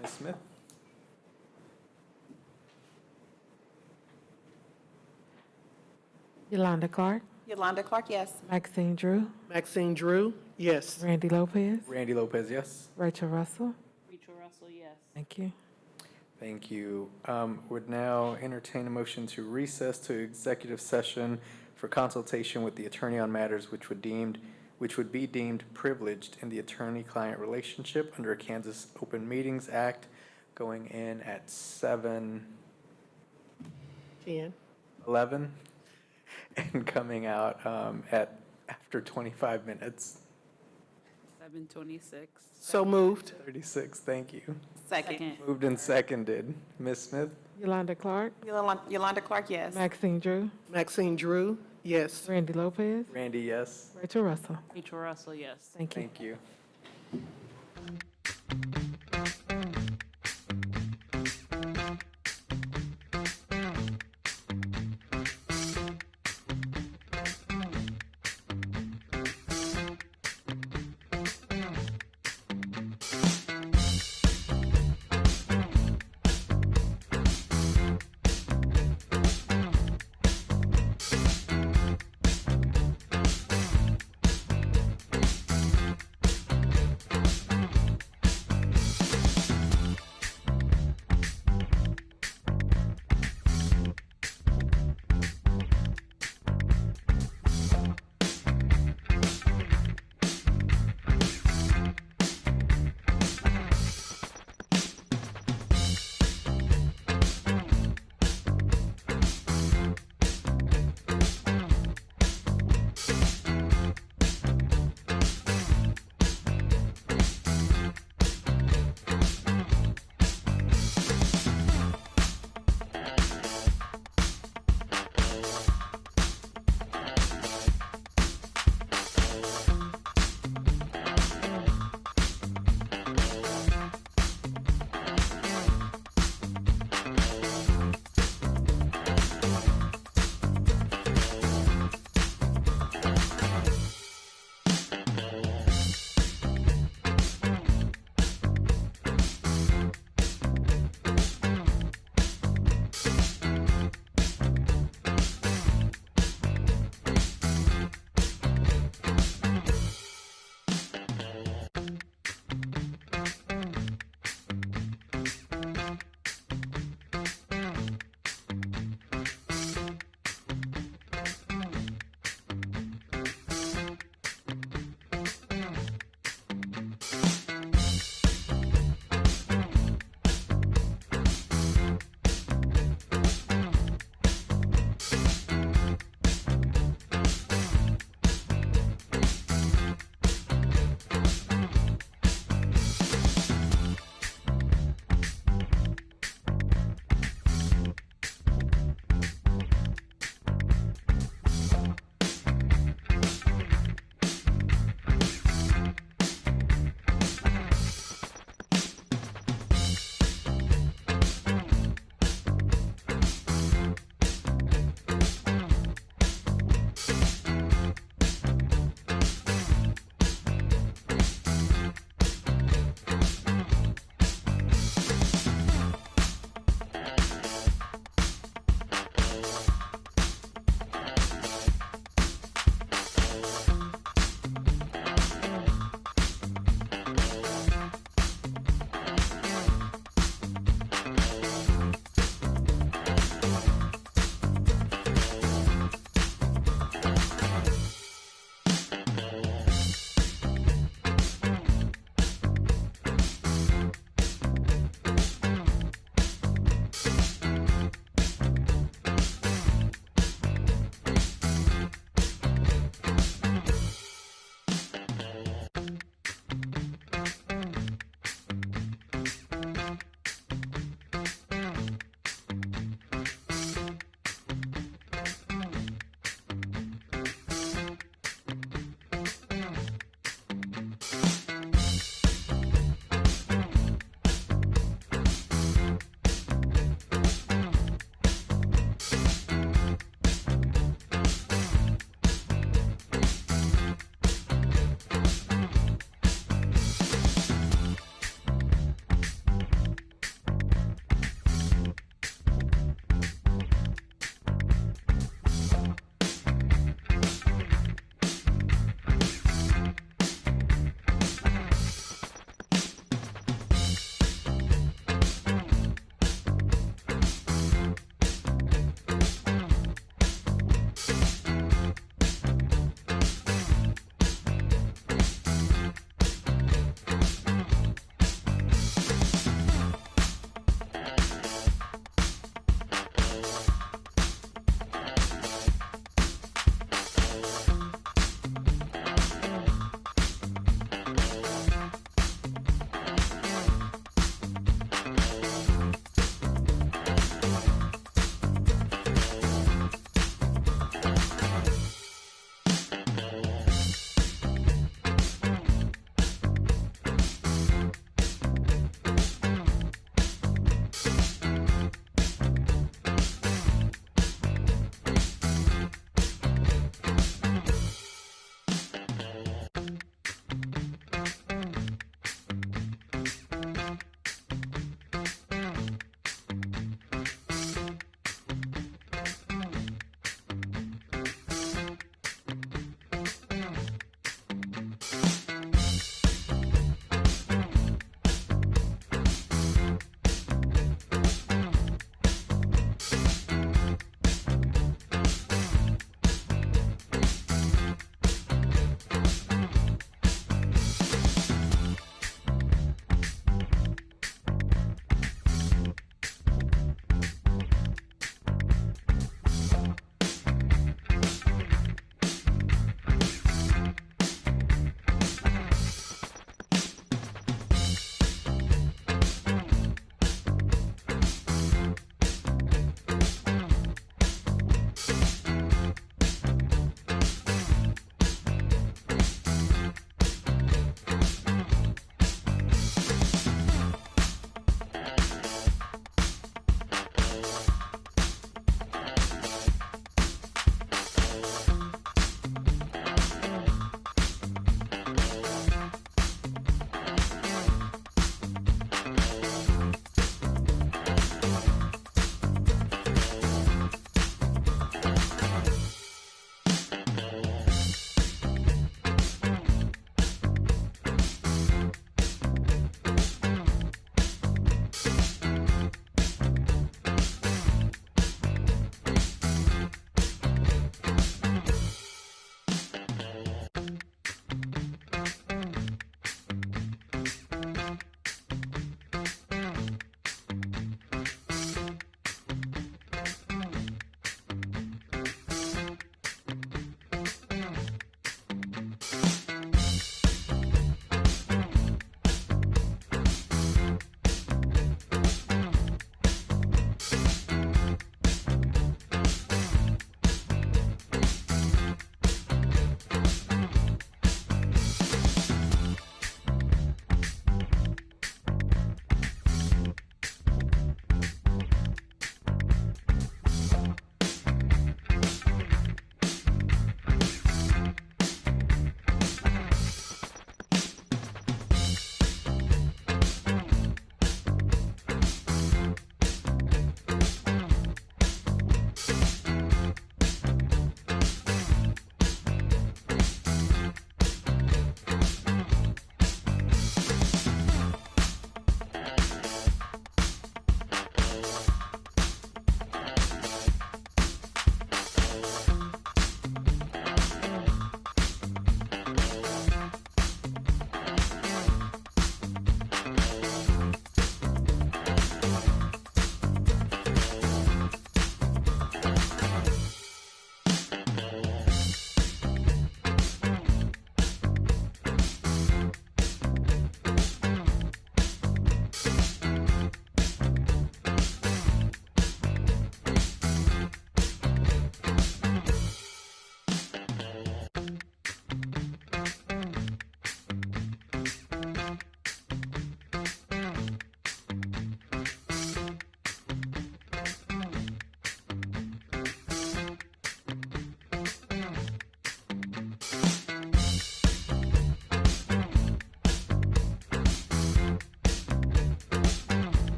Ms. Smith? Yolanda Clark, Yolanda Clark, yes. Maxine Drew, Maxine Drew, yes. Randy Lopez, Randy Lopez, yes. Rachel Russell. Rachel Russell, yes. Thank you. Thank you. Would now entertain a motion to recess to executive session for consultation with the attorney on matters which would be deemed privileged in the attorney-client relationship under a Kansas Open Meetings Act, going in at 7:11 and coming out at after 25 minutes. 7:26. So moved. 36, thank you. Second. Moved and seconded. Ms. Smith? Yolanda Clark, Yolanda Clark, yes. Maxine Drew, Maxine Drew, yes. Randy Lopez, Randy, yes. Rachel Russell. Rachel Russell, yes. Thank you. Thank you.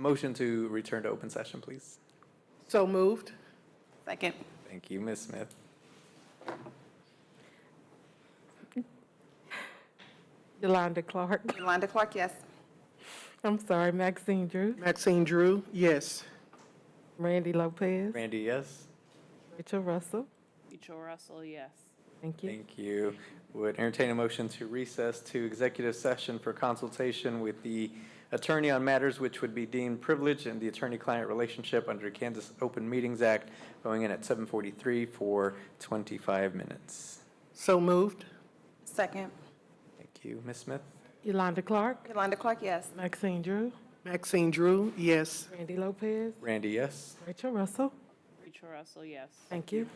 Motion to return to open session, please. So moved. Second. Thank you, Ms. Smith. Yolanda Clark. Yolanda Clark, yes. I'm sorry, Maxine Drew. Maxine Drew, yes. Randy Lopez. Randy, yes? Rachel Russell. Rachel Russell, yes. Thank you. Thank you. Would entertain a motion to recess to executive session for consultation with the attorney on matters which would be deemed privileged and the attorney-client relationship under Kansas Open Meetings Act, going in at 7:43 for 25 minutes. So moved. Second. Thank you. Ms. Smith? Yolanda Clark. Yolanda Clark, yes. Maxine Drew. Maxine Drew, yes. Randy Lopez. Randy, yes? Rachel Russell. Rachel Russell, yes. Thank you.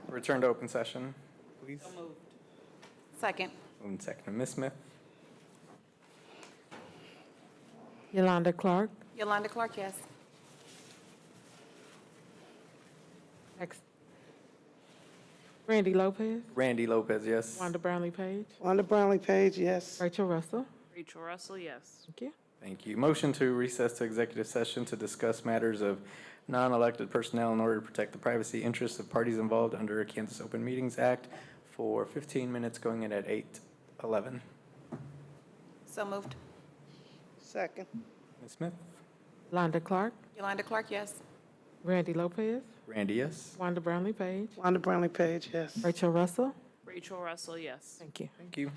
Return to open session, please. Second. Moving second. Ms. Smith? Yolanda Clark. Yolanda Clark, yes. Next. Randy Lopez. Randy Lopez, yes. Wanda Brownlee Page. Wanda Brownlee Page, yes. Rachel Russell. Rachel Russell, yes. Thank you. Thank you. Motion to recess to executive session to discuss matters of non-elected personnel in order to protect the privacy interests of parties involved under Kansas Open Meetings Act for 15 minutes going in at 8:11. So moved. Second. Ms. Smith? Yolanda Clark. Yolanda Clark, yes. Randy Lopez. Randy, yes. Wanda Brownlee Page. Wanda Brownlee Page, yes. Rachel Russell. Rachel Russell, yes. Thank you. Thank you.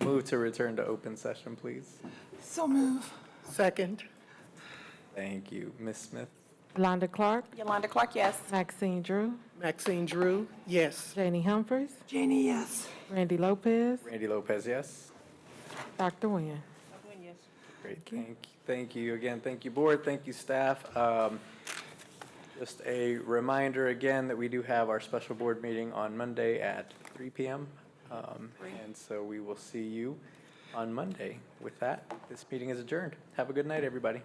Move to return to open session, please. So move. Second. Thank you. Ms. Smith? Yolanda Clark, Yolanda Clark, yes. Maxine Drew, Maxine Drew, yes. Janie Humphries, Janie, yes. Randy Lopez, Randy Lopez, yes? Dr. Nguyen. Great, thank you again. Thank you, board, thank you, staff. Just a reminder again that we do have our special board meeting on Monday at 3 p.m. And so we will see you on Monday. With that, this meeting is adjourned. Have a good night, everybody.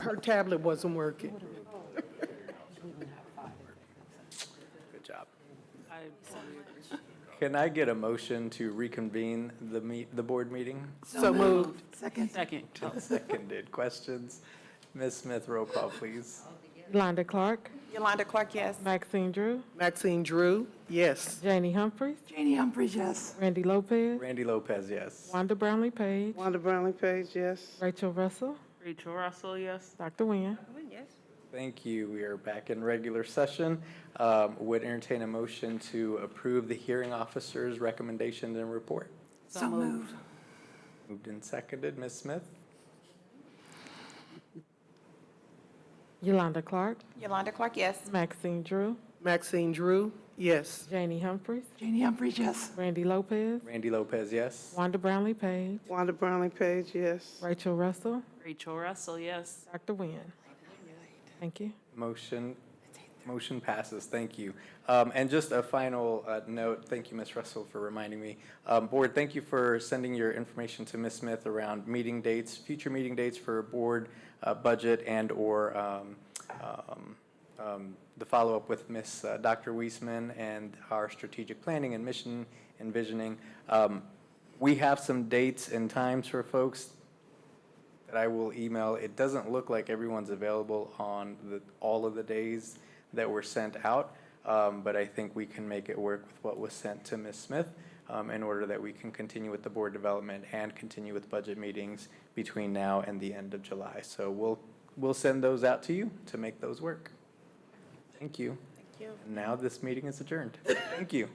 Her tablet wasn't working. Good job. Can I get a motion to reconvene the board meeting? So moved. Second. Seconded. Questions? Ms. Smith, roll call, please. Yolanda Clark, Yolanda Clark, yes. Maxine Drew, Maxine Drew, yes. Janie Humphries, Janie Humphries, yes. Randy Lopez, Randy Lopez, yes. Wanda Brownlee Page, Wanda Brownlee Page, yes. Rachel Russell, Rachel Russell, yes. Dr. Nguyen. Thank you. We are back in regular session. Would entertain a motion to approve the hearing officer's recommendations and report. So moved. Moved and seconded. Ms. Smith? Yolanda Clark, Yolanda Clark, yes. Maxine Drew, Maxine Drew, yes. Janie Humphries, Janie Humphries, yes. Randy Lopez, Randy Lopez, yes. Wanda Brownlee Page, Wanda Brownlee Page, yes. Rachel Russell, Rachel Russell, yes. Dr. Nguyen. Thank you. Motion passes. Thank you. And just a final note, thank you, Ms. Russell, for reminding me. Board, thank you for sending your information to Ms. Smith around meeting dates, future meeting dates for board budget and/or the follow-up with Ms. Dr. Weisman and our strategic planning and mission envisioning. We have some dates and times for folks that I will email. It doesn't look like everyone's available on all of the days that were sent out, but I think we can make it work with what was sent to Ms. Smith in order that we can continue with the board development and continue with budget meetings between now and the end of July. So we'll send those out to you to make those work. Thank you. Thank you. And now this meeting is adjourned. Thank you.